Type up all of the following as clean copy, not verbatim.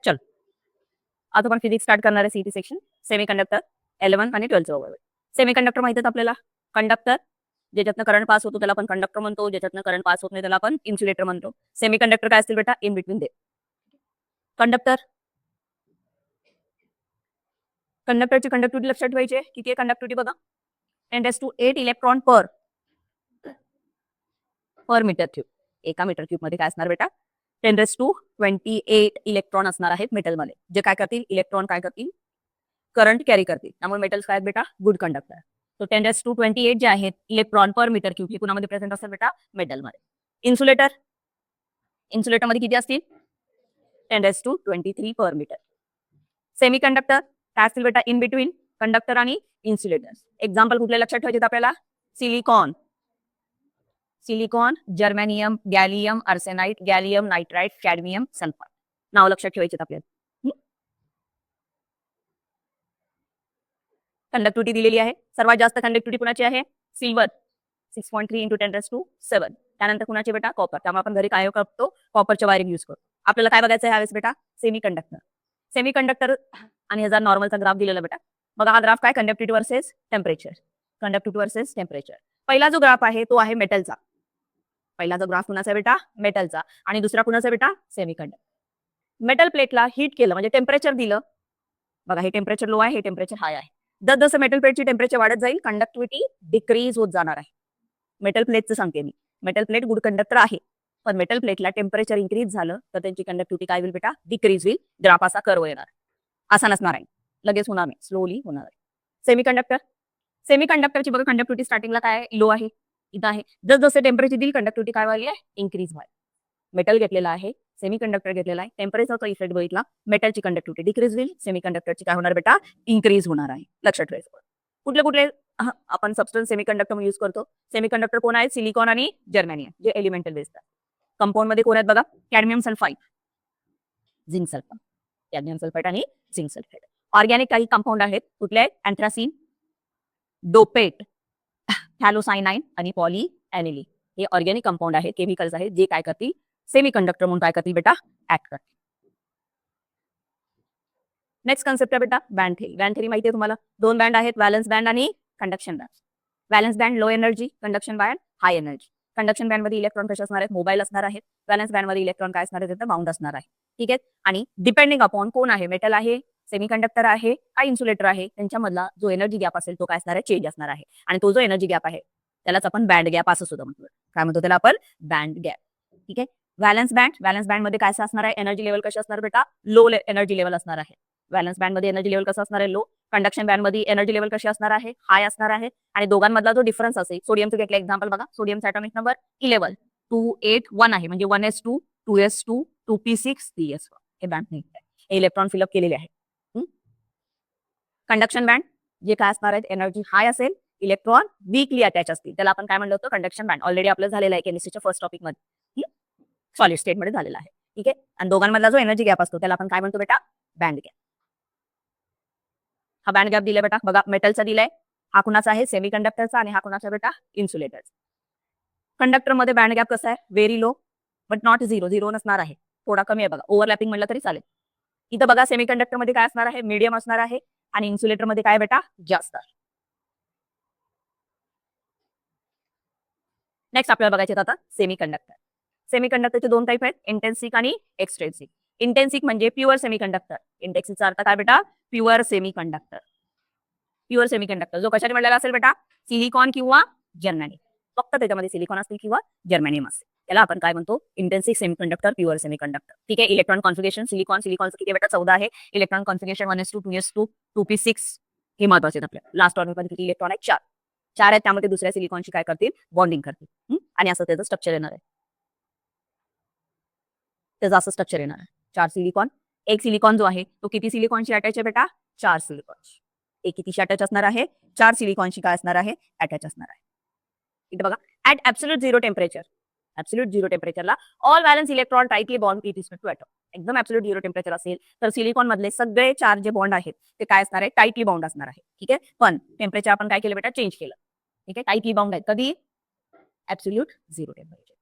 चल आता आपण फिजिक्स स्टार्ट करणार आहे सीईटी सेक्शन सेमीकंडक्टर 11 आणि 12 वगैरे. सेमीकंडक्टर माहिती आहे आपल्याला, कंडक्टर ज्याच्यातनं करंट पास होतो त्याला आपण कंडक्टर म्हणतो, ज्याच्यातनं करंट पास होत नाही त्याला आपण इन्सुलेटर म्हणतो. सेमीकंडक्टर काय असतील बेटा? इन बिटवीन दे. कंडक्टरची कंडक्टिव्हिटी लक्षात ठेवायची आहे. किती आहे कंडक्टिव्हिटी बघा, 10⁸ इलेक्ट्रॉन पर मीटर क्यूब. एका मीटर क्यूब मध्ये काय असणार बेटा? 10⁻28 इलेक्ट्रॉन असणार आहेत मेटलमध्ये, जे काय करतील? इलेक्ट्रॉन काय करतील? करंट कॅरी करतील. त्यामुळे मेटल्स काय आहेत बेटा? Good conductor. तो 10⁻28 जे आहेत इलेक्ट्रॉन पर मीटर क्यूब हे कुणामध्ये प्रेझेंट असतात बेटा? मेटलमध्ये. इन्सुलेटर मध्ये किती असतील? 10⁻23 पर मीटर. सेमीकंडक्टर काय असतील बेटा? इन बिटवीन कंडक्टर आणि इन्सुलेटर. एक्झाम्पल कुठले लक्षात ठेवायचे आपल्याला? Silicon, germanium, gallium arsenide, gallium nitride, cadmium sulphur. नाव लक्षात ठेवायचे आपल्याला. कंडक्टिव्हिटी दिलेली आहे. सर्वात जास्त कंडक्टिव्हिटी कुणाची आहे? सिल्वर 6.3 × 10⁻7. त्यानंतर कुणाची बेटा? कॉपर. त्यामुळे आपण घरी काय करतो? कॉपरच्या वायरिंग यूज करतो. आपल्याला काय बघायचं आहे यावेळेस बेटा? सेमीकंडक्टर आणि ह्याचा नॉर्मलचा ग्राफ दिलेला बेटा. बघा हा ग्राफ काय? Conductivity versus temperature. पहिला जो ग्राफ आहे तो आहे मेटलचा. पहिला जो ग्राफ कुणाचा बेटा? मेटलचा. आणि दुसरा कुणाचा बेटा? सेमीकंडक्टर. मेटल प्लेटला हीट केलं म्हणजे टेम्परेचर दिलं. बघा हे टेम्परेचर लो आहे, हे टेम्परेचर हाय आहे. जसं मेटल प्लेटची टेम्परेचर वाढत जाईल कंडक्टिव्हिटी डिक्रीज होत जाणार आहे. मेटल प्लेटचं सांगते मी. मेटल प्लेट गुड कंडक्टर आहे, पण मेटल प्लेटला टेम्परेचर इन्क्रीज झालं तर त्यांची कंडक्टिव्हिटी काय होईल बेटा? डिक्रीज होईल. ग्राफ असा कर्व येणार. असा नसणार आहे, लगेच होणार नाही, स्लोली होणार आहे. सेमीकंडक्टरची बघा कंडक्टिव्हिटी स्टार्टिंगला काय लो आहे, इथं आहे. जसं टेम्परेचर देईल कंडक्टिव्हिटी काय व्हायला आहे? इन्क्रीज व्हायला. मेटल घेतलेला आहे, सेमीकंडक्टर घेतलेला आहे. टेम्परेचरचा इफेक्ट बघितला, मेटलची कंडक्टिव्हिटी डिक्रीज होईल, सेमीकंडक्टरची काय होणार बेटा? इन्क्रीज होणार आहे. लक्षात ठेवायचं. कुठले आपण सबस्टन्स सेमीकंडक्टर यूज करतो? सेमीकंडक्टर कोण आहेत? सिलिकॉन आणि जर्मेनियम, जे एलिमेंटल बेस्ड आहेत. कंपाऊंड मध्ये कोण आहेत बघा? Cadmium sulphide, zinc sulphide. Cadmium sulphide आणि झिंक सल्फाइड. ऑर्गॅनिक काही कंपाऊंड आहेत. कुठले आहेत? अँथ्रासिन, डोपेट, हॅलोसायनाइन आणि पॉलीएनिलीन. हे ऑर्गॅनिक कंपाऊंड आहेत, केमिकल्स आहेत, जे काय करतील? सेमीकंडक्टर म्हणून काय करतील बेटा? ऍक्ट करतील. नेक्स्ट कन्सेप्ट आहे बेटा बँड थेरी. बँड थेरी माहिती आहे तुम्हाला? दोन बँड आहेत, व्हॅलन्स बँड आणि conduction band. Valence band low energy, conduction band high energy. Conduction band मध्ये इलेक्ट्रॉन कसे असणार आहेत? मोबाईल असणार आहेत. व्हॅलन्स बँड मध्ये इलेक्ट्रॉन काय असणार आहेत? बाउंड असणार आहे. ठीक आहे. आणि डिपेंडिंग अपॉन कोण आहे? मेटल आहे, सेमीकंडक्टर आहे का इन्सुलेटर आहे, त्यांच्यामधला जो एनर्जी गॅप असेल तो काय असणार आहे? चेंज असणार आहे. आणि तो जो एनर्जी गॅप आहे त्यालाच आपण बँड गॅप असं सुद्धा म्हणतो. काय म्हणतो त्याला आपण? Band gap. ठीक आहे. व्हॅलन्स बँड मध्ये काय असणार आहे? एनर्जी लेवल कशी असणार बेटा? लो एनर्जी लेवल असणार आहे. व्हॅलन्स बँड मध्ये एनर्जी लेवल कसं असणार आहे? लो. कंडक्शन बँड मध्ये एनर्जी लेवल कशी असणार आहे? हाय असणार आहे. आणि दोघांमधला जो डिफरन्स असेल, सोडियमचं घेतलं एक्झाम्पल बघा. सोडियमचा ॲटॉमिक नंबर 11, 281 आहे, म्हणजे 1s2, 2s2, 2p6, 3s1. हे बँड नाही, हे इलेक्ट्रॉन फिलअप केलेले आहे. कंडक्शन बँड जे काय असणार आहेत? एनर्जी हाय असेल, इलेक्ट्रॉन वीकली अटॅच असतील, त्याला आपण काय म्हणलं होतं? Conduction band. ऑलरेडी आपलं झालेलं आहे केमिस्ट्रीच्या फर्स्ट टॉपिक मध्ये, सॉलिड स्टेट मध्ये झालेला आहे. ठीक आहे. आणि दोघांमधला जो एनर्जी गॅप असतो त्याला आपण काय म्हणतो बेटा? Band gap. हा बँड गॅप दिलाय बेटा. बघा मेटलचा दिलाय, हा कुणाचा आहे? सेमीकंडक्टरचा. आणि हा कुणाचा बेटा? इन्सुलेटरचा. कंडक्टर मध्ये बँड गॅप कसा आहे? Very low but not zero नसणार आहे, थोडा कमी आहे. बघा ओव्हरलॅपिंग म्हणलं तरी चालेल. इथं बघा सेमीकंडक्टर मध्ये काय असणार आहे? मीडियम असणार आहे. आणि इन्सुलेटर मध्ये काय बेटा? जास्त. नेक्स्ट आपल्याला बघायचे आता सेमीकंडक्टर. सेमीकंडक्टरचे दोन टाईप आहेत, इंटेन्सिक आणि एक्सट्रेन्सिक. इंटेन्सिक म्हणजे प्युअर सेमीकंडक्टर. इंटेन्सिकचा अर्थ काय बेटा? Pure semiconductor. प्युअर सेमीकंडक्टर जो कशाने बनलेला असेल बेटा? सिलिकॉन किंवा जर्मेनियम. फक्त त्याच्यामध्ये सिलिकॉन असतील किंवा जर्मेनियम असेल, त्याला आपण काय म्हणतो? इंटेन्सिक सेमीकंडक्टर, प्युअर सेमीकंडक्टर. ठीक आहे. इलेक्ट्रॉन कॉन्फिगरेशन सिलिकॉनचं किती बेटा? 14 आहे. Electron configuration 1s2, 2s2, 2p6 हे महत्वाचे आहेत आपल्याला. लास्ट ऑर्बिट मध्ये किती इलेक्ट्रॉन आहेत? 4 आहेत. त्यामध्ये दुसऱ्या सिलिकॉनची काय करतील? बॉन्डिंग करतील. आणि असं त्याचं स्ट्रक्चर येणार आहे. त्याचं असं स्ट्रक्चर येणार आहे. 4 सिलिकॉन. एक सिलिकॉन जो आहे तो किती सिलिकॉनशी अटॅच आहे बेटा? 4 सिलिकॉनशी. एक कितीशी अटॅच असणार आहे? 4 सिलिकॉनशी काय असणार आहे? अटॅच असणार आहे. इथे बघा, ऍट ऍब्सोल्यूट झिरो टेम्परेचरला all valence electron tightly bond with respect to atom. एकदम ऍब्सोल्यूट झिरो टेम्परेचर असेल तर सिलिकॉन मधले सगळे 4 जे बॉन्ड आहेत ते काय असणार आहे? टाइटली बाउंड असणार आहे. ठीक आहे. पण टेम्परेचर आपण काय केलं बेटा? चेंज केलं. ठीक आहे. टाइटली बाउंड आहेत कधी? Absolute zero temperature.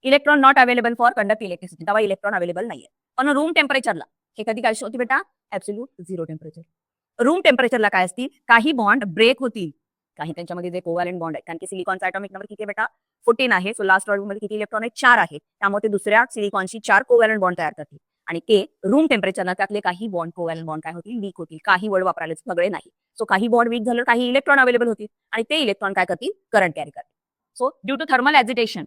Electron not available for conduct electricity. तेव्हा इलेक्ट्रॉन अवेलेबल नाहीये. पण रूम टेम्परेचरला हे कधी काय होती बेटा? Absolute zero temperature. रूम टेम्परेचरला काय असतील? काही बॉन्ड ब्रेक होतील, काही त्यांच्यामध्ये जे कोव्हॅलेंट बॉन्ड आहेत, कारण की सिलिकॉनचा ॲटॉमिक नंबर किती आहे बेटा? 14 आहे. सो लास्ट ऑर्बिट मध्ये किती इलेक्ट्रॉन आहेत? 4 आहेत. त्यामुळे ते दुसऱ्या सिलिकॉनशी 4 कोव्हॅलेंट बॉन्ड तयार करतील आणि ते रूम टेम्परेचरला त्यातले काही बॉन्ड कोव्हॅलेंट बॉन्ड काय होतील? वीक होतील. काही वर्ड वापरायला सगळे नाही. सो काही बॉन्ड वीक झालं, काही इलेक्ट्रॉन अवेलेबल होतील आणि ते इलेक्ट्रॉन काय करतील? करंट कॅरी करतील. सो ड्यू टू थर्मल ॲजिटेशन,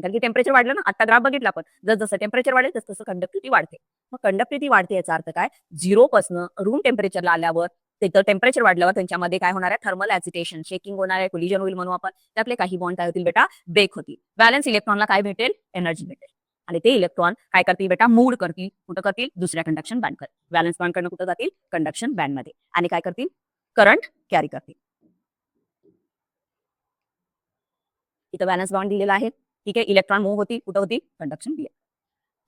कारण की टेम्परेचर वाढलं ना, आता ग्राफ बघितला आपण, जसं टेम्परेचर वाढेल तसं कंडक्टिव्हिटी वाढते. मग कंडक्टिव्हिटी वाढते याचा अर्थ काय? 0 पासून रूम टेम्परेचरला आल्यावर तिथं टेम्परेचर वाढल्यावर त्यांच्यामध्ये काय होणार आहे? थर्मल ॲजिटेशन, शेकिंग होणार आहे, कोलिजन होईल म्हणू आपण. त्यातले काही बॉन्ड काय होतील बेटा? ब्रेक होतील. बॅलन्स इलेक्ट्रॉनला काय भेटेल? एनर्जी भेटेल आणि ते इलेक्ट्रॉन काय करतील बेटा? मूव्ह करतील. कुठं करतील? दुसऱ्या कंडक्शन बँड करतील. बॅलन्स बँड कडनं कुठं जातील? कंडक्शन बँडमध्ये आणि काय करतील? करंट कॅरी करतील. इथं बॅलन्स बॉन्ड दिलेला आहे. ठीक आहे, इलेक्ट्रॉन मूव्ह होतील. कुठं होतील? कंडक्शन बी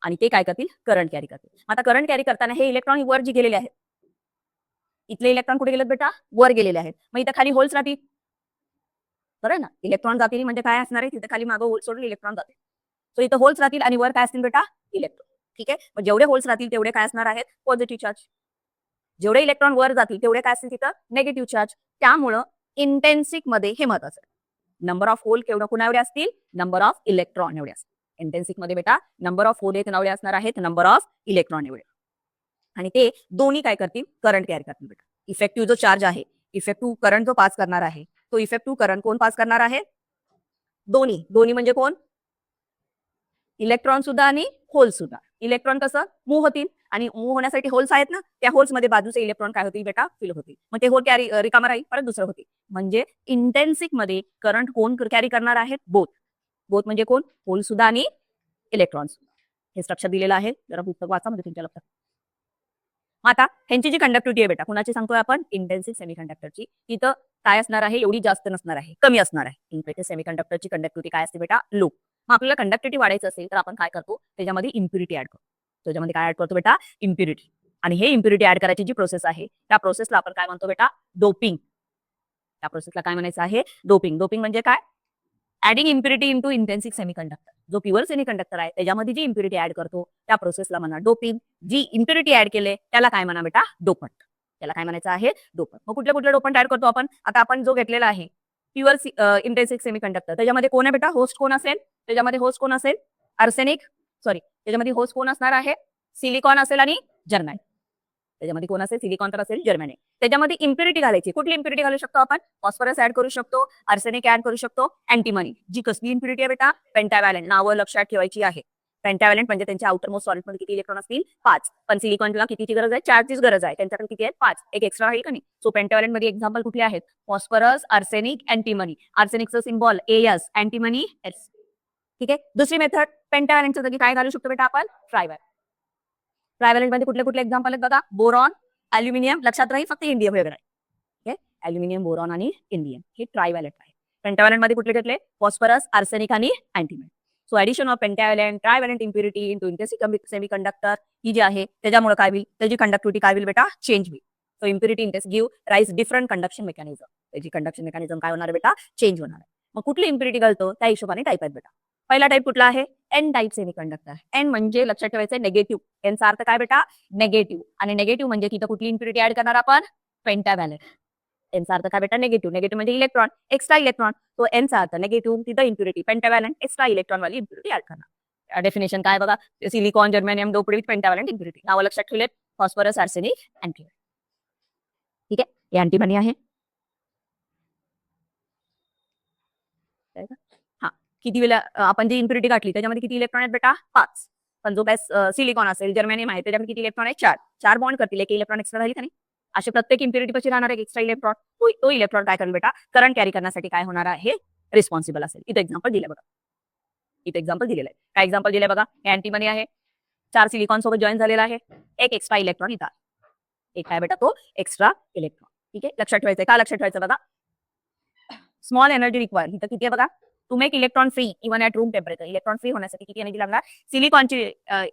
आणि ते काय करतील? करंट कॅरी करतील. आता करंट कॅरी करताना हे इलेक्ट्रॉन वर जी गेलेले आहेत, इथले इलेक्ट्रॉन कुठे गेलेत बेटा? वर गेलेले आहेत. मग इथं खाली होल्स राहतील. बरं ना, इलेक्ट्रॉन जातील म्हणजे काय असणार आहे? तिथे खाली मागं होल सोडून इलेक्ट्रॉन जातील. सो इथं होल्स राहतील आणि वर काय असतील बेटा? इलेक्ट्रॉन. ठीक आहे, मग जेवढे होल्स राहतील तेवढे काय असणार आहेत? Positive charge. जेवढे इलेक्ट्रॉन वर जातील तेवढे काय असतील तिथं? Negative charge. त्यामुळं इंटेन्सिक मध्ये हे महत्वाचं आहे. नंबर ऑफ होल केवढं कुणा एवढे असतील? नंबर ऑफ इलेक्ट्रॉन एवढे असतील. इंटेन्सिक मध्ये बेटा नंबर ऑफ होल एवढे असणार आहेत, नंबर ऑफ इलेक्ट्रॉन एवढे. आणि ते दोन्ही काय करतील? करंट कॅरी करतील बेटा. इफेक्टिव्ह जो चार्ज आहे, इफेक्टिव्ह करंट जो पास करणार आहे, तो इफेक्टिव्ह करंट कोण पास करणार आहे? दोन्ही. दोन्ही म्हणजे कोण? इलेक्ट्रॉन सुद्धा आणि होल सुद्धा. इलेक्ट्रॉन कसं मूव्ह होतील आणि मूव्ह होण्यासाठी होल्स आहेत ना, त्या होल्स मध्ये बाजूचे इलेक्ट्रॉन काय होतील बेटा? फिल होतील. मग ते होल कॅरी रिकामा राहील, परत दुसरं होतील. म्हणजे इंटेन्सिक मध्ये करंट कोण कॅरी करणार आहेत? बोथ. बोथ म्हणजे कोण? होल सुद्धा आणि इलेक्ट्रॉन सुद्धा. हे स्ट्रक्चर दिलेलं आहे, जरा पुस्तक वाचा म्हणजे तुमच्या लक्षात. आता ह्यांची जी कंडक्टिव्हिटी आहे बेटा, कुणाची सांगतोय आपण? इंटेन्सिक सेमीकंडक्टरची. तिथं काय असणार आहे? एवढी जास्त नसणार आहे, कमी असणार आहे. इंटेन्सिक सेमीकंडक्टरची कंडक्टिव्हिटी काय असते बेटा? लो. मग आपल्याला कंडक्टिव्हिटी वाढायचं असेल तर आपण काय करतो? त्याच्यामध्ये इम्प्युरिटी ऍड करतो. त्याच्यामध्ये काय ऍड करतो बेटा? इम्प्युरिटी. आणि हे इम्प्युरिटी ऍड करायची जी प्रोसेस आहे, त्या प्रोसेसला आपण काय म्हणतो बेटा? डोपिंग. त्या प्रोसेसला काय म्हणायचं आहे? डोपिंग. डोपिंग म्हणजे काय? Adding impurity into intrinsic semiconductor. जो प्युअर सेमीकंडक्टर आहे त्याच्यामध्ये जी इम्प्युरिटी ऍड करतो त्या प्रोसेसला म्हणा डोपिंग. जी इम्प्युरिटी ऍड केले त्याला काय म्हणा बेटा? डोपंट. त्याला काय म्हणायचं आहे? डोपंट. मग कुठले कुठले डोपंट ऍड करतो आपण? आता आपण जो घेतलेला आहे प्युअर इंटेन्सिक सेमीकंडक्टर, त्याच्यामध्ये कोण आहे बेटा? होस्ट कोण असेल? त्याच्यामध्ये होस्ट कोण असेल? आर्सेनिक. सॉरी, त्याच्यामध्ये होस्ट कोण असणार आहे? सिलिकॉन असेल आणि जर्मानाइट. त्याच्यामध्ये कोण असेल? सिलिकॉन तर असेल, जर्मानाइट. त्याच्यामध्ये इम्प्युरिटी घालायची. कुठली इम्प्युरिटी घालू शकतो आपण? फॉस्फरस ऍड करू शकतो, आर्सेनिक ऍड करू शकतो, अँटीमनी. जी कसली इम्प्युरिटी आहे बेटा? पेंटाव्हॅलेंट. नावं लक्षात ठेवायची आहे. पेंटाव्हॅलेंट म्हणजे त्यांच्या आउटर मोस्ट सॉलिड मध्ये किती इलेक्ट्रॉन असतील? 5. पण सिलिकॉनला कितीची गरज आहे? 4चीच गरज आहे. त्यांच्याकडे किती आहेत? 5. एक एक्स्ट्रा राहील का नाही? सो पेंटाव्हॅलेंट मध्ये एक्झाम्पल कुठले आहेत? Phosphorus, arsenic, antimony. आर्सेनिकचं सिम्बॉल AS, अँटीमनी S. ठीक आहे. दुसरी मेथड, पेंटाव्हॅलेंटच्या जागी काय घालू शकतो बेटा आपण? ट्रायव्हॅलेंट. ट्रायव्हॅलेंट मध्ये कुठले कुठले एक्झाम्पल आहेत बघा? Boron, aluminium. लक्षात राहील फक्त इंडियम वेगळं आहे. अल्युमिनियम, बोरॉन आणि इंडियम हे ट्रायव्हॅलेंट आहे. पेंटाव्हॅलेंट मध्ये कुठले कुठले? फॉस्फरस, आर्सेनिक आणि antimony. So addition of pentavalent, trivalent impurity into intrinsic semiconductor ही जी आहे त्याच्यामुळे काय होईल? त्याची कंडक्टिव्हिटी काय होईल बेटा? चेंज होईल. So impurity intense give rise different conduction mechanism. त्याची कंडक्शन मेकॅनिझम काय होणार बेटा? चेंज होणार आहे. मग कुठली इम्प्युरिटी घालतो त्या हिशोबाने टाईप आहेत बेटा. पहिला टाईप कुठला आहे? N type semiconductor. एन म्हणजे लक्षात ठेवायचं नेगेटिव्ह. एनचा अर्थ काय बेटा? नेगेटिव्ह. आणि नेगेटिव्ह म्हणजे तिथं कुठली इम्प्युरिटी ऍड करणार आपण? पेंटाव्हॅलेंट. एनचा अर्थ काय बेटा? नेगेटिव्ह. नेगेटिव्ह म्हणजे इलेक्ट्रॉन, एक्स्ट्रा इलेक्ट्रॉन. तो एनचा अर्थ नेगेटिव्ह, तिथं इम्प्युरिटी पेंटाव्हॅलेंट, एक्स्ट्रा इलेक्ट्रॉन वाली इम्प्युरिटी ऍड करणार. डेफिनेशन काय बघा? Silicon, germanium doped with pentavalent impurity. नावं लक्षात ठेवलेत? Phosphorus, arsenic, antimony. ठीक आहे, हे अँटीमनी आहे. हा, किती वेळा आपण जी इम्प्युरिटी गाठली त्याच्यामध्ये किती इलेक्ट्रॉन आहेत बेटा? 5. पण जो काय सिलिकॉन असेल, जर्मेनियम आहे, त्याच्यामध्ये किती इलेक्ट्रॉन आहेत? 4. 4 बॉन्ड करतील, एक इलेक्ट्रॉन एक्स्ट्रा राहील का नाही? असे प्रत्येक इम्प्युरिटी पाशी राहणार एक एक्स्ट्रा इलेक्ट्रॉन. तो इलेक्ट्रॉन काय करेल बेटा? करंट कॅरी करण्यासाठी काय होणार आहे? रिस्पॉन्सिबल असेल. इथे एक्झाम्पल दिलं बघा. इथे एक्झाम्पल दिलेलं आहे. काय एक्झाम्पल दिलंय बघा? हे अँटीमनी आहे, 4 सिलिकॉन सोबत जॉईन झालेला आहे, एक एक्स्ट्रा इलेक्ट्रॉन इथं. एक काय बेटा? तो एक्स्ट्रा इलेक्ट्रॉन. ठीक आहे, लक्षात ठेवायचं. का लक्षात ठेवायचं बघा? Small energy require. इथं किती आहे बघा? To make electron free even at room temperature. Electron free होण्यासाठी किती एनर्जी लागणार? सिलिकॉनची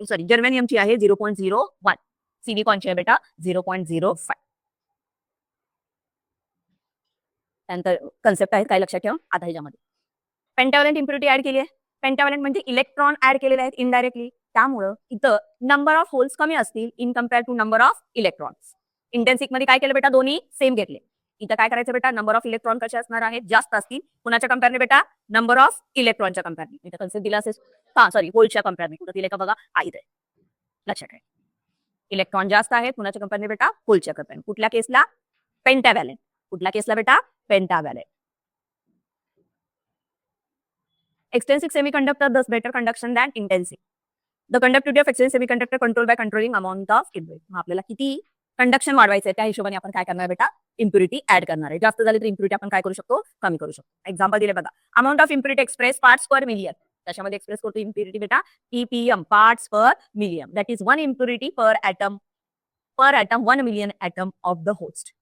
सॉरी जर्मेनियमची आहे 0.01. सिलिकॉनची आहे बेटा 0.05. त्यानंतर कन्सेप्ट आहे, काय लक्षात ठेवा आता ह्याच्यामध्ये. पेंटाव्हॅलेंट इम्प्युरिटी ऍड केली आहे. पेंटाव्हॅलेंट म्हणजे इलेक्ट्रॉन ऍड केलेले आहेत इनडायरेक्टली. त्यामुळं इथं नंबर ऑफ होल्स कमी असतील in compare to number of electrons. Intrinsic मध्ये काय केलं बेटा, दोन्ही सेम घेतले. इथं काय करायचं बेटा, नंबर ऑफ इलेक्ट्रॉन कसे असणार आहेत, जास्त असतील. कुणाच्या कंपेअरने बेटा, नंबर ऑफ इलेक्ट्रॉनच्या कंपेअरने. इथं कन्सेप्ट दिला असेल, सॉरी होल्सच्या कंपेअरने. कुठं दिले का बघा, इथे लक्षात ठेवा. इलेक्ट्रॉन जास्त आहेत कुणाच्या कंपेअरने बेटा, होल्सच्या कंपेअरने. कुठल्या केसला, पेंटाव्हॅलेंट. कुठल्या केसला बेटा, पेंटाव्हॅलेंट. Extrinsic semiconductor thus better conduction than intrinsic. The conductivity of extrinsic semiconductor controlled by controlling amount of impurity. आपल्याला किती कंडक्शन वाढवायचं आहे त्या हिशोबाने आपण काय करणार बेटा, इम्प्युरिटी ऍड करणार आहे. जास्त झाली तर इम्प्युरिटी आपण काय करू शकतो, कमी करू शकतो. एक्झाम्पल दिले बघा, amount of impurity express parts per million. त्याच्यामध्ये एक्सप्रेस करतो इम्प्युरिटी बेटा, ppm parts per million. That is 1 impurity per atom 1 million atom of the host.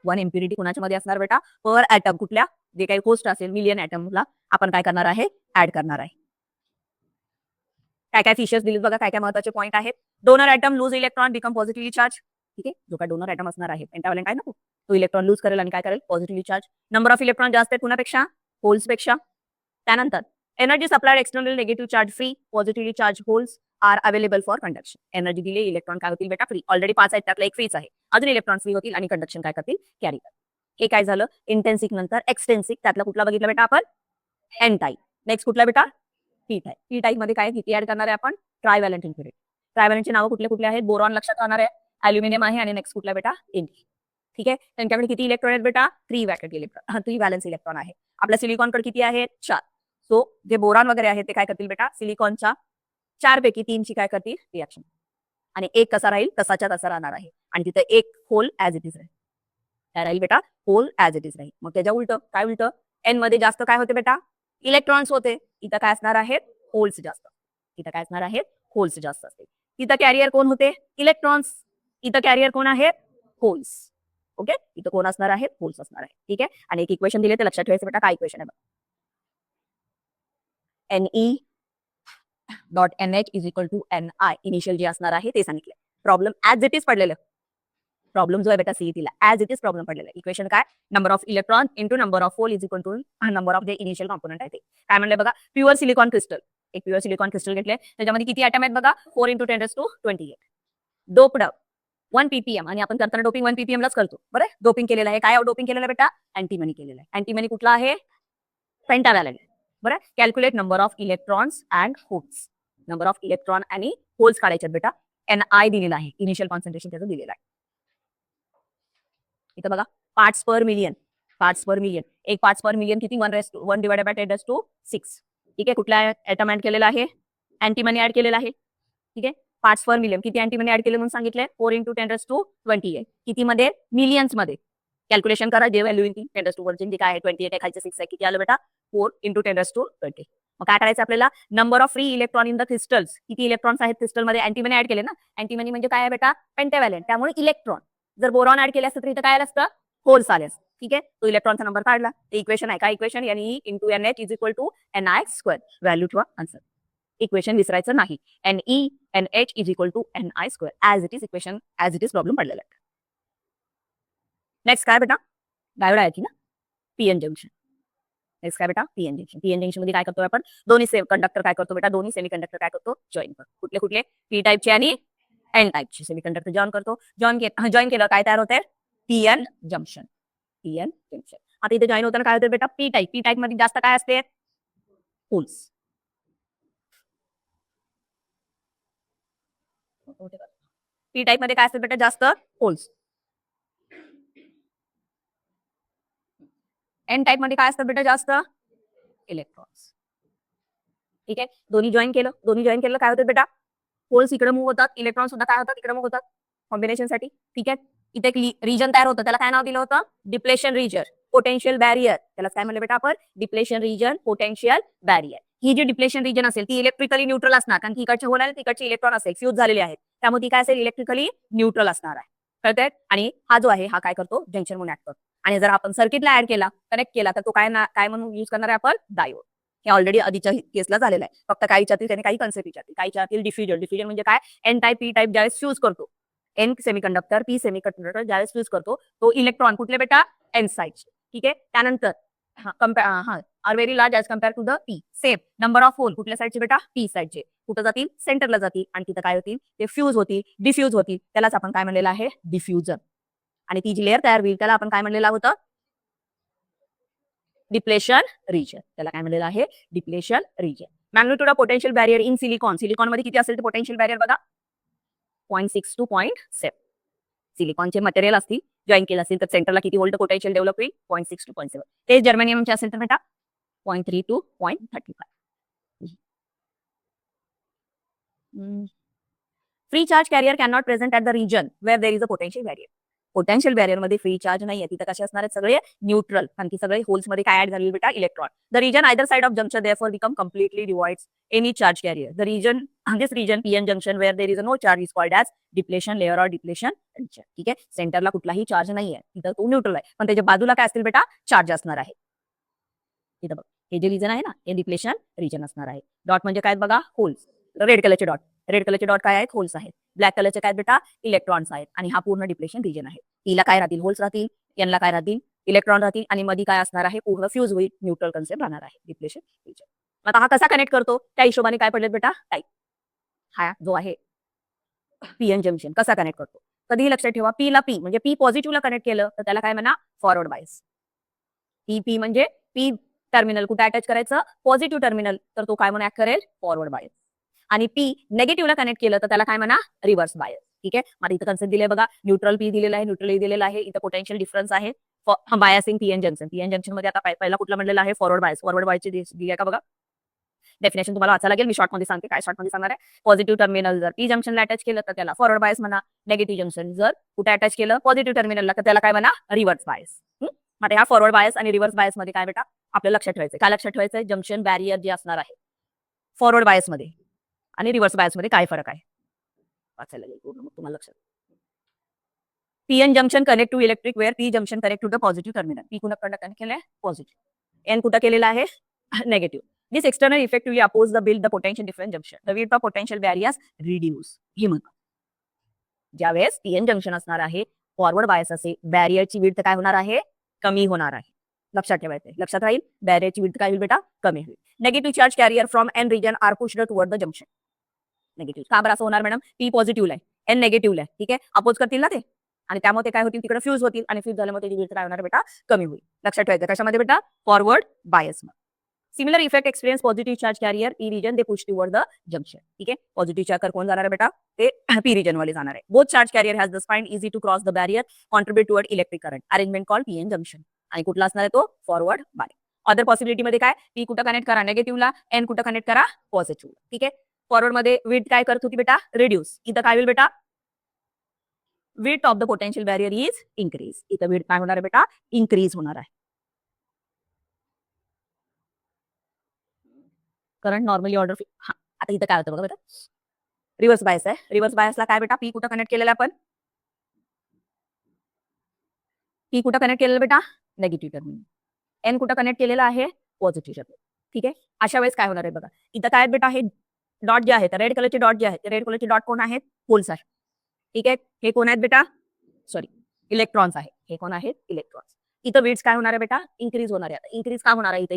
1 impurity कुणाच्या मध्ये असणार बेटा, पर ॲटम. कुठल्या, जे काही होस्ट असेल मिलियन ॲटमला आपण काय करणार आहे, ऍड करणार आहे. काय काय फीचर्स दिलेत बघा, काय काय महत्वाचे पॉईंट आहेत. Donor atom lose electron become positively charge. ठीक आहे, जो काय डोनर ॲटम असणार आहे पेंटाव्हॅलेंट आहे ना, तो इलेक्ट्रॉन लूज करेल आणि काय करेल, positively charge. Number of electron जास्त आहेत कुणापेक्षा, होल्स पेक्षा. त्यानंतर energy supplied external negative charge free, positively charge holes are available for conduction. Energy दिली, इलेक्ट्रॉन काय होतील बेटा, फ्री. ऑलरेडी 5 आहेत त्यातला एक फ्रीच आहे, अजून इलेक्ट्रॉन फ्री होतील आणि कंडक्शन काय करतील, कॅरी करतील. हे काय झालं, इंटेन्सिक. नंतर एक्सटेन्सिक, त्यातला कुठला बघितला बेटा आपण, एन टाईप. नेक्स्ट कुठला बेटा, पी टाईप. पी टाईप मध्ये काय किती ऍड करणार आहे आपण, ट्रायव्हॅलेंट इम्प्युरिटी. ट्रायव्हॅलेंटची नावं कुठले कुठले आहेत, बोरॉन लक्षात राहणार आहे, अल्युमिनियम आहे, आणि नेक्स्ट कुठला बेटा, इंडी. ठीक आहे, त्यांच्याकडे किती इलेक्ट्रॉन आहेत बेटा, 3 वॅकेट इलेक्ट्रॉन, 3 व्हॅलेन्स इलेक्ट्रॉन आहे. आपल्या सिलिकॉनकडे किती आहेत, 4. सो जे बोरॉन वगैरे आहेत ते काय करतील बेटा, सिलिकॉनच्या 4 पैकी 3 ची काय करतील, रिॲक्शन. आणि एक कसा राहील, तसाच्या तसा राहणार आहे. आणि तिथे एक होल ऍज इट इज राहील. काय राहील बेटा, होल ऍज इट इज राहील. मग त्याच्या उलट काय, उलट एन मध्ये जास्त काय होते बेटा, इलेक्ट्रॉन्स होते. इथं काय असणार आहेत, होल्स जास्त. इथं काय असणार आहेत, होल्स जास्त असते. तिथं कॅरियर कोण होते, इलेक्ट्रॉन्स. इथं कॅरियर कोण आहेत, होल्स. ओके, इथं कोण असणार आहेत, होल्स असणार आहे. ठीक आहे, आणि एक इक्वेशन दिले ते लक्षात ठेवायचं बेटा. काय इक्वेशन आहे बघा, Ne dot NH is equal to Ni. Initial जे असणार आहे ते सांगितलं. प्रॉब्लेम ऍज इट इज पडलेलं. प्रॉब्लेम जो आहे बेटा सीईटीला ऍज इट इज प्रॉब्लेम पडलेला आहे. इक्वेशन काय, number of electron into number of hole is equal to number of जे इनिशियल कॉम्पोनंट आहे ते. काय म्हणलं बघा, प्युअर सिलिकॉन क्रिस्टल. एक प्युअर सिलिकॉन क्रिस्टल घेतले, त्याच्यामध्ये किती ॲटम आहेत बघा, 4 × 10⁻28. Doped 1 ppm. आणि आपण करताना डोपिंग 1 ppm लाच करतो. बरं, डोपिंग केलेलं आहे. काय डोपिंग केलेलं बेटा, अँटीमनी केलेलं आहे. अँटीमनी कुठला आहे, पेंटाव्हॅलेंट. बरं, calculate number of electrons and holes. Number of electron आणि होल्स काढायचे बेटा. Ni दिलेला आहे, इनिशियल कॉन्सन्ट्रेशन त्याचं दिलेलं आहे. इथं बघा, parts per million. Parts per million, एक पार्ट्स पर मिलियन किती, 1 डिवाइडेड बाय 10⁻6. ठीक आहे, कुठला ॲटम ऍड केलेला आहे, अँटीमनी ऍड केलेला आहे. ठीक आहे, पार्ट्स पर मिलियन किती अँटीमनी ऍड केले म्हणून सांगितलंय, 4 × 10⁻28. किती मध्ये, मिलियन्स मध्ये. कॅल्क्युलेशन करा, जे व्हॅल्यू येईल 10⁻1 काय आहे, 28 आहे, खायचं 6 आहे, किती आलं बेटा, 4 × 10⁻20. मग काय करायचं आपल्याला, number of free electron in the crystals. किती इलेक्ट्रॉन्स आहेत क्रिस्टलमध्ये, अँटीमनी ऍड केले ना. अँटीमनी म्हणजे काय आहे बेटा, पेंटाव्हॅलेंट. त्यामुळे इलेक्ट्रॉन. जर बोरॉन ऍड केले असतं तर इथं काय आलं असतं, होल्स आले असतं. ठीक आहे, तो इलेक्ट्रॉनचा नंबर काढला. ते इक्वेशन आहे. काय equation, Ne × NH is equal to Ni². Value ठेवा, आन्सर. इक्वेशन विसरायचं नाही. Ne NH is equal to Ni². As it is equation, as it is problem पडलेला आहे. नेक्स्ट काय बेटा, डायोडायची ना, पीएन जंक्शन. नेक्स्ट काय बेटा, पीएन जंक्शन. पीएन जंक्शन मध्ये काय करतो आपण, दोन्ही सेम कंडक्टर काय करतो बेटा, दोन्ही सेमीकंडक्टर काय करतो, जॉईन करतो. कुठले कुठले, पी टाईपचे आणि एन टाईपचे सेमीकंडक्टर जॉईन करतो. जॉईन केलं काय तयार होते, पीएन जंक्शन. PN junction. आता इथे जॉईन होताना काय होतं बेटा, पी टाईप. पी टाईप मध्ये जास्त काय असते, होल्स. पी टाईप मध्ये काय असते बेटा, जास्त होल्स. एन टाईप मध्ये काय असतं बेटा, जास्त इलेक्ट्रॉन्स. ठीक आहे, दोन्ही जॉईन केलं काय होतं बेटा, होल्स इकडे मूव्ह होतात, इलेक्ट्रॉन सुद्धा काय होतात, इकडे मूव्ह होतात कॉम्बिनेशन साठी. ठीक आहे, इथे एक रिजन तयार होतं, त्याला काय नाव दिलं होतं, डिप्लेशन रिजन, पोटेन्शियल बॅरियर. त्याला काय म्हणलं बेटा आपण, डिप्लेशन रिजन, पोटेन्शियल बॅरियर. ही जी डिप्लेशन रिजन असेल ती इलेक्ट्रिकली न्यूट्रल असणार, कारण की इकडचे होल आणि तिकडचे इलेक्ट्रॉन असेल फ्यूज झालेले आहेत, त्यामुळे ती काय असेल, इलेक्ट्रिकली न्यूट्रल असणार आहे. कळतंय. आणि हा जो आहे हा काय करतो, जंक्शन म्हणून ऍक्ट करतो. आणि जर आपण सर्किटला ऍड केला, कनेक्ट केला, तर तो काय म्हणून यूज करणार आहे आपण, डायोड. हे ऑलरेडी आधीच्या केसला झालेलं आहे, फक्त काही विचारतील त्याने काही कन्सेप्ट विचारतील. काही विचारतील डिफ्युजन. डिफ्युजन म्हणजे काय, एन टाईप पी टाईप ज्यावेळेस फ्यूज करतो, एन सेमीकंडक्टर पी सेमीकंडक्टर ज्यावेळेस फ्यूज करतो, तो इलेक्ट्रॉन कुठले बेटा, एन साइडचे. ठीक आहे, त्यानंतर are very large as compare to the P. Same number of hole कुठल्या साईडचे बेटा? पी साईडचे. कुठं जातील? सेंटरला जातील आणि तिथं काय होतील? ते फ्यूज होतील, डिफ्यूज होतील. त्यालाच आपण काय म्हणलेलं आहे? डिफ्युजन. आणि ती जी लेअर तयार होईल त्याला आपण काय म्हणलेलं होतं? Depletion region. त्याला काय म्हणलेलं आहे? Depletion region. Magnitude of potential barrier in silicon. Silicon मध्ये किती असेल ते पोटेन्शियल बॅरियर बघा? 0.6 to 0.7. सिलिकॉनचे मटेरियल असतील, जॉईन केलं असेल तर सेंटरला किती व्होल्ट पोटेन्शियल डेव्हलप होईल? 0.6 to 0.7. ते जर्मेनियमचे असेल तर बेटा 0.3 to 0.35. Free charge carrier can not present at the region where there is a potential barrier. Potential barrier मध्ये फ्री चार्ज नाहीये, तिथं कसे असणार आहेत? सगळे न्यूट्रल. कारण की सगळे होल्स मध्ये काय ऍड झालेली बेटा? Electron. The region either side of junction therefore become completely divides any charge carrier. The region this region P N junction where there is no charge is called as depletion layer or depletion region. ठीक आहे, सेंटरला कुठलाही charge नाहीये, तिथं तो neutral आहे, पण त्याच्या बाजूला काय असतील बेटा? चार्ज असणार आहे. इथं बघ, हे जे रिजन आहे ना, हे डिप्लेशन रिजन असणार आहे. डॉट म्हणजे काय बघा? होल्स. रेड कलरचे डॉट. रेड कलरचे डॉट काय आहेत? होल्स आहेत. ब्लॅक कलरचे काय बेटा? इलेक्ट्रॉन्स आहेत. आणि हा पूर्ण डिप्लेशन रिजन आहे. टीला काय राहतील? होल्स राहतील. एनला काय राहतील? इलेक्ट्रॉन राहतील. आणि मध्ये काय असणार आहे? पूर्ण फ्यूज होईल, न्यूट्रल कन्सेप्ट राहणार आहे डिप्लेशन रिजन. आता हा कसा कनेक्ट करतो? त्या हिशोबाने काय पडलेत बेटा? टाईप. हा जो आहे पीएन जंक्शन कसा कनेक्ट करतो? कधीही लक्षात ठेवा, पी ला पी म्हणजे पी पॉझिटिव्हला कनेक्ट केलं तर त्याला काय म्हणा? Forward bias. पी म्हणजे पी टर्मिनल कुठे अटॅच करायचं? पॉझिटिव्ह टर्मिनल, तर तो काय म्हणून ऍक्ट करेल? Forward bias. आणि पी नेगेटिव्हला कनेक्ट केलं तर त्याला काय म्हणा? Reverse bias. ठीक आहे, मग इथं कन्सेप्ट दिले बघा, न्यूट्रल पी दिलेला आहे, न्यूट्रल दिलेला आहे. इथं पोटेन्शियल डिफरन्स आहे. Biasing PN junction. PN junction मध्ये आता पहिला कुठला म्हणलेला आहे? Forward bias. फॉरवर्ड बायसची दिली आहे का बघा? डेफिनेशन तुम्हाला वाचायला लागेल, मी शॉर्ट मध्ये सांगते. काय शॉर्ट मध्ये सांगणार आहे? पॉझिटिव्ह टर्मिनल जर पी जंक्शनला अटॅच केलं तर त्याला फॉरवर्ड बायस म्हणा. नेगेटिव्ह जंक्शन जर कुठे अटॅच केलं? पॉझिटिव्ह टर्मिनलला, तर त्याला काय म्हणा? Reverse bias. मग ह्या फॉरवर्ड बायस आणि रिव्हर्स बायस मध्ये काय बेटा आपल्याला लक्षात ठेवायचं? काय लक्षात ठेवायचं? जंक्शन बॅरियर जे असणार आहे फॉरवर्ड बायस मध्ये आणि रिव्हर्स बायस मध्ये काय फरक आहे वाचायला लागेल पूर्ण, मग तुम्हाला लक्षात. PN junction connect to electric where P junction connect to the positive terminal. P कुठं कनेक्ट केलंय? पॉझिटिव्ह. एन कुठं केलेला आहे? Negative. This external effectively oppose the build the potential difference junction. The width of potential barriers reduce. ही म्हणा ज्यावेळेस PN junction असणार आहे, फॉरवर्ड बायस असे, बॅरियरची विड्थ काय होणार आहे? कमी होणार आहे. लक्षात ठेवायचं, लक्षात राहील. बॅरियरची विड्थ काय होईल बेटा? कमी होईल. Negative charge carrier from N region are pushed toward the junction. Negative का बरं असं होणार मॅडम? पी पॉझिटिव्हला आहे, एन नेगेटिव्हला आहे. ठीक आहे, अपोज करतील ना ते, आणि त्यामुळे ते काय होतील? तिकडे फ्यूज होतील आणि फ्यूज झाल्यामुळे त्याची विड्थ काय होणार बेटा? कमी होईल. लक्षात ठेवायचं कशामध्ये बेटा? Forward bias. Similar effect experience positive charge carrier P region they push toward the junction. ठीक आहे, पॉझिटिव्ह चार्ज कोण जाणार आहे बेटा? ते पी रिजन वाले जाणार आहे. Both charge carrier has the find easy to cross the barrier contribute toward electric current arrangement called P N junction. आणि कुठला असणार आहे तो? Forward bye. अदर पॉसिबिलिटी मध्ये काय? पी कुठं कनेक्ट करा? नेगेटिव्हला. एन कुठं कनेक्ट करा? पॉझिटिव्हला. ठीक आहे, फॉरवर्ड मध्ये विड्थ काय करत होती बेटा? रिड्यूस. इथं काय होईल बेटा? Width of the potential barrier is increase. इथं विड्थ काय होणार आहे बेटा? इन्क्रीज होणार आहे. Current normally order. हा, आता इथं काय होतं बघा बेटा? रिव्हर्स बायस आहे. रिव्हर्स बायसला काय बेटा? पी कुठं कनेक्ट केलेला आपण? पी कुठं कनेक्ट केलेलं बेटा? Negative terminal. एन कुठं कनेक्ट केलेला आहे? Positive terminal. ठीक आहे, अशा वेळेस काय होणार आहे बघा? इथं काय बेटा? हे डॉट जे आहेत, रेड कलरचे डॉट जे आहेत, रेड कलरचे डॉट कोण आहेत? होल्स आहे. ठीक आहे, हे कोण आहेत बेटा? सॉरी, इलेक्ट्रॉन्स आहे. हे कोण आहेत? इलेक्ट्रॉन्स. इथं वेट्स काय होणार आहे बेटा? इन्क्रीज होणार आहे. आता इन्क्रीज का होणार आहे? इथं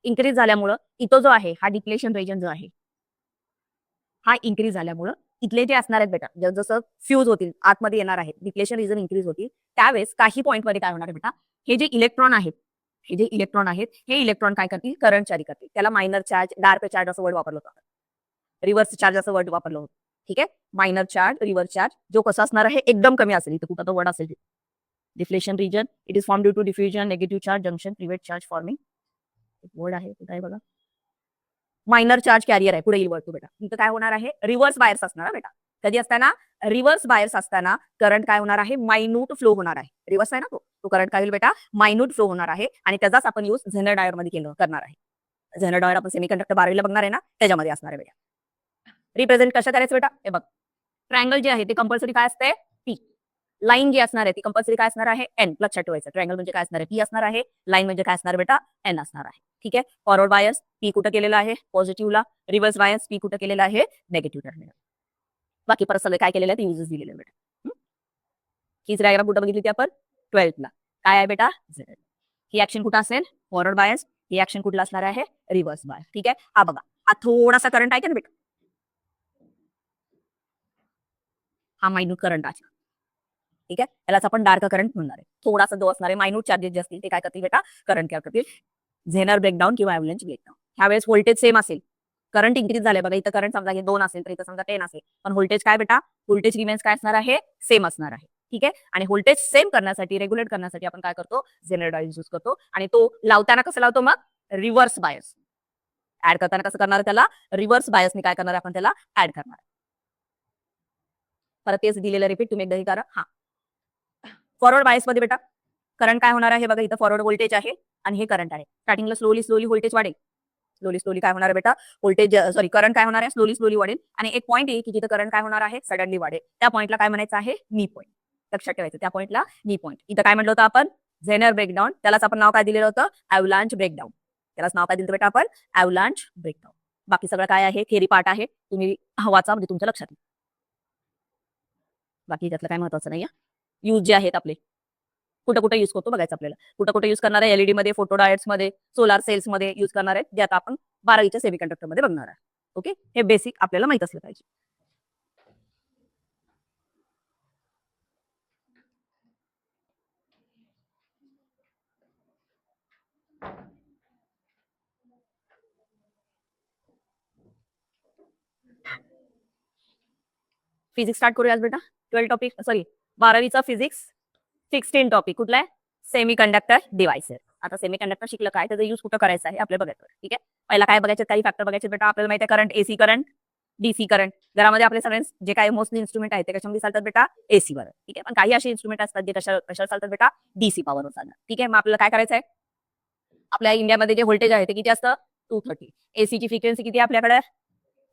इन्क्रीज झाल्यामुळं इथं जो आहे हा डिप्लेशन रिजन जो आहे हा इन्क्रीज झाल्यामुळं इथले जे असणार आहेत बेटा, जसं फ्यूज होतील, आतमध्ये येणार आहेत, डिप्लेशन रिजन इन्क्रीज होतील, त्यावेळेस काही पॉईंटमध्ये काय होणार आहे बेटा? हे जे इलेक्ट्रॉन आहेत, हे इलेक्ट्रॉन काय करतील? करंट कॅरी करतील. त्याला मायनर चार्ज, डार्क चार्ज असं वर्ड वापरलं होतं. रिव्हर्स चार्ज असं वर्ड वापरलं होतं. ठीक आहे, मायनर चार्ज, रिव्हर्स चार्ज जो कसा असणार आहे? एकदम कमी असेल. इथं कुठं तो वर्ड असेल depletion region. It is form due to diffusion, negative charge junction, private charge forming. Word आहे कुठं आहे बघा? मायनर चार्ज कॅरियर आहे. पुढे येईल वर्ड तो बेटा. इथं काय होणार आहे? रिव्हर्स बायर्स असणार बेटा. कधी असताना? रिव्हर्स बायर्स असताना करंट काय होणार आहे? मायन्यूट फ्लो होणार आहे. रिव्हर्स आहे ना तो करंट काय होईल बेटा? मायन्यूट फ्लो होणार आहे. आणि त्याचाच आपण यूज झेनर डायोड मध्ये करणार आहे. झेनर डायोड आपण सेमीकंडक्टर 12वीला बघणार आहे ना, त्याच्यामध्ये असणार आहे बेटा. रिप्रेझेंट कशा करायचं बेटा? हे बघ, ट्रायंगल जे आहे ते कंपल्सरी काय असते? पी. लाईन जी असणार आहे ती कंपल्सरी काय असणार आहे? एन. लक्षात ठेवायचं, ट्रायंगल म्हणजे काय असणार आहे? पी असणार आहे. लाईन म्हणजे काय असणार बेटा? एन असणार आहे. ठीक आहे, फॉरवर्ड बायस पी कुठं केलेला आहे? पॉझिटिव्हला. रिव्हर्स बायस पी कुठं केलेला आहे? Negative terminal. बाकी परत सगळे काय केलेलं आहे? ते युजेस दिलेले बेटा. हीच डायग्राम कुठं बघितली ती आपण? 12th ला. काय आहे बेटा? झेड. ही ऍक्शन कुठं असेल? Forward bias. ही ऍक्शन कुठला असणार आहे, रिव्हर्स बायस. ठीक आहे, हा बघा, हा थोडासा करंट आहे का ना बेटा, हा मायन्यूट करंट आहे. ठीक आहे, त्यालाच आपण डार्क करंट म्हणणार आहे. थोडासा जो असणार आहे मायन्यूट चार्जेस जे असतील ते काय करतील बेटा, करंट काय करतील, झेनर ब्रेकडाऊन किंवा ॲव्हलांच ब्रेकडाऊन. ह्यावेळेस व्होल्टेज सेम असेल, करंट इन्क्रीज झाले बघा, इथं करंट समजा हे 2 असेल तर इथं समजा 10 असेल, पण व्होल्टेज काय बेटा, व्होल्टेज रिमेन्स काय असणार आहे, सेम असणार आहे. ठीक आहे, आणि व्होल्टेज सेम करण्यासाठी, रेग्युलेट करण्यासाठी आपण काय करतो, झेनर डायोड यूज करतो. आणि तो लावताना कसं लावतो मग, रिव्हर्स बायस. ऍड करताना कसं करणार, त्याला रिव्हर्स बायसने काय करणार, आपण त्याला ऍड करणार. परत तेच दिलेलं रिपीट तुम्ही एकदा करा. हा, फॉरवर्ड बायस मध्ये बेटा करंट काय होणार आहे, बघा इथं फॉरवर्ड व्होल्टेज आहे आणि हे करंट आहे. स्टार्टिंगला स्लोली स्लोली व्होल्टेज वाढेल, स्लोली स्लोली काय होणार आहे बेटा, व्होल्टेज सॉरी करंट काय होणार आहे, स्लोली स्लोली वाढेल. आणि एक पॉईंट आहे की जिथं करंट काय होणार आहे, सडनली वाढेल. त्या पॉईंटला काय म्हणायचं आहे, नी पॉईंट. लक्षात ठेवायचं, त्या पॉईंटला नी पॉईंट. इथं काय म्हटलं होतं आपण, झेनर ब्रेकडाऊन, त्यालाच आपण नाव काय दिलेलं होतं, ॲव्हलांच ब्रेकडाऊन. त्यालाच नाव काय दिलं बेटा आपण, ॲव्हलांच ब्रेकडाऊन. बाकी सगळं काय आहे, थेरी पार्ट आहे, तुम्ही वाचा म्हणजे तुमच्या लक्षात येईल. बाकी त्यातलं काय महत्वाचं नाही. यूज जे आहेत आपले, कुठं कुठं यूज करतो बघायचं आपल्याला, कुठं कुठं यूज करणार आहे, एलईडी मध्ये, फोटो डायोड्स मध्ये, सोलार सेल्स मध्ये यूज करणार आहेत, जे आता आपण 12वीच्या सेमीकंडक्टर मध्ये बघणार आहे. ओके, हे बेसिक आपल्याला माहित असलं पाहिजे. फिजिक्स स्टार्ट करूया आज बेटा. 12 टॉपिक सॉरी 12वीचा फिजिक्स 16 टॉपिक कुठला आहे, सेमी कंडक्टर डिव्हाइसेस. आता सेमी कंडक्टर शिकलं काय, त्याचा यूज कुठं करायचा आहे आपल्याला बघायचं. ठीक आहे, पहिला काय बघायचं, काही फॅक्टर बघायचे बेटा. आपल्याला माहिती आहे current, AC current, DC current. घरामध्ये आपले सगळे जे काही मोस्टली इन्स्ट्रुमेंट आहेत ते कशामध्ये चालतात बेटा, एसी वर. ठीक आहे, पण काही असे इन्स्ट्रुमेंट असतात जे कशावर चालतात बेटा, डीसी पॉवरवर चालतात. ठीक आहे, मग आपल्याला काय करायचं आहे, आपल्या इंडियामध्ये जे व्होल्टेज आहे ते किती असतं, 230. एसीची फ्रिक्वेन्सी किती आहे आपल्याकडे,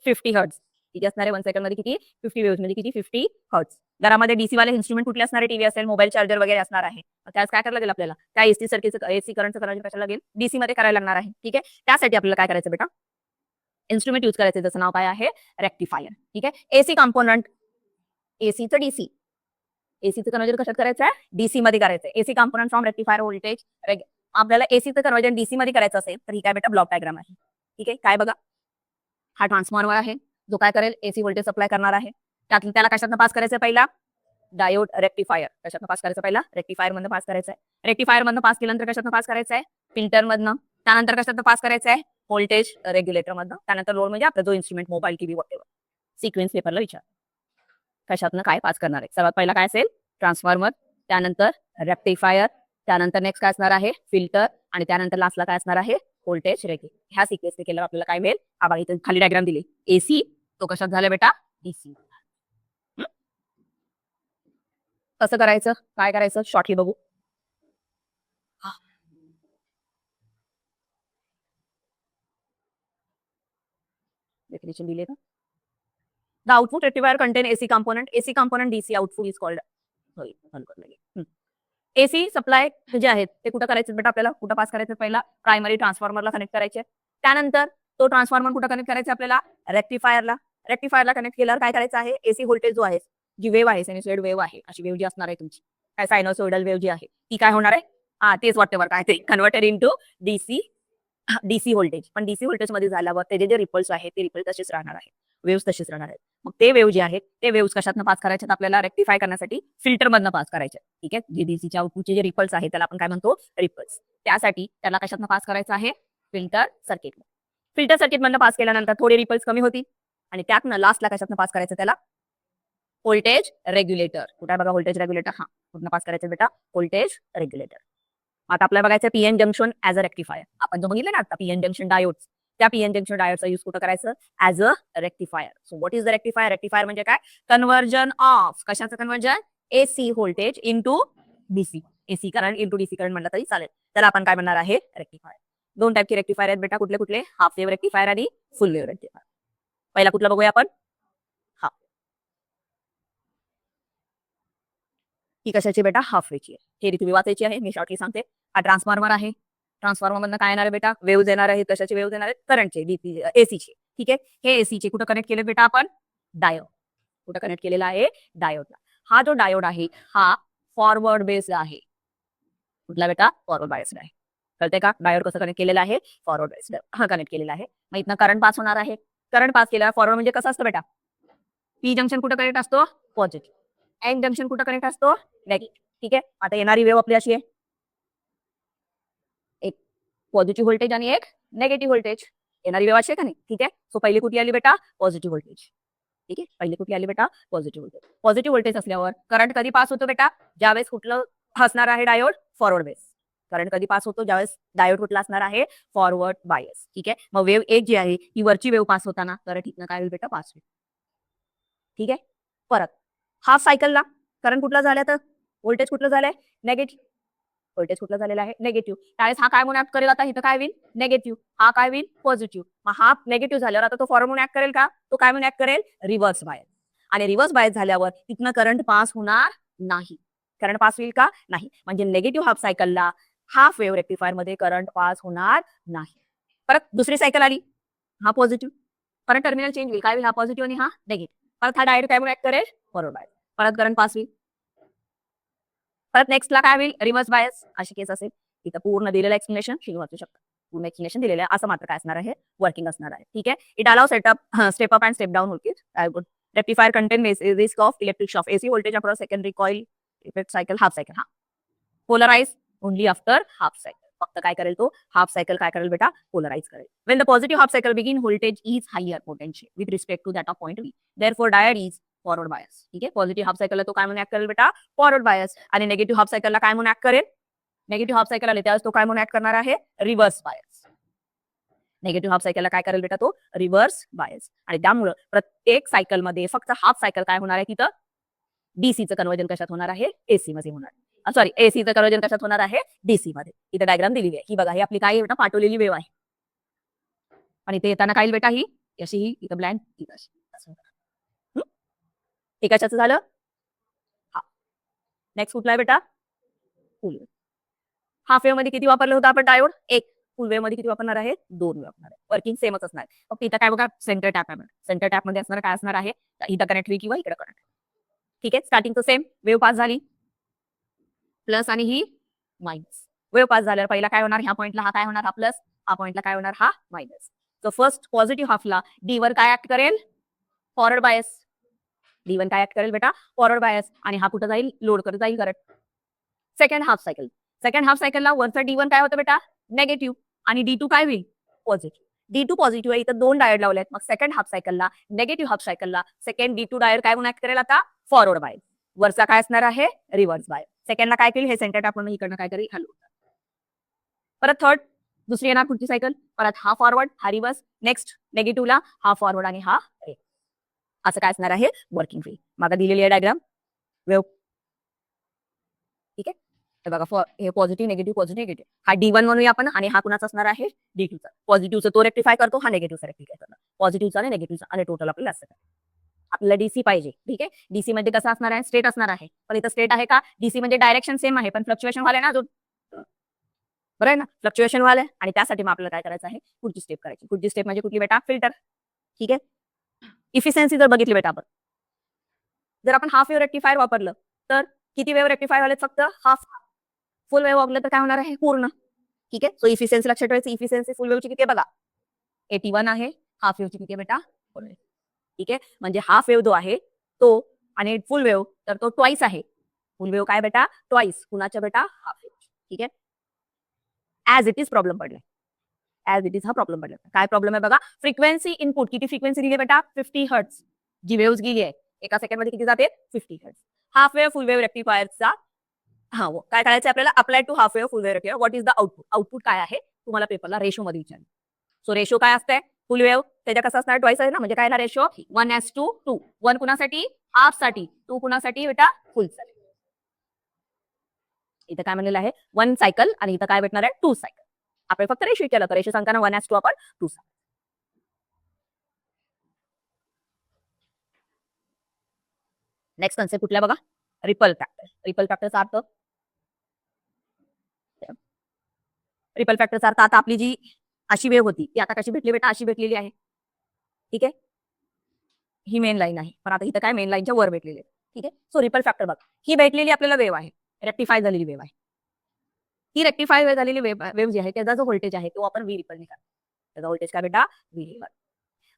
50 हर्ट्ज. किती असणार आहे, 1 सेकंड मध्ये किती, 50 वेव्स म्हणजे किती, 50 हर्ट्ज. घरामध्ये डीसी वाले इन्स्ट्रुमेंट कुठले असणार आहे, टीव्ही असेल, मोबाईल चार्जर वगैरे असणार आहे. त्यास काय करायला लागेल आपल्याला, त्या एसी सर्किटचं, एसी करंटचं करायला कशाला लागेल, डीसी मध्ये करायला लागणार आहे. ठीक आहे, त्यासाठी आपल्याला काय करायचं बेटा, इन्स्ट्रुमेंट यूज करायचं, जसं नाव काय आहे, रेक्टिफायर. ठीक आहे, एसी कॉम्पोनंट, एसीचं डीसी, एसीचं कन्वर्जन कशात करायचं आहे, डीसी मध्ये करायचं आहे. AC component from rectifier voltage. आपल्याला एसीचं कन्वर्जन डीसी मध्ये करायचं असेल तर ही काय बेटा, ब्लॉक डायग्राम आहे. ठीक आहे, काय बघा, हा ट्रान्सफॉर्मर आहे जो काय करेल, एसी व्होल्टेज सप्लाय करणार आहे. त्याला कशातनं पास करायचं, पहिला डायोड रेक्टिफायर. कशातनं पास करायचं, पहिला रेक्टिफायर मधनं पास करायचं आहे. रेक्टिफायर मधनं पास केल्यानंतर कशातनं पास करायचं आहे, फिल्टर मधनं. त्यानंतर कशातनं पास करायचं आहे, व्होल्टेज रेग्युलेटर मधनं. त्यानंतर लोड म्हणजे आपला जो इन्स्ट्रुमेंट, मोबाईल, टीव्ही वगैरे. सिक्वेन्स पेपरला विचार, कशातनं काय पास करणार आहे. सर्वात पहिला काय असेल, ट्रान्सफॉर्मर, त्यानंतर रेक्टिफायर, त्यानंतर नेक्स्ट काय असणार आहे, फिल्टर, आणि त्यानंतर लास्टला काय असणार आहे, व्होल्टेज रेग्युलेटर. ह्या सिक्वेन्सने केल्यावर आपल्याला काय मिळेल, आबा इथे खाली डायग्राम दिली, एसी तो कशात झाला बेटा, डीसी. कसं करायचं, काय करायचं, शॉर्टली बघू. डेफिनेशन दिले ना. The output rectifier content AC component. AC component DC output is called. AC supply जे आहेत ते कुठं करायचं बेटा, आपल्याला कुठं पास करायचं, पहिला प्रायमरी ट्रान्सफॉर्मरला कनेक्ट करायचे. त्यानंतर तो ट्रान्सफॉर्मर कुठं कनेक्ट करायचा आपल्याला, रेक्टिफायरला. रेक्टिफायरला कनेक्ट केल्यावर काय करायचं आहे, एसी व्होल्टेज जो आहे, जी वेव्ह आहे, सायनोसॉइड वेव्ह आहे, अशी वेव्ह जी असणार आहे तुमची, काय सायनोसॉइडल वेव्ह जी आहे ती काय होणार आहे, तेच व्हॉटएव्हर काय ते converted into DC, DC voltage. पण डीसी व्होल्टेज मध्ये झाल्यावर त्याचे जे रिपल्स आहेत ते रिपल्स तसेच राहणार आहेत, वेव्स तसेच राहणार आहेत. मग ते वेव्ह जे आहेत ते वेव्स कशातनं पास करायचे, आपल्याला रेक्टिफाय करण्यासाठी फिल्टर मधनं पास करायचे. ठीक आहे, जे डीसीच्या आउटपुटचे जे रिपल्स आहेत त्याला आपण काय म्हणतो, रिपल्स. त्यासाठी त्याला कशातनं पास करायचं आहे, फिल्टर सर्किट. फिल्टर सर्किट मधनं पास केल्यानंतर थोडे रिपल्स कमी होतील आणि त्यातनं लास्टला कशातनं पास करायचं, त्याला व्होल्टेज रेग्युलेटर. कुठे बघा व्होल्टेज रेग्युलेटर, हा कुठनं पास करायचं बेटा, व्होल्टेज रेग्युलेटर. आता आपल्याला बघायचं PN junction as a rectifier. आपण जो बघितलं ना आता पीएन जंक्शन डायोड, त्या पीएन जंक्शन डायोडचा यूज कुठं करायचं, as a rectifier. So what is the rectifier, rectifier म्हणजे काय, कन्वर्जन ऑफ, कशाचं conversion, AC voltage into DC, AC current into DC current म्हणलं तरी चालेल. त्याला आपण काय म्हणणार आहे, रेक्टिफायर. 2 टाईपचे रेक्टिफायर आहेत बेटा, कुठले कुठले, हाफ वेव्ह रेक्टिफायर आणि फुल वेव्ह रेक्टिफायर. पहिला कुठला बघूया आपण, हा, ही कशाची बेटा, हाफ वेव्हची आहे. हे तुम्ही वाचायची आहे, मी शॉर्टली सांगते. हा ट्रान्सफॉर्मर आहे, ट्रान्सफॉर्मर मधनं काय येणार आहे बेटा, वेव्ह येणार आहे. कशाचे वेव्ह येणार आहेत, करंटचे, डीसी, एसीचे. ठीक आहे, हे एसीचे कुठं कनेक्ट केले बेटा आपण, डायोड. कुठं कनेक्ट केलेला आहे, डायोडला. हा जो डायोड आहे हा फॉरवर्ड बेस्ड आहे. कुठला बेटा, फॉरवर्ड बायस्ड आहे. कळते का? डायोड कसं कनेक्ट केलेलं आहे? फॉरवर्ड बायस हा कनेक्ट केलेला आहे. मग इथनं करंट पास होणार आहे. करंट पास केल्यावर फॉरवर्ड म्हणजे कसं असतं बेटा? पी जंक्शन कुठं कनेक्ट असतो? पॉझिटिव्ह. एन जंक्शन कुठं कनेक्ट असतो? नेगेटिव्ह. ठीक आहे. आता येणारी वेव्ह आपली अशी आहे, एक पॉझिटिव्ह व्होल्टेज आणि एक नेगेटिव्ह व्होल्टेज. येणारी वेव्ह अशी आहे का नाही? ठीक आहे. सो पहिली कुठली आली बेटा? Positive voltage. ठीक आहे. पहिली कुठली आली बेटा? Positive voltage. पॉझिटिव्ह व्होल्टेज असल्यावर करंट कधी पास होतो बेटा? ज्यावेळेस कुठलं असणार आहे डायोड? Forward base. करंट कधी पास होतो? ज्यावेळेस डायोड कुठला असणार आहे? Forward bias. ठीक आहे. मग वेव्ह एक जी आहे ती वरची वेव्ह पास होताना करंट इथनं काय होईल बेटा? पास होईल. ठीक आहे. परत हाफ सायकलला करंट कुठला झाला तर व्होल्टेज कुठलं झालंय? नेगेटिव्ह. व्होल्टेज कुठला झालेला आहे? नेगेटिव्ह. त्यावेळेस हा काय म्हणून ऍक्ट करेल? आता इथं काय होईल? नेगेटिव्ह. हा काय होईल? पॉझिटिव्ह. मग हा नेगेटिव्ह झाल्यावर आता तो फॉरवर्ड म्हणून ऍक्ट करेल का? तो काय म्हणून ऍक्ट करेल? Reverse bias. आणि रिव्हर्स बायस झाल्यावर तिथनं करंट पास होणार नाही. करंट पास होईल का? नाही. म्हणजे नेगेटिव्ह हाफ सायकलला हाफ वेव्ह रेक्टिफायर मध्ये करंट पास होणार नाही. परत दुसरी सायकल आली, हा पॉझिटिव्ह. परत टर्मिनल चेंज होईल. काय होईल? हा पॉझिटिव्ह आणि हा नेगेटिव्ह. परत हा डायरेक्ट काय म्हणून ऍक्ट करेल? Forward bias. परत करंट पास होईल. परत नेक्स्टला काय होईल? Reverse bias. अशी केस असेल. इथं पूर्ण दिलेलं एक्सप्लेनेशन तुम्ही वाचू शकता. पूर्ण एक्सप्लेनेशन दिलेलं आहे. असं मात्र काय असणार आहे? वर्किंग असणार आहे. ठीक आहे. It allow setup step up and step down voltage. I good. Rectifier contain risk of electric shock. AC voltage across secondary coil effect cycle half cycle. हा polarise only after half cycle. फक्त काय करेल तो? Half cycle काय करेल बेटा? Polarise करेल. When the positive half cycle begin, voltage is higher potential with respect to that of point V. Therefore, diode is forward bias. ठीक आहे. पॉझिटिव्ह हाफ सायकलला तो काय म्हणून ऍक्ट करेल बेटा? Forward bias. आणि नेगेटिव्ह हाफ सायकलला काय म्हणून ऍक्ट करेल? नेगेटिव्ह हाफ सायकल आले त्यावेळेस तो काय म्हणून ऍक्ट करणार आहे? Reverse bias. नेगेटिव्ह हाफ सायकलला काय करेल बेटा? तो रिव्हर्स बायस. आणि त्यामुळे प्रत्येक सायकलमध्ये फक्त हाफ सायकल काय होणार आहे तिथं? डीसीचं कन्वर्जन कशात होणार आहे? एसी मध्ये होणार. सॉरी, एसीचं कन्वर्जन कशात होणार आहे? डीसी मध्ये. इथं डायग्राम दिलेली आहे. ही बघा, ही आपली काय बेटा? पाठवलेली वेव्ह आहे. आणि ते येताना काय बेटा? ही अशी ही इथं ब्लँक इथं अशी. हे कशाचं झालं? हा. नेक्स्ट कुठला आहे बेटा? फुल वेव्ह. हाफ वेव्ह मध्ये किती वापरलं होतं आपण डायोड? एक. फुल वेव्ह मध्ये किती वापरणार आहे? 2 वापरणार आहे. वर्किंग सेमच असणार आहे. फक्त इथं काय बघा? सेंटर टॅप आहे. सेंटर टॅप मध्ये असणार काय असणार आहे? इथं कनेक्ट होईल किंवा इकडे कनेक्ट. ठीक आहे. स्टार्टिंगचं सेम. वेव्ह पास झाली. प्लस आणि ही मायनस. वेव्ह पास झाल्यावर पहिला काय होणार? ह्या पॉईंटला हा काय होणार? हा प्लस. हा पॉईंटला काय होणार? हा मायनस. सो फर्स्ट पॉझिटिव्ह हाफला डी वर काय ऍक्ट करेल? Forward bias. D1 काय ऍक्ट करेल बेटा? Forward bias. आणि हा कुठं जाईल? लोड करत जाईल current. Second half cycle. Second half सायकलला वरचा D1 काय होतं बेटा? नेगेटिव्ह. आणि D2 काय होईल? पॉझिटिव्ह. D2 पॉझिटिव्ह आहे. इथं 2 डायोड लावले आहेत. मग सेकंड हाफ सायकलला नेगेटिव्ह हाफ सायकलला सेकंड D2 डायोड काय म्हणून ऍक्ट करेल आता? Forward bias. वरचा काय असणार आहे? Reverse bias. सेकंडला काय करेल? हे सेंटर टॅप म्हणून इकडनं काय करेल? हॅलो. परत थर्ड दुसरी येणार पुढची सायकल. परत हा फॉरवर्ड, हा रिव्हर्स. नेक्स्ट नेगेटिव्हला हा फॉरवर्ड आणि हा रिव्हर्स. असं काय असणार आहे? Working free. मागा दिलेली आहे डायग्राम वेव्ह. ठीक आहे. हे बघा, हे पॉझिटिव्ह नेगेटिव्ह पॉझिटिव्ह नेगेटिव्ह. हा D1 म्हणूया आपण आणि हा कुणाचा असणार आहे? D2चा. पॉझिटिव्हचा तो रेक्टिफाय करतो, हा नेगेटिव्हचा रेक्टिफाय करतो. पॉझिटिव्हचा आणि नेगेटिव्हचा आणि टोटल आपल्याला असं आपल्याला डीसी पाहिजे. ठीक आहे. डीसी मध्ये कसं असणार आहे? स्टेट असणार आहे. पण इथं स्टेट आहे का? डीसी म्हणजे डायरेक्शन सेम आहे पण फ्लक्च्युएशन व्हायला ना अजून. बरं आहे ना? फ्लक्च्युएशन व्हायला आणि त्यासाठी मग आपल्याला काय करायचं आहे? पुढची स्टेप करायची. पुढची स्टेप म्हणजे कुठली बेटा? फिल्टर. ठीक आहे. इफिशियन्सी जर बघितली बेटा आपण, जर आपण हाफ वेव्ह रेक्टिफायर वापरलं तर किती वेव्ह रेक्टिफायर झाले? फक्त हाफ. फुल वेव्ह वापरलं तर काय होणार आहे? पूर्ण. ठीक आहे. सो इफिशियन्सी लक्षात ठेवायची. इफिशियन्सी फुल वेव्हची किती आहे बघा? 81 आहे. हाफ वेव्हची किती आहे बेटा? 4. ठीक आहे. म्हणजे हाफ वेव्ह जो आहे तो आणि फुल वेव्ह तर तो ट्वाइस आहे. फुल वेव्ह काय बेटा? ट्वाइस. कुणाच्या बेटा? Half wave. ठीक आहे. ऍज इट इज प्रॉब्लेम पडलाय. ऍज इट इज हा प्रॉब्लेम पडला. काय प्रॉब्लेम आहे बघा? फ्रिक्वेन्सी इनपुट किती फ्रिक्वेन्सी दिली बेटा? 50 हर्ट्ज. जी वेव्ह गेली आहे एका सेकंड मध्ये किती जाते? 50 hertz. Half wave full wave रेक्टिफायरचा हा काय करायचं आपल्याला? Apply to half wave full wave rectifier. What is the output? Output काय आहे? तुम्हाला पेपरला रेशो मध्ये विचारलं. सो रेशो काय असते? फुल वेव्ह त्याच्या कसं असणार? ट्वाइस आहे ना, म्हणजे काय ना रेशो 1:2. 1 कुणासाठी? हाफ साठी. 2 कुणासाठी बेटा? फुल साठी. इथं काय म्हणलेलं आहे? 1 सायकल आणि इथं काय भेटणार आहे? 2 सायकल. आपण फक्त रेशो केलं तर रेशो सांगताना 1:2 आपण 2. नेक्स्ट कन्सेप्ट कुठला बघा? Ripple factor. रिपल फॅक्टरचा अर्थ, रिपल फॅक्टरचा अर्थ आता आपली जी अशी वेव्ह होती ती आता कशी भेटली बेटा? अशी भेटलेली आहे. ठीक आहे. ही मेन लाईन आहे पण आता इथं काय मेन लाईनच्या वर भेटलेली आहे. ठीक आहे. सो रिपल फॅक्टर बघा, ही भेटलेली आपल्याला वेव्ह आहे, रेक्टिफाय झालेली वेव्ह आहे. ही रेक्टिफाय झालेली वेव्ह जी आहे त्याचा जो व्होल्टेज आहे तो आपण व्ही रिपल निघाला. त्याचा व्होल्टेज काय बेटा व्ही रिपल.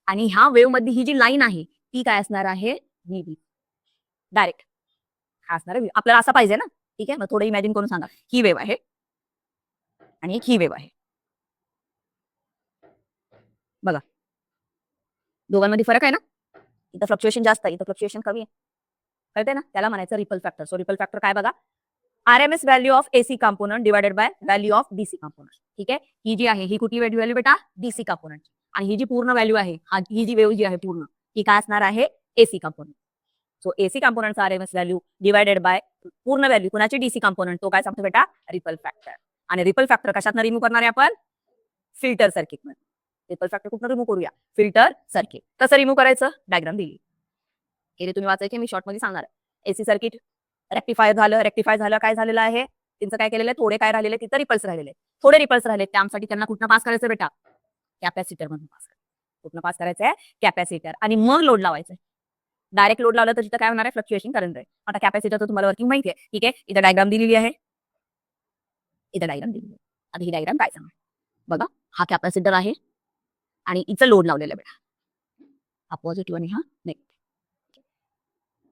आणि ह्या वेव्ह मध्ये ही जी लाईन आहे ती काय असणार आहे व्ही डायरेक्ट हा असणार आहे. आपल्याला असं पाहिजे ना. ठीक आहे, मग थोडं इमॅजिन करून सांगा. ही वेव्ह आहे आणि एक ही वेव्ह आहे. बघा दोघांमध्ये फरक आहे ना. इथं फ्लक्च्युएशन जास्त आहे, इथं फ्लक्च्युएशन कमी आहे. कळते ना. त्याला म्हणायचं ripple factor. So ripple factor काय बघा RMS value of AC component divided by value of DC component. ठीक आहे, ही जी आहे ही कुठली व्हॅल्यू बेटा DC कंपोनंट. आणि ही जी पूर्ण व्हॅल्यू आहे ही जी वेव्ह जी आहे पूर्ण ही काय असणार आहे AC component. So AC कंपोनंटचा RMS value divided by पूर्ण व्हॅल्यू कुणाची DC कंपोनंट तो काय सांगतो बेटा रिपल फॅक्टर. आणि रिपल फॅक्टर कशातनं रिमूव्ह करणार आहे आपण फिल्टर सर्किट मध्ये. रिपल फॅक्टर कुठनं रिमूव्ह करूया फिल्टर सर्किट. कसं रिमूव्ह करायचं डायग्राम दिली. हे तुम्ही वाचायचे मी शॉर्ट मध्ये सांगणार आहे. AC सर्किट रेक्टिफाय झालं काय झालेलं आहे त्यांचं काय केलेलं आहे थोडे काय राहिलेले तिथं रिपल्स राहिलेले थोडे रिपल्स राहिले त्यासाठी त्यांना कुठनं पास करायचं बेटा कॅपॅसिटर मधून पास करायचं. कुठनं पास करायचंय कॅपॅसिटर आणि मग लोड लावायचं. डायरेक्ट लोड लावलं तर तिथं काय होणार आहे फ्लक्च्युएशन करंट आहे. आता कॅपॅसिटर तुम्हाला वर्किंग माहिती आहे. ठीक आहे, इथं डायग्राम दिलेली आहे. इथं डायग्राम दिलेली आहे. आता ही डायग्राम काय सांगा बघा हा कॅपॅसिटर आहे आणि इथं लोड लावलेलं आहे बेटा. हा पॉझिटिव्ह आणि हा नेगेटिव्ह.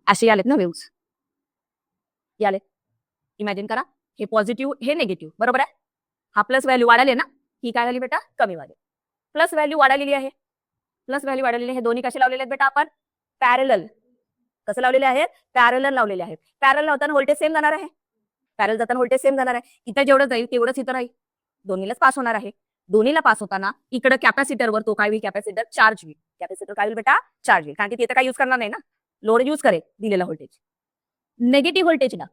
असे आलेत ना वेव्स आले. इमॅजिन करा हे पॉझिटिव्ह हे निगेटिव्ह बरोबर आहे. हा प्लस व्हॅल्यू वाढाली ना ही काय झाली बेटा कमी वाढली. प्लस व्हॅल्यू वाढलेली आहे. प्लस व्हॅल्यू वाढलेली आहे. दोन्ही कसे लावलेले आहेत बेटा आपण पॅरलल. कसं लावलेले आहेत पॅरलल लावलेले आहेत. पॅरलल लावताना व्होल्टेज सेम जाणार आहे. पॅरलल जाताना व्होल्टेज सेम जाणार आहे. इथं जेवढं जाईल तेवढंच इथं राहील. दोन्हीलाच पास होणार आहे. दोन्हीला पास होताना इकडे कॅपॅसिटरवर तो काय होईल कॅपॅसिटर चार्ज होईल. कॅपॅसिटर काय होईल बेटा चार्ज होईल. कारण की तिथे काय युज करणार नाही ना लोड युज करेल दिलेला व्होल्टेज. नेगेटिव्ह व्होल्टेजला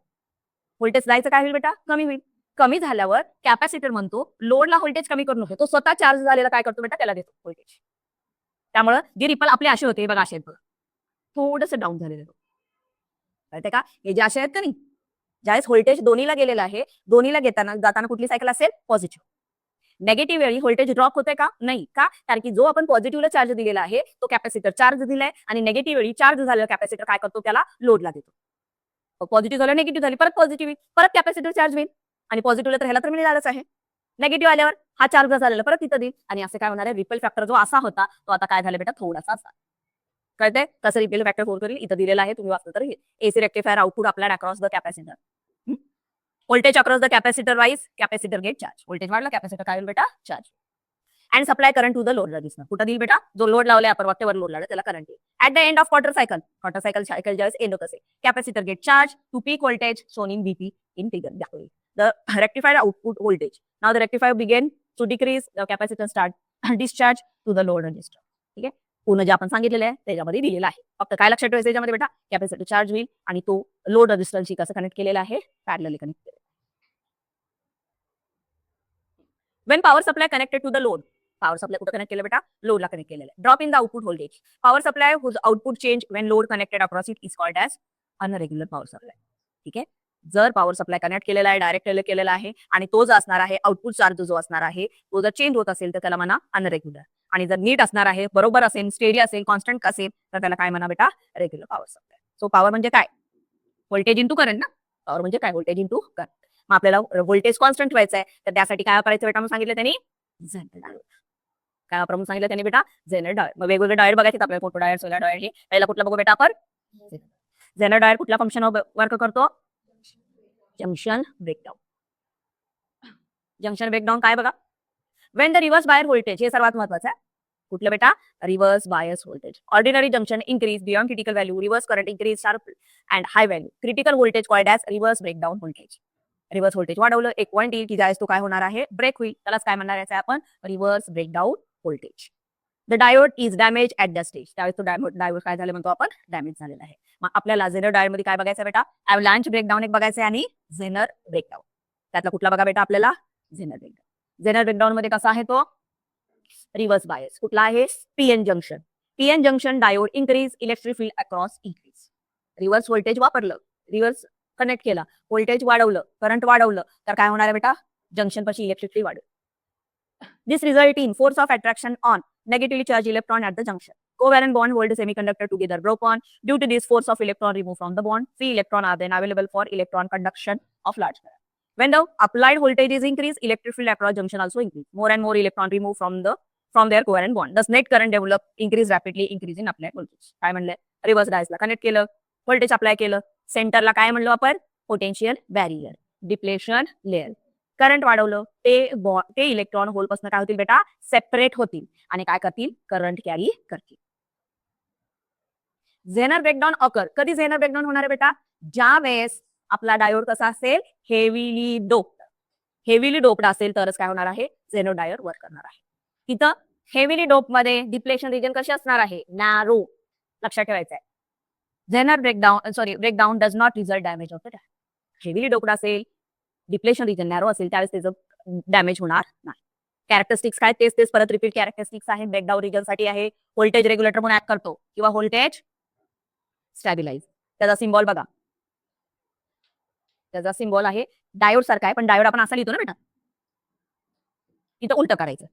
व्होल्टेज जायचं काय होईल बेटा कमी होईल. कमी झाल्यावर कॅपॅसिटर म्हणतो लोडला व्होल्टेज कमी करू नको तो स्वतः चार्ज झालेला काय करतो बेटा त्याला देतो व्होल्टेज. त्यामुळे जे रिपल आपले असे होते बघा असे थोडंसं डाऊन झालेलं कळते का. हे जे असे आहेत का नाही ज्यावेळेस व्होल्टेज दोन्हीला गेलेलं आहे दोन्हीला जाताना कुठली सायकल असेल पॉझिटिव्ह. नेगेटिव्ह वेळी व्होल्टेज ड्रॉप होते का नाही का कारण की जो आपण पॉझिटिव्हला चार्ज दिलेला आहे तो कॅपॅसिटर चार्ज दिलाय आणि नेगेटिव्ह वेळी चार्ज झालेला कॅपॅसिटर काय करतो त्याला लोडला देतो. पॉझिटिव्ह झालं निगेटिव्ह झाली परत पॉझिटिव्ह परत कॅपॅसिटर चार्ज होईल आणि पॉझिटिव्हला तर ह्याला तर मिळालंच आहे. नेगेटिव्ह आल्यावर हा चार्ज झालेला परत तिथं देईल आणि असं काय होणार आहे रिपल फॅक्टर जो असा होता तो आता काय झाला बेटा थोडासा असा. कळतंय कसं रिपल फॅक्टर फोर करेल इथं दिलेला आहे तुम्ही वाचलं तर AC rectifier output applied across the capacitor. Voltage across the capacitor wise capacitor get charge. Voltage वाढला कॅपॅसिटर काय होईल बेटा charge. And supply current to the load resistor. कुठं देईल बेटा जो लोड लावलाय आपण वाटेवर लोड लावला त्याला करंट येईल. At the end of quarter cycle ज्यावेळेस एंड होत असेल capacitor get charge to peak voltage shown in BP in figure दाखवली. The rectified output voltage now the rectifier begin to decrease the capacitor start discharge to the load resistor. ठीक आहे पूर्ण जे आपण सांगितलेलं आहे त्याच्यामध्ये दिलेलं आहे. फक्त काय लक्षात ठेवायचं त्याच्यामध्ये बेटा कॅपॅसिटर चार्ज होईल आणि तो लोड रजिस्टरशी कसं कनेक्ट केलेला आहे पॅरलली कनेक्ट केलेला. When power supply connected to the load, power supply कुठं कनेक्ट केलं बेटा लोडला कनेक्ट केलेलं आहे. Drop in the output voltage. Power supply whose output change when load connected across it is called as unregular power supply. ठीक आहे जर power supply connect केलेला आहे डायरेक्ट केलेला आहे आणि तो जो असणार आहे आउटपुट चार्ज जो असणार आहे तो जर चेंज होत असेल तर त्याला म्हणा अनरेग्युलर. आणि जर नीट असणार आहे बरोबर असेल स्टेडी असेल कॉन्स्टंट असेल तर त्याला काय म्हणा बेटा regular power supply. So power म्हणजे काय व्होल्टेज इंटू करंट ना. पॉवर म्हणजे काय व्होल्टेज इंटू करंट. मग आपल्याला व्होल्टेज कॉन्स्टंट व्हायचं आहे तर त्यासाठी काय वापरायचं बेटा म्हणून सांगितलं त्यांनी झेनर डायोड. काय वापरून सांगितलं त्यांनी बेटा झेनर डायोड. मग वेगवेगळे डायोड बघायचे आपल्याला फोटो डायोड सोलर डायोड हे पहिला कुठला बघू बेटा आपण झेनर डायोड कुठल्या फंक्शन वर्क करतो जंक्शन ब्रेकडाऊन. जंक्शन ब्रेकडाऊन काय बघा when the reverse bias voltage हे सर्वात महत्वाचं आहे. कुठलं बेटा reverse bias voltage. Ordinary junction increase beyond critical value reverse current increase sharp and high value critical voltage called as reverse breakdown voltage. Reverse voltage वाढवलं एक पॉईंट येईल की ज्यावेळेस तो काय होणार आहे ब्रेक होईल त्यालाच काय म्हणणार आहे आपण reverse breakdown voltage. The diode is damage at the stage. त्यावेळेस तो डायोड काय झालं म्हणतो आपण डॅमेज झालेला आहे. मग आपल्याला झेनर डायोड मध्ये काय बघायचं बेटा ॲव्हलांच ब्रेकडाऊन एक बघायचं आहे आणि झेनर ब्रेकडाऊन. त्यातला कुठला बघा बेटा आपल्याला झेनर ब्रेकडाऊन. झेनर ब्रेकडाऊन मध्ये कसा आहे तो रिव्हर्स बायस. कुठला आहे PN junction. PN junction diode increase electric field across increase. Reverse voltage वापरलं रिव्हर्स कनेक्ट केला व्होल्टेज वाढवलं करंट वाढवलं तर काय होणार आहे बेटा जंक्शन पाशी इलेक्ट्रिक फील्ड वाढेल. This result in force of attraction on negatively charged electron at the junction. Covalent bond hold the semiconductor together broke on. Due to this force of electron removed from the bond, free electron are then available for electron conduction of large current. When the applied voltage is increased, electric field across junction also increase. More and more electron remove from their covalent bond. Thus net current develop increase rapidly, increase in applied voltage. काय म्हणलंय? Reverse डायसला connect केलं, voltage apply केलं, सेंटरला काय म्हणलो आपण? Potential barrier, depletion layer. Current वाढवलं, ते electron hole पासून काय होतील बेटा? सेपरेट होतील आणि काय करतील? करंट कॅरी करतील. Zener breakdown occur. कधी झेनर ब्रेकडाऊन होणार आहे बेटा? ज्या वेळेस आपला डायोड कसा असेल? Heavily doped. हेवीली डोप्ड असेल तरच काय होणार आहे? झेनर डायोड वर्क करणार आहे. तिथं हेवीली डोप मध्ये डिप्लेशन रिजन कशी असणार आहे? नॅरो. लक्षात ठेवायचं आहे. Zener breakdown does not result damage of the diode. Heavily doped असेल, डिप्लेशन रिजन नॅरो असेल त्यावेळेस त्याचं डॅमेज होणार नाही. कॅरेक्टरिस्टिक्स काय? तेच परत रिपीट कॅरेक्टरिस्टिक्स आहे. ब्रेकडाऊन रिजन साठी आहे व्होल्टेज रेग्युलेटर म्हणून ऍक्ट करतो किंवा व्होल्टेज स्टॅबिलाइज. त्याचा सिम्बॉल बघा, त्याचा सिम्बॉल आहे डायोड सारखा आहे, पण डायोड आपण असा लिहितो ना बेटा, इथं उलट करायचं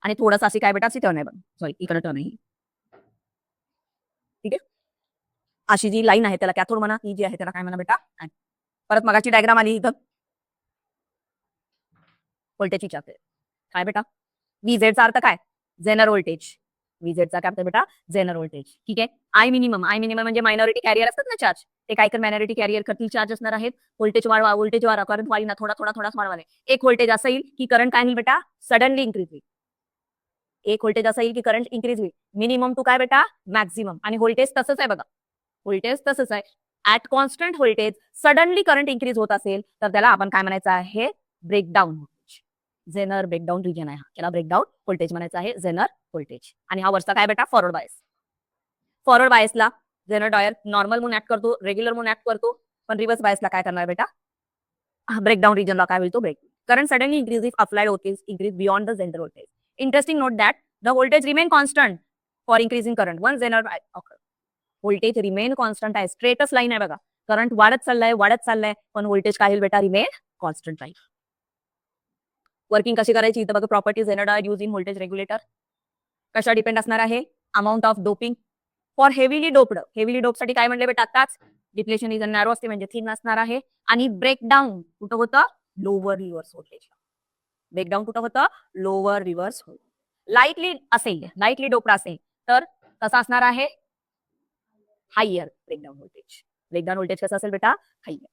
आणि थोडंसं अशी काय बेटा अशी टर्न आहे बघ, सॉरी इकडे टर्न आहे, ठीक आहे. अशी जी लाईन आहे त्याला कॅथोड म्हणा, ही जी आहे त्याला काय म्हणा बेटा? परत मगाची डायग्राम आली इथं व्होल्टेजची चार्ट काय बेटा? व्हीझेडचा अर्थ काय? Zener voltage. व्हीझेडचा काय अर्थ बेटा? Zener voltage. ठीक आहे. आय मिनिमम म्हणजे मायनॉरिटी कॅरियर असतात ना चार्ज, ते काय कर मायनॉरिटी कॅरियर करतील चार्ज असणार आहेत. व्होल्टेज वाढवा करंट वाढीना थोडा वाढवाने. एक व्होल्टेज असं येईल की करंट काय होईल बेटा? सडनली इन्क्रीज होईल. एक व्होल्टेज असं येईल की करंट इन्क्रीज होईल. मिनिमम टू काय बेटा? मॅक्झिमम. आणि व्होल्टेज तसंच आहे बघा, व्होल्टेज तसंच आहे. At constant voltage suddenly current increase होत असेल तर त्याला आपण काय म्हणायचं आहे? Breakdown voltage. Zener breakdown region आहे हा, त्याला ब्रेकडाऊन व्होल्टेज म्हणायचं आहे, झेनर व्होल्टेज. आणि हा वरचा काय बेटा? Forward bias. फॉरवर्ड बायसला झेनर डायोड नॉर्मल म्हणून ऍक्ट करतो, रेग्युलर म्हणून ऍक्ट करतो, पण रिव्हर्स बायसला काय करणार बेटा? ब्रेकडाऊन रिजनला काय होईल? तो break. Current suddenly increase if applied voltage increase beyond the zener voltage. Interesting note that the voltage remain constant for increasing current when zener occur. Voltage remain constant आहे, स्ट्रेटच लाईन आहे बघा. करंट वाढत चाललाय पण व्होल्टेज काय होईल बेटा? रिमेन कॉन्स्टंट राहील. वर्किंग कशी करायची? इथं बघा, properties Zener diode use in voltage regulator. कशा डिपेंड असणार आहे? Amount of doping. For heavily doped, heavily डोपसाठी काय म्हणले बेटा? आताच डिप्लेशन रिजन नॅरो असते म्हणजे थिन असणार आहे. आणि ब्रेकडाऊन कुठं होतं? Lower reverse voltage. ब्रेकडाऊन कुठं होतं? Lower reverse voltage. Lightly doped असेल तर कसं असणार आहे? Higher breakdown voltage. Breakdown voltage कसं असेल बेटा? हायर.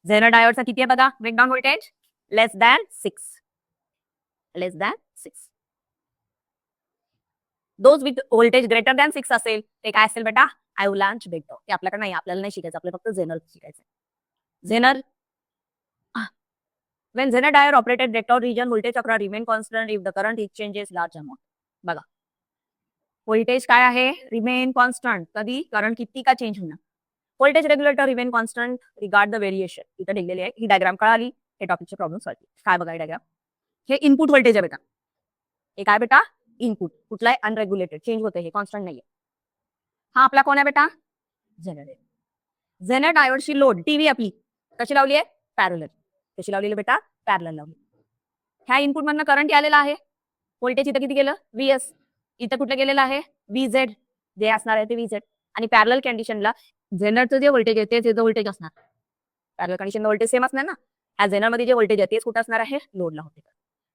झेनर डायोडचा किती आहे बघा breakdown voltage? Less than 6. Those with voltage greater than 6 असेल ते काय असेल बेटा? Avalanche breakdown. ते आपल्याकडे नाही, आपल्याला नाही शिकायचं, आपल्याला फक्त झेनर शिकायचं. Zener when Zener diode operated breakdown region voltage across remain constant if the current exchanges large amount. बघा व्होल्टेज काय आहे? Remain constant. कधी? करंट किती का चेंज होणार. Voltage regulator remain constant regard the variation. इथं लिहिलेली आहे ही डायग्राम कळाली, हे टॉपिकचे प्रॉब्लेम सॉल्व्ह. काय बघा डायग्राम, हे इनपुट व्होल्टेज आहे बेटा. हे काय बेटा? इनपुट. कुठला आहे? अनरेग्युलेटेड, चेंज होते, हे कॉन्स्टंट नाहीये. हा आपला कोण आहे बेटा? झेनर. झेनर डायोडची लोड टीव्ही आपली कशी लावली आहे? पॅरलल. कशी लावलेली बेटा? पॅरलल लावली. ह्या इनपुट मधनं करंट आलेला आहे. व्होल्टेज इथं किती गेलं? व्हीएस. इथं कुठलं गेलेलं आहे? व्हीझेड. जे असणार आहे ते व्हीझेड. आणि पॅरलल कंडिशनला झेनरचं जे व्होल्टेज आहे तेच याचं व्होल्टेज असणार. पॅरलल कंडिशनला व्होल्टेज सेम असणार ना. ह्या झेनर मध्ये जे व्होल्टेज आहे तेच कुठं असणार आहे? लोडला होते.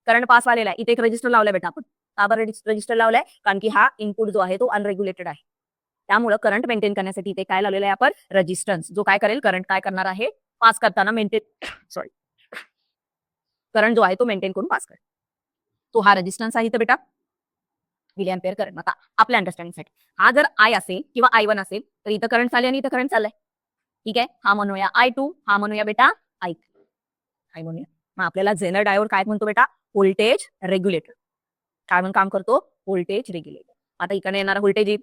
करंट पास वालेला आहे. इथे एक रजिस्टर लावलाय बेटा आपण. का बरं रजिस्टर लावलाय? कारण की हा इनपुट जो आहे तो अनरेग्युलेटेड आहे. त्यामुळे करंट मेंटेन करण्यासाठी इथे काय लावलेलं आहे आपण? रेजिस्टन्स. जो काय करेल? करंट काय करणार आहे? पास करताना मेंटेन करंट जो आहे तो मेंटेन करून पास करेल. तो हा रेजिस्टन्स आहे इथं बेटा, मिली एम्पियर करंट. आता आपल्या अंडरस्टँडिंगसाठी हा जर आय असेल किंवा I1 असेल तर इथं करंट चालले आणि इथं करंट चाललाय. ठीक आहे. हा म्हणूया I2, हा म्हणूया बेटा I3 म्हणूया. मग आपल्याला झेनर डायोड काय म्हणतो बेटा? Voltage regulator. काय म्हणून काम करतो? Voltage regulator. आता इकडे येणारा व्होल्टेज,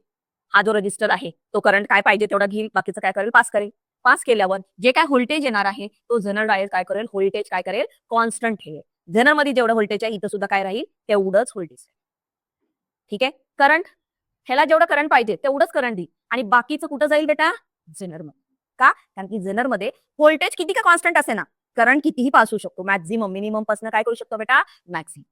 हा जो रजिस्टर आहे तो करंट काय पाहिजे तेवढा घेईल, बाकीचं काय करेल? पास करेल. पास केल्यावर जे काय व्होल्टेज येणार आहे तो झेनर डायोड काय करेल? व्होल्टेज काय करेल? कॉन्स्टंट ठेवेल. झेनर मध्ये जेवढं व्होल्टेज आहे इथं सुद्धा काय राहील? तेवढंच व्होल्टेज. ठीक आहे. करंट ह्याला जेवढं करंट पाहिजे तेवढंच करंट देईल आणि बाकीचं कुठं जाईल बेटा? झेनर मध्ये. का? कारण की झेनर मध्ये व्होल्टेज किती का कॉन्स्टंट असे ना, करंट कितीही पास होऊ शकतो. मॅक्झिमम मिनिमम पासून काय करू शकतो बेटा? मॅक्झिमम.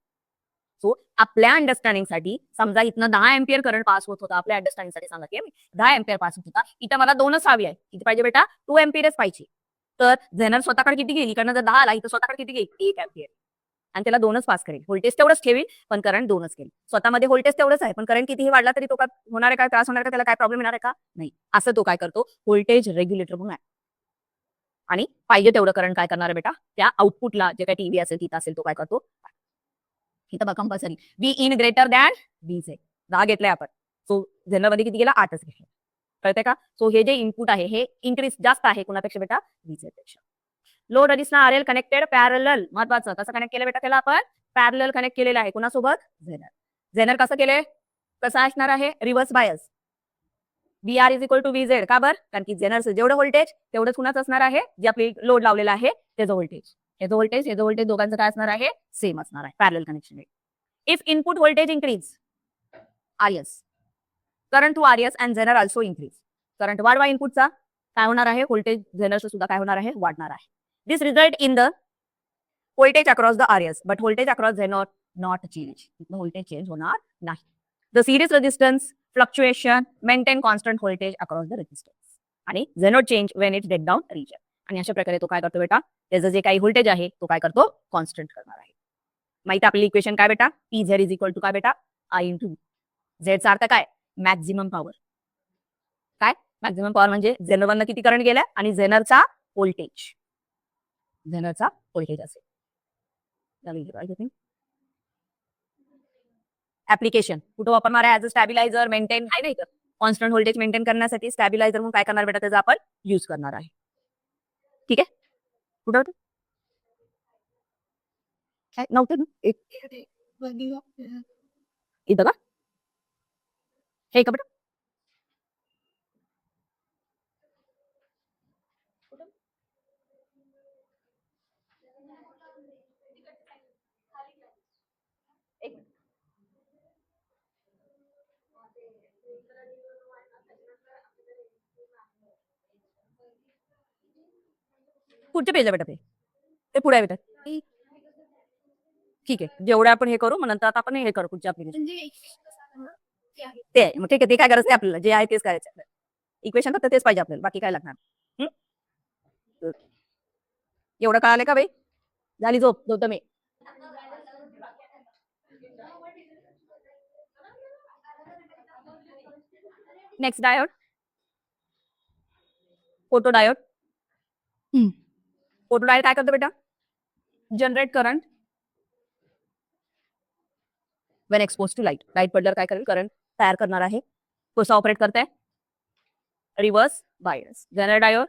सो आपल्या अंडरस्टँडिंगसाठी समजा इथनं 10 एम्पियर करंट पास होत होता, आपल्या अंडरस्टँडिंगसाठी सांगा की 10 एम्पियर पास होत होता, इथं मला 2च हवी आहे. किती पाहिजे बेटा? 2 एम्पियरच पाहिजे. तर झेनर स्वतःकडे किती घेईल, इकडनं जर 10 आला इथं स्वतःकडे किती घेईल 1 अँपियर आणि त्याला 2च पास करेल. व्होल्टेज तेवढंच ठेवी पण करंट 2च घेईल. स्वतःमध्ये व्होल्टेज तेवढंच आहे पण करंट कितीही वाढला तरी तो काय होणार आहे, काय त्रास होणार का, त्याला काय प्रॉब्लेम येणार आहे का, नाही. असं तो काय करतो, व्होल्टेज रेग्युलेटर म्हणून आहे. आणि पाहिजे तेवढं करंट काय करणार आहे बेटा, त्या आउटपुटला जे काही टीव्ही असेल तिथं असेल तो काय करतो, इथं बघा compulsory B in greater than B Z 10 घेतलंय आपण. सो झेनर मध्ये किती गेला 8च घेतला. कळतंय का. सो हे जे इनपुट आहे हे इन्क्रीज जास्त आहे कुणापेक्षा बेटा, बी झेड पेक्षा. Load resistor R L connected parallel, महत्वाचं कसं कनेक्ट केलं बेटा, त्याला आपण पॅरलल कनेक्ट केलेलं आहे कुणासोबत, झेनर. झेनर कसं केलंय, कसं असणार आहे, reverse bias. B R is equal to V Z, का बरं, कारण की झेनरचं जेवढं व्होल्टेज तेवढंच कुणाचं असणार आहे, जे आपली लोड लावलेला आहे त्याचं व्होल्टेज. याचं व्होल्टेज दोघांचं काय असणार आहे, सेम असणार आहे parallel connection. If input voltage increase R S, current to R S and zener also increase. Current वाढवा इनपुटचा, काय होणार आहे, व्होल्टेज झेनरचं सुद्धा काय होणार आहे, वाढणार आहे. This result in the voltage across the RS but voltage across Zener not change. Voltage change होणार नाही. The series resistance fluctuation maintain constant voltage across the resistance आणि Zener change when it dead down region. आणि अशा प्रकारे तो काय करतो बेटा, त्याचं जे काही व्होल्टेज आहे तो काय करतो, कॉन्स्टंट करणार आहे. माहिती आपली इक्वेशन काय बेटा, P Z is equal to काय बेटा, आय इंटू झेडचा अर्थ काय, मॅक्झिमम पॉवर. काय मॅक्झिमम पॉवर म्हणजे झेनरवरनं किती करंट गेलाय आणि झेनरचा व्होल्टेज, झेनरचा व्होल्टेज असेल. ऍप्लिकेशन कुठं वापरणार आहे, ऍज अ स्टॅबिलायझर मेंटेन आहे नाही, तर कॉन्स्टंट व्होल्टेज मेंटेन करण्यासाठी स्टॅबिलायझर म्हणून काय करणार बेटा, त्याचा आपण युज करणार आहे. ठीक आहे, कुठं होतं काय नव्हतं ना, इथं का, हे का बेटा, पुढच्या पेजला बेटा, ते पुढे आहे बेटा. ठीक आहे, जेवढं आपण हे करू मग नंतर आता आपण हे करू पुढच्या ऍप्लिकेशन ते आहे. मग ठीक आहे, ते काय गरज नाही आपल्याला, जे आहे तेच करायचं आपल्याला. इक्वेशन फक्त तेच पाहिजे आपल्याला, बाकी काय लागणार. एवढं कळालं का बाई, झाली झोप, झोपतो मी. Next diode, photo diode. Photo diode काय करतो बेटा, generate current when expose to light. Light पडल्यावर काय करेल, करंट तयार करणार आहे. कसं ऑपरेट करताय, reverse bias. Generate diode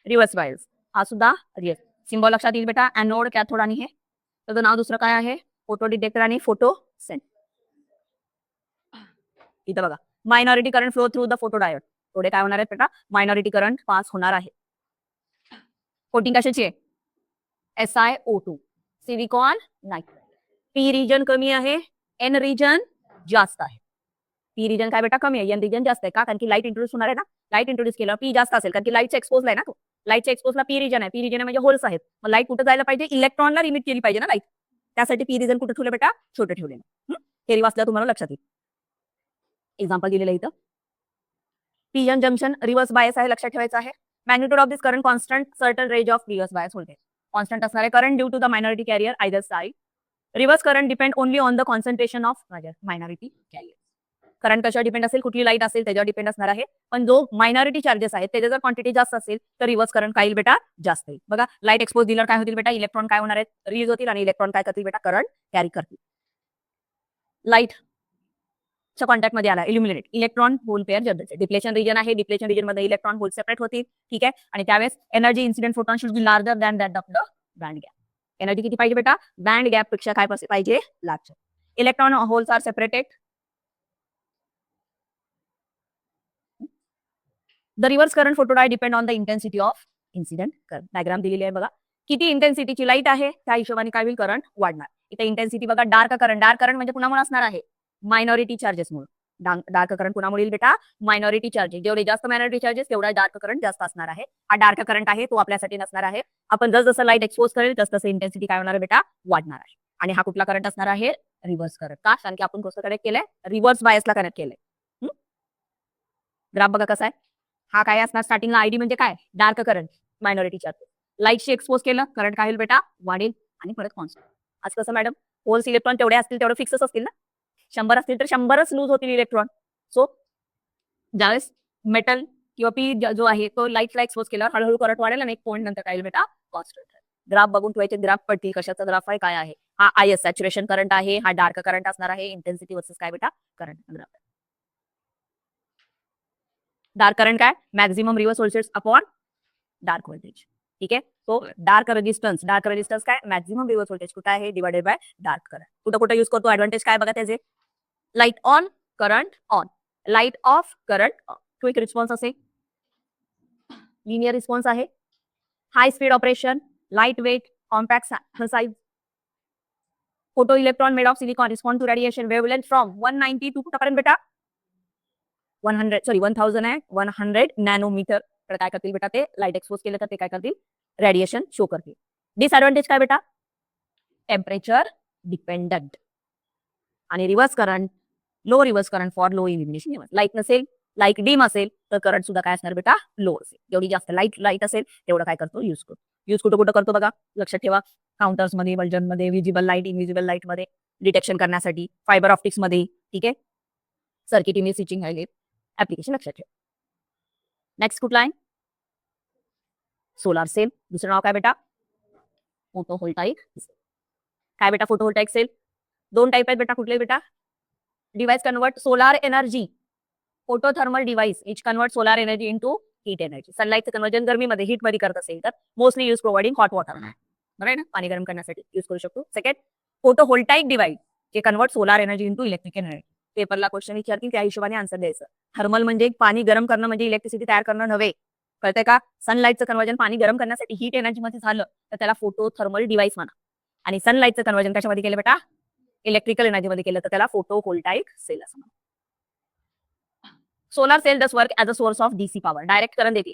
reverse bias, हा सुद्धा रिव्हर्स. सिम्बॉल लक्षात येईल बेटा, एनोड कॅथोड आणि हे त्याचं नाव दुसरं काय आहे, फोटो डिटेक्टर आणि फोटो सेंट. इथं बघा, minority current flow through the photo diode. थोडे काय होणार आहेत बेटा, मायनॉरिटी करंट पास होणार आहे. कोटिंग कशाची आहे, SiO2 silicon nitride. P region कमी आहे, एन रिजन जास्त आहे. पी रिजन काय बेटा कमी आहे, एन रिजन जास्त आहे. का, कारण की लाईट इंट्रोड्यूस होणार आहे ना, लाईट इंट्रोड्यूस केलं पी जास्त असेल कारण की लाईटच्या एक्सपोजला आहे ना तो. लाईटच्या एक्सपोजला पी रिजन आहे, पी रिजन म्हणजे होल्स आहेत. मग लाईट कुठे जायला पाहिजे, इलेक्ट्रॉनला रिमिट केली पाहिजे ना लाईट, त्यासाठी पी रिजन कुठे ठेवलं बेटा, छोटं ठेवलेलं. हे वाचलं तुम्हाला लक्षात येईल. एक्झाम्पल दिलेलं इथं, P N junction reverse bias आहे, लक्षात ठेवायचं आहे. Magnitude of this current constant certain range of reverse bias voltage. Constant असणार आहे current due to the minority carrier either side. Reverse current depend only on the concentration of minority carrier. Current कशावर depend असेल, कुठली light असेल त्याच्यावर depend असणार आहे. पण जो मायनॉरिटी चार्जेस आहेत त्याच्या जर क्वांटिटी जास्त असेल तर रिव्हर्स करंट काय येईल बेटा, जास्त येईल. बघा, लाईट एक्सपोज दिल्यावर काय होतील बेटा, इलेक्ट्रॉन काय होणार आहेत, रिलीज होतील आणि इलेक्ट्रॉन काय करतील बेटा, करंट कॅरी करतील. लाईट कॉन्टॅक्ट मध्ये आला, illuminate electron hole pair generate. Depletion region आहे, डिप्लेशन रिजन मध्ये इलेक्ट्रॉन होल सेपरेट होतील. ठीक आहे, आणि त्यावेळेस energy incident photon should be larger than that of the band gap. Energy किती पाहिजे बेटा, बँड गॅप पेक्षा काय पाहिजे, larger. Electron holes are separated. The reverse current photo diode depend on the intensity of incident current. Diagram दिलेली आहे बघा, किती इंटेन्सिटीची लाईट आहे त्या हिशोबाने काय होईल, करंट वाढणार. इथे इंटेन्सिटी बघा, डार्क करंट म्हणजे कुणामुळे असणार आहे, मायनॉरिटी चार्जेस मुळे. डार्क करंट कुणामुळे येईल बेटा, मायनॉरिटी चार्जेस. जेवढे जास्त मायनॉरिटी चार्जेस तेवढा डार्क करंट जास्त असणार आहे. हा डार्क करंट आहे तो आपल्यासाठी नसणार आहे. आपण जसं लाईट एक्सपोज करेल तसं इंटेन्सिटी काय होणार आहे बेटा, वाढणार आहे. आणि हा कुठला करंट असणार आहे, रिव्हर्स करंट. का, कारण की आपण कसं कनेक्ट केलंय, रिव्हर्स बायसला कनेक्ट केलंय. ग्राफ बघा कसा आहे, हा काय असणार, स्टार्टिंगला आयडी म्हणजे काय, डार्क करंट मायनॉरिटी चार्जेस. लाईटशी एक्सपोज केलं करंट काय होईल बेटा वाढेल आणि परत कॉन्स्टंट. आज कसं मॅडम होल्स इलेक्ट्रॉन तेवढे असतील तेवढे फिक्सच असतील ना, 100 असतील तर 100च लूज होतील इलेक्ट्रॉन. सो ज्यावेळेस मेटल किंवा पी जो आहे तो लाईटला एक्सपोज केल्यावर हळूहळू करंट वाढेल आणि एक पॉईंट नंतर काय होईल बेटा कॉन्स्टंट. ग्राफ बघून ठेवायचे, ग्राफ पडतील कशाचा ग्राफ आहे काय आहे. हा आयएस सॅच्युरेशन करंट आहे, हा डार्क करंट असणार आहे, इंटेन्सिटी वर्सेस काय बेटा करंट ग्राफ. डार्क करंट काय maximum reverse voltage upon dark voltage. ठीक आहे. तो डार्क रेजिस्टन्स काय मॅक्झिमम रिव्हर्स व्होल्टेज कुठे आहे डिवाइडेड बाय डार्क करंट. कुठं कुठं यूज करतो ऍडव्हान्टेज काय बघा त्याचे. Light on current on, light off current off. Quick response असेल, लिनियर रिस्पॉन्स आहे, high speed operation, light weight, compact size. Photo electron made of silicon respond to radiation wavelength from 190 to कुठपर्यंत बेटा 1000 आहे 100 nanometre. तर काय करतील बेटा ते लाईट एक्सपोज केलं तर ते काय करतील रेडिएशन शो करतील. डिसएडव्हान्टेज काय बेटा टेम्परेचर डिपेंडंट आणि reverse current low reverse current for low illumination. Light नसेल लाईट डीम असेल तर करंट सुद्धा काय असणार बेटा लो असेल. जेवढी जास्त लाईट असेल तेवढं काय करतो यूज करतो. यूज कुठं कुठं करतो बघा लक्षात ठेवा. काउंटर्स मध्ये, बल्जन मध्ये, विजिबल लाईट, इनविजिबल लाईट मध्ये, डिटेक्शन करण्यासाठी, फायबर ऑप्टिक्स मध्ये. ठीक आहे. सर्किट इमेज स्विचिंग आहे ऍप्लिकेशन लक्षात ठेवा. नेक्स्ट कुठला आहे सोलार सेल. दुसरं नाव काय बेटा फोटोव्होल्टाइक. काय बेटा फोटोव्होल्टाइक सेल दोन टाइप आहेत बेटा. कुठले बेटा device convert solar energy, photothermal device which convert solar energy into heat energy. सनलाईटचं कन्वर्जन गरमीमध्ये हीट मध्ये करत असेल तर mostly use providing hot water. बरोबर आहे ना, पाणी गरम करण्यासाठी यूज करू शकतो. सेकंड फोटोव्होल्टाइक डिवाइस जे convert solar energy into electric energy. पेपरला क्वेश्चन विचारतील त्या हिशोबाने आन्सर द्यायचं. थर्मल म्हणजे पाणी गरम करणं म्हणजे इलेक्ट्रिसिटी तयार करणं नव्हे. कळतंय का. सनलाईटचं कन्वर्जन पाणी गरम करण्यासाठी हीट एनर्जी मध्ये झालं तर त्याला फोटोथर्मल डिवाइस म्हणा. आणि सनलाईटचं कन्वर्जन कशामध्ये केलं बेटा इलेक्ट्रिकल एनर्जी मध्ये केलं तर त्याला फोटोव्होल्टाइक सेल असं म्हणतात. Solar cell does work as a source of DC power. Direct current देते.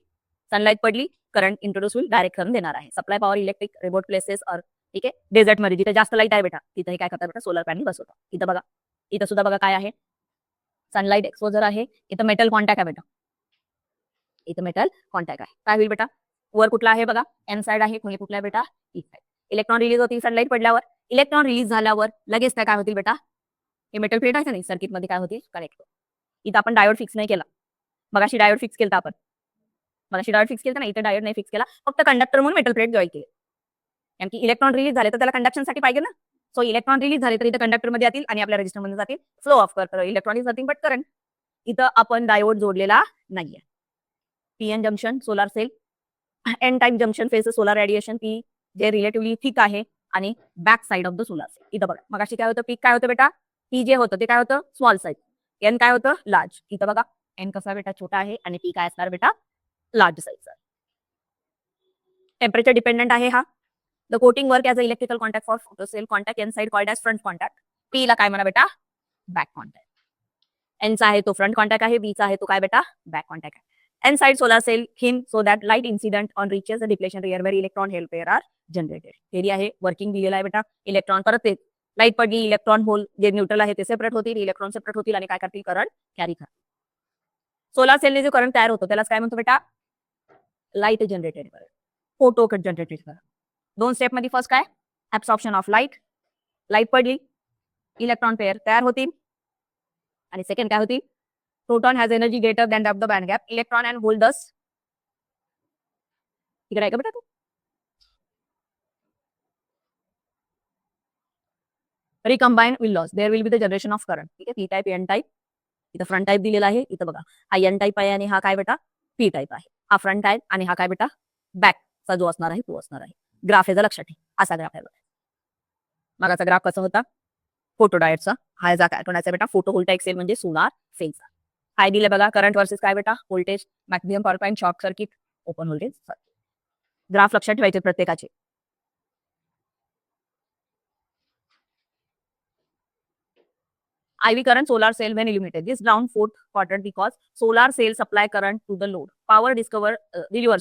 सनलाईट पडली करंट इंट्रोड्यूस होईल डायरेक्ट करंट देणार आहे. Supply power electric remote places और ठीक आहे डेझर्ट मध्ये जिथे जास्त लाईट आहे बेटा तिथे काय करतात बेटा सोलर पॅनल बसवतात. इथं बघा इथं सुद्धा बघा काय आहे सनलाईट एक्सपोजर आहे. इथं मेटल कॉन्टॅक्ट आहे बेटा. इथं मेटल कॉन्टॅक्ट आहे. काय होईल बेटा वर कुठला आहे बघा एन साइड आहे कोणी कुठला आहे बेटा ई साइड. इलेक्ट्रॉन रिलीज होतील सनलाईट पडल्यावर. इलेक्ट्रॉन रिलीज झाल्यावर लगेच काय होतील बेटा हे मेटल प्लेट आहे नाही सर्किट मध्ये काय होतील कनेक्ट. इथं आपण डायोड फिक्स नाही केला. मगाशी डायोड फिक्स केला आपण. मगाशी डायोड फिक्स केला ना इथं डायोड नाही फिक्स केला. फक्त कंडक्टर म्हणून मेटल प्लेट जॉईन केली. कारण की इलेक्ट्रॉन रिलीज झाले तर त्याला कंडक्शनसाठी पाहिजे ना. सो इलेक्ट्रॉन रिलीज झाले तर इथं कंडक्टर मध्ये जातील आणि आपल्या रेजिस्टर मध्ये जातील. फ्लो ऑफ करतो electron is nothing but current. इथं आपण डायोड जोडलेला नाहीये. PN junction solar cell, N type junction faces solar radiation. P J relatively thick आहे आणि back side of the solar cell. इथं बघा मगाशी काय होतं पीक काय होतं बेटा पी जे होतं ते काय होतं स्मॉल साइज. एन काय होतं लार्ज. इथं बघा एन कसा बेटा छोटा आहे आणि पी काय असणार बेटा लार्ज साइजचा. टेम्परेचर डिपेंडंट आहे हा. The coating work as a electrical contact for photocell. Contact N side called as front contact. P ला काय म्हणा बेटा बॅक कॉन्टॅक्ट. एनचा आहे तो फ्रंट कॉन्टॅक्ट आहे. बीचा आहे तो काय बेटा बॅक कॉन्टॅक्ट आहे. N side solar cell thin so that light incident on reaches the depletion layer where electron hole pair are generated. Theory आहे वर्किंग दिलेला आहे बेटा. इलेक्ट्रॉन परत ते लाईट पडली इलेक्ट्रॉन होल जे न्यूट्रल आहे ते सेपरेट होतील इलेक्ट्रॉन सेपरेट होतील आणि काय करतील करंट कॅरी करतील. सोलार सेलने जो करंट तयार होतो त्यालाच काय म्हणतो बेटा light generated current photo generated current. दोन स्टेप मध्ये फर्स्ट काय ऍब्सॉर्प्शन ऑफ लाईट पडली इलेक्ट्रॉन पेअर तयार होतील आणि सेकंड काय होतील proton has energy greater than the band gap. Electron and hole thus इकडे आहे का बेटा तू recombine will loss there will be the generation of current. ठीक आहे पी टाईप एन टाईप. इथं फ्रंट टाईप दिलेला आहे. इथं बघा हा एन टाईप आहे आणि हा काय बेटा पी टाईप आहे. हा फ्रंट टाईप आणि हा काय बेटा बॅकचा जो असणार आहे तो असणार आहे. ग्राफ याचा लक्षात ठेवा असा ग्राफ आहे. मगाचा ग्राफ कसा होता फोटोडायोडचा. हा याचा काय कोणाचा बेटा फोटोव्होल्टाइक सेल म्हणजे सोलार सेलचा. काय दिलं बघा करंट वर्सेस काय बेटा voltage maximum power point short circuit open voltage. Graph लक्षात ठेवायचे प्रत्येकाचे. IV current solar cell when illuminated. This round fourth quadrant because solar cell supply current to the load. Power deliver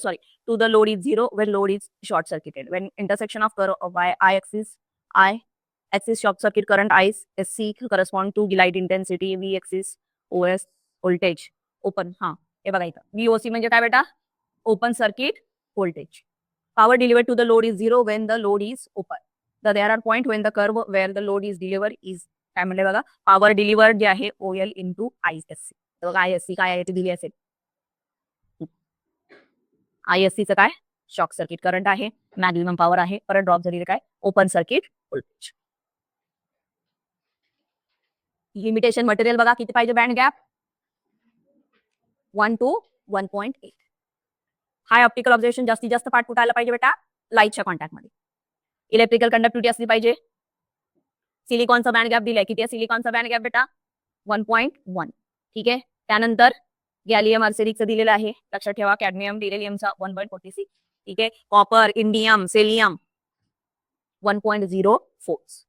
to the load is zero when load is short circuited. When intersection of curve of I axis short circuit current I SC correspond to light intensity. V axis OS voltage open. हा हे बघा इथं VOC म्हणजे काय बेटा open circuit voltage. Power delivered to the load is 0 when the load is open. There are point when the curve where the load is delivered is काय म्हणले बघा, पॉवर डिलिव्हर्ड जे आहे OL इंटू ISC. बघा ISC काय आहे ते दिली असेल. ISC चं काय, शॉर्ट सर्किट करंट आहे, मॅक्झिमम पॉवर आहे, परत ड्रॉप झालेली काय, open circuit voltage. Limitation material बघा किती पाहिजे band gap, 1 to 1.8. High optical observation जास्तीत जास्त पार्ट कुठे आला पाहिजे बेटा, लाईटच्या कॉन्टॅक्टमध्ये. इलेक्ट्रिकल कंडक्टिव्हिटी असली पाहिजे. सिलिकॉनचा बँड गॅप दिलाय, किती आहे सिलिकॉनचा बँड गॅप बेटा, 1.1. ठीक आहे. त्यानंतर गॅलियम आर्सेनिकचं दिलेलं आहे, लक्षात ठेवा. कॅडमियम डिरेलियमचा 1.46. ठीक आहे. Copper, indium, सेलियम 1.04.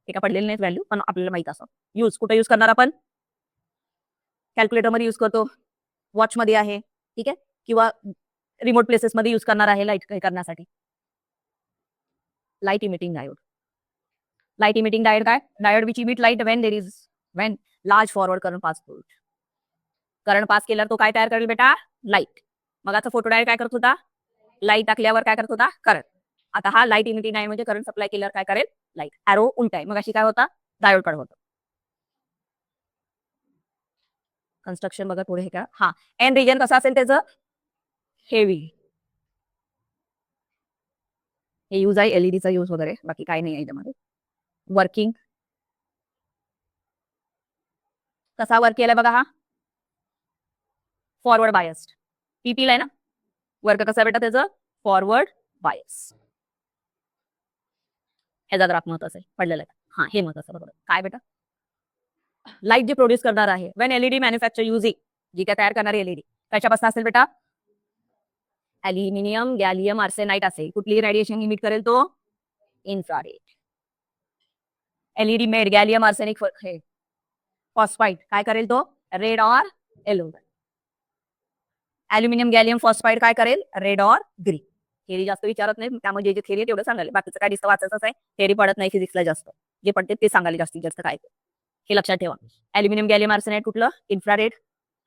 ते का पडलेले नाहीत व्हॅल्यू, पण आपल्याला माहित असं. यूज कुठे यूज करणार आपण, कॅल्क्युलेटरमध्ये यूज करतो, वॉचमध्ये आहे, ठीक आहे, किंवा रिमोट प्लेसेसमध्ये यूज करणार आहे लाईट करण्यासाठी. Light emitting diode. Light emitting diode काय, diode which emit light when large forward current pass through. Current pass केल्यावर तो काय तयार करेल बेटा, लाईट. मग आता फोटो डायोड काय करत होता, लाईट टाकल्यावर काय करत होता, करंट. आता हा लाईट इमिटिंग डायोड म्हणजे करंट सप्लाय केल्यावर काय करेल, लाईट. एरो उलटा आहे, मग अशी काय होता, डायोड कडे होतं. कन्स्ट्रक्शन बघा पुढे हे का, हा एन रिजन कसा असेल त्याचं, हेवी. हे यूज आहे एलईडीचा यूज वगैरे, बाकी काय नाही आहे याच्यामध्ये. वर्किंग कसा वर्क केलाय बघा, हा फॉरवर्ड बायस्ड. पीपीला आहे ना, वर्क कसा बेटा त्याचं, फॉरवर्ड बायस. ह्याचा जर आपण महत्वाचं आहे, पडलेलं आहे. हा हे महत्वाचं बरोबर काय बेटा, लाईट जे प्रोड्यूस करणार आहे, वेन एलईडी मॅन्युफॅक्चर युजिंग, जी काय तयार करणारी एलईडी कशापासून असेल बेटा, अल्युमिनियम गॅलियम आर्सेनाइट असेल. कुठली रेडिएशन इमिट करेल तो, infrared. LED made gallium arsenic phosphide काय करेल तो, रेड और येलो. अल्युमिनियम गॅलियम फॉस्फाइड काय करेल, रेड और ग्रीन. थेरी जास्त विचारत नाही, त्यामुळे जे थेरी तेवढं सांगायला, बाकीचं काय दिसतं वाचायचंच आहे. थेरी पडत नाही फिजिक्सला जास्त, जे पडते ते सांगायला जास्तीत जास्त काय, हे लक्षात ठेवा. अल्युमिनियम गॅलियम आर्सेनाइट कुठलं, इन्फ्रारेड.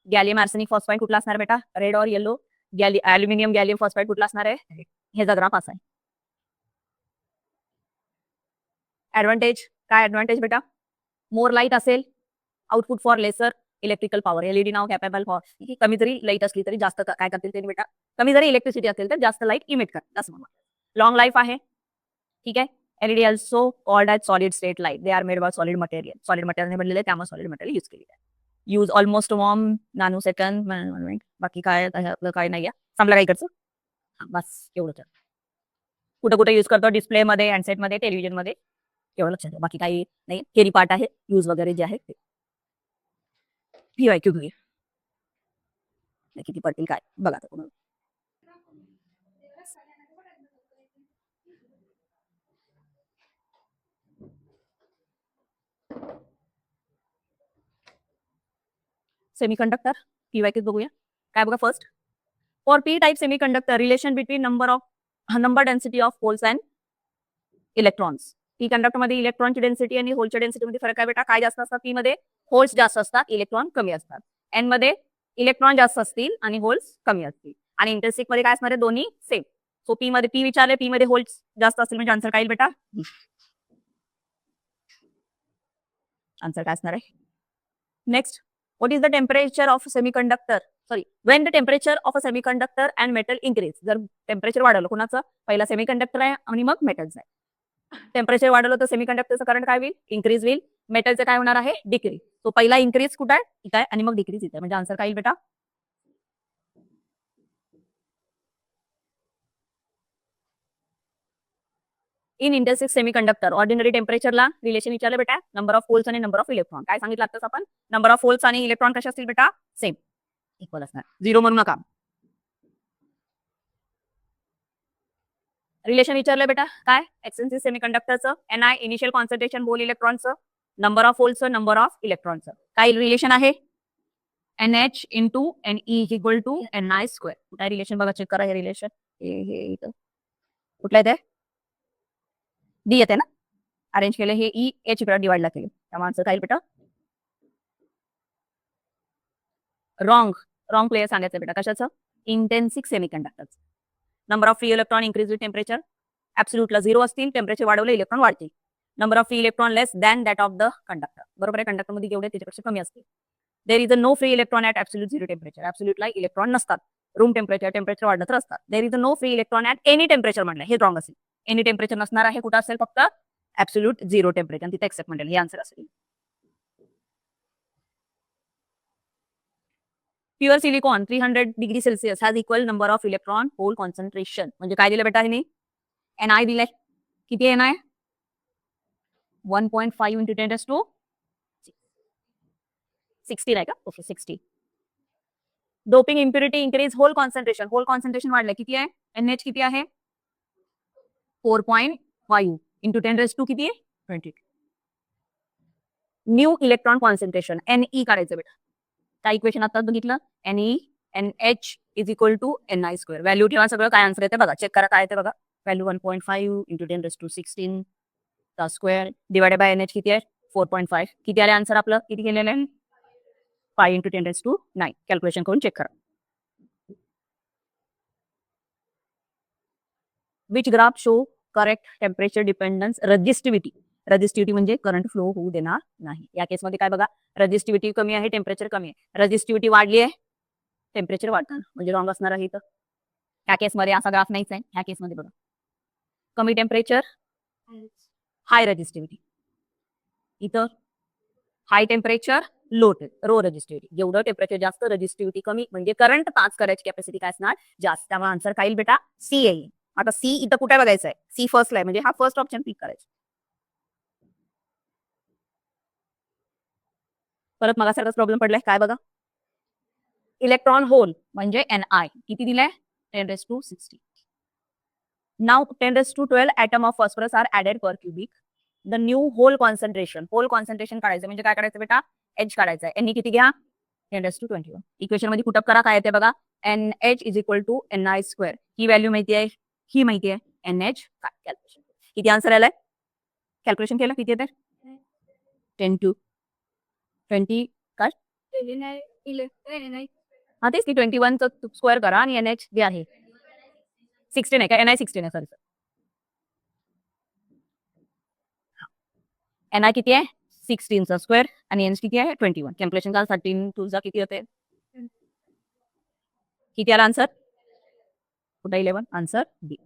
गॅलियम आर्सेनिक फॉस्फाइड कुठला असणार बेटा, रेड और येलो. अल्युमिनियम गॅलियम फॉस्फाइड कुठला असणार आहे, हे ग्राफ असा आहे. ऍडव्हान्टेज काय, ऍडव्हान्टेज बेटा, मोर लाईट असेल, output for lesser electrical power. LED नाव कॅपेबल फॉर, कमी जरी लाईट असली तरी जास्त काय करतील ते बेटा, कमी जरी इलेक्ट्रिसिटी असेल तर जास्त लाईट इमिट करतात असं म्हणा. लॉंग लाईफ आहे. ठीक आहे. LED also called as solid state light. They are made by solid material. Solid material बनलेले, त्यामुळे सॉलिड मटेरियल यूज केलेलं आहे. Use almost warm nano second. बाकी काय काय नाही आहे, समजा काय इकडचं, बस एवढं. कुठं कुठे यूज करतो, डिस्प्ले मध्ये, हँडसेट मध्ये, टेलिव्हिजन मध्ये, एवढं लक्षात ठेवा. बाकी काही नाही, थेरी पार्ट आहे, यूज वगैरे जे आहे ते. PYQ घेऊया, किती पडतील काय बघा. सेमीकंडक्टर PYQ बघूया. काय बघा, first for P type semiconductor relation between number density of holes and electrons. P conductor मध्ये इलेक्ट्रॉनची डेन्सिटी आणि होलच्या डेन्सिटीमध्ये फरक आहे बेटा. काय जास्त असतात, P मध्ये होल्स जास्त असतात, इलेक्ट्रॉन कमी असतात. N मध्ये इलेक्ट्रॉन जास्त असतील आणि होल्स कमी असतील. आणि इंटरसिक मध्ये काय असणार आहे, दोन्ही सेम. सो P मध्ये P विचारले, P मध्ये होल्स जास्त असतील म्हणजे आन्सर काय येईल बेटा, आन्सर काय असणार आहे. Next, what is the temperature of semiconductor, sorry Wien the temperature of a semiconductor and metal increase. जर टेम्परेचर वाढवलं, कुणाचं, पहिला सेमीकंडक्टर आहे आणि मग मेटलचं आहे. टेम्परेचर वाढवलं तर सेमीकंडक्टरचं करंट काय होईल, इन्क्रीज होईल. मेटलचं काय होणार आहे, डिक्रीज. तो पहिला इन्क्रीज कुठे आहे, इथं आहे, आणि मग डिक्रीज इथं आहे, म्हणजे आन्सर काय येईल बेटा, इन इंटरसिक सेमीकंडक्टर ऑर्डिनरी टेम्परेचरला रिलेशन विचारलं बेटा, नंबर ऑफ होल्स आणि नंबर ऑफ इलेक्ट्रॉन. काय सांगितलं आताच आपण, नंबर ऑफ होल्स आणि इलेक्ट्रॉन कशा असतील बेटा, सेम, इक्वल असणार, झिरो म्हणू नका. रिलेशन विचारलं बेटा, काय एक्सटेन्सिव्ह सेमीकंडक्टरचं, Ni इनिशियल कॉन्सन्ट्रेशन होल इलेक्ट्रॉनचं, नंबर ऑफ होल्सचं, नंबर ऑफ इलेक्ट्रॉनचं. काय रिलेशन आहे, NH into NE is equal to Ni square. काय रिलेशन बघा, चेक करा हे रिलेशन. हे कुठलं आहे ते, डी येते ना, अरेंज केले, हे E H इकडे डिवाइडला केले, त्यामुळे आन्सर काय बेटा, रॉंग प्लेयर सांगायचं बेटा, कशाचं, इंटेन्सिक सेमीकंडक्टरचं. Number of free electron increase with temperature, ऍब्सोल्यूटला 0 असतील, टेम्परेचर वाढवलं इलेक्ट्रॉन वाढतील. Number of free electron less than that of the conductor. बरोबर आहे, कंडक्टर मध्ये जेवढे त्याच्यापेक्षा कमी असतील. There is a no free electron at absolute 0 temperature. ऍब्सोल्यूटला इलेक्ट्रॉन नसतात. रूम टेम्परेचर वाढलं तर असतात. There is a no free electron at any temperature म्हणलं, हे रॉंग असेल. एनी टेम्परेचर नसणार आहे, कुठं असेल फक्त ऍब्सोल्यूट 0 टेम्परेचर, तिथे एक्सेप्ट म्हणेल, हे आन्सर असेल. Pure silicon 300 degree Celsius has equal number of electron hole concentration. म्हणजे काय दिलं बेटा हिने? NI दिलंय. किती आहे NI? 1.5 इंटू 10⁻16 आहे का? Okay, 60. Doping impurity increase hole concentration. Hole concentration वाढलं, किती आहे? NH किती आहे? 4.5 इंटू 10⁻² किती आहे? 20. न्यू इलेक्ट्रॉन कॉन्सन्ट्रेशन NE काढायचं बेटा. काय इक्वेशन आता बघितलं? NE NH is equal to NI². Value ठेवा, सगळं काय आन्सर येते बघा, चेक करा काय येते बघा. व्हॅल्यू 1.5 इंटू 10⁻16 चा स्क्वेअर डिवायडेड बाय NH किती आहे? 4.5. किती आले आन्सर आपलं? किती केलेलं आहे? 5 इंटू 10⁻9. कॅल्क्युलेशन करून चेक करा. Which graph show correct temperature dependence resistivity. Resistivity म्हणजे करंट फ्लो होऊ देणार नाही. या केसमध्ये काय बघा, रजिस्टिव्हिटी कमी आहे, टेम्परेचर कमी आहे. रजिस्टिव्हिटी वाढली आहे, टेम्परेचर वाढणार, म्हणजे रॉंग असणार आहे इथं. ह्या केसमध्ये असा ग्राफ नाहीच आहे. ह्या केसमध्ये बघा, कमी टेम्परेचर हाय रजिस्टिव्हिटी, इथं हाय टेम्परेचर रो रजिस्टिव्हिटी. जेवढं टेम्परेचर जास्त, रजिस्टिव्हिटी कमी, म्हणजे करंट पास करायची कॅपॅसिटी काय असणार? जास्त. त्यामुळे आन्सर काय येईल बेटा? सी येईल. आता सी इथं कुठे बघायचं आहे? सी फर्स्टला आहे, म्हणजे हा फर्स्ट ऑप्शन पिक करायचा. परत मगासारखाच प्रॉब्लेम पडलाय, काय बघा, इलेक्ट्रॉन होल म्हणजे NI किती दिलाय? 10⁻60. Now 10⁻12 atom of phosphorus are added per cubic. The new hole concentration काढायचं म्हणजे काय करायचं बेटा? H काढायचं आहे. NE किती घ्या? 10⁻21. इक्वेशन मध्ये पुटअप करा, काय येते बघा. NH is equal to NI². ही व्हॅल्यू माहिती आहे, ही माहिती आहे. NH काय? कॅल्क्युलेशन किती आन्सर आलाय? कॅल्क्युलेशन केलं किती येते? 10 to 20 काय? हा तेच की 21 चा स्क्वेअर करा आणि NH जे आहे 16 आहे का? NI 16 आहे, सॉरी सर. NI किती आहे? 16 चा स्क्वेअर आणि NH किती आहे? 21. कॅल्क्युलेशन करा, 13 2 किती होते? किती आला आन्सर? कुठे 11? Answer B.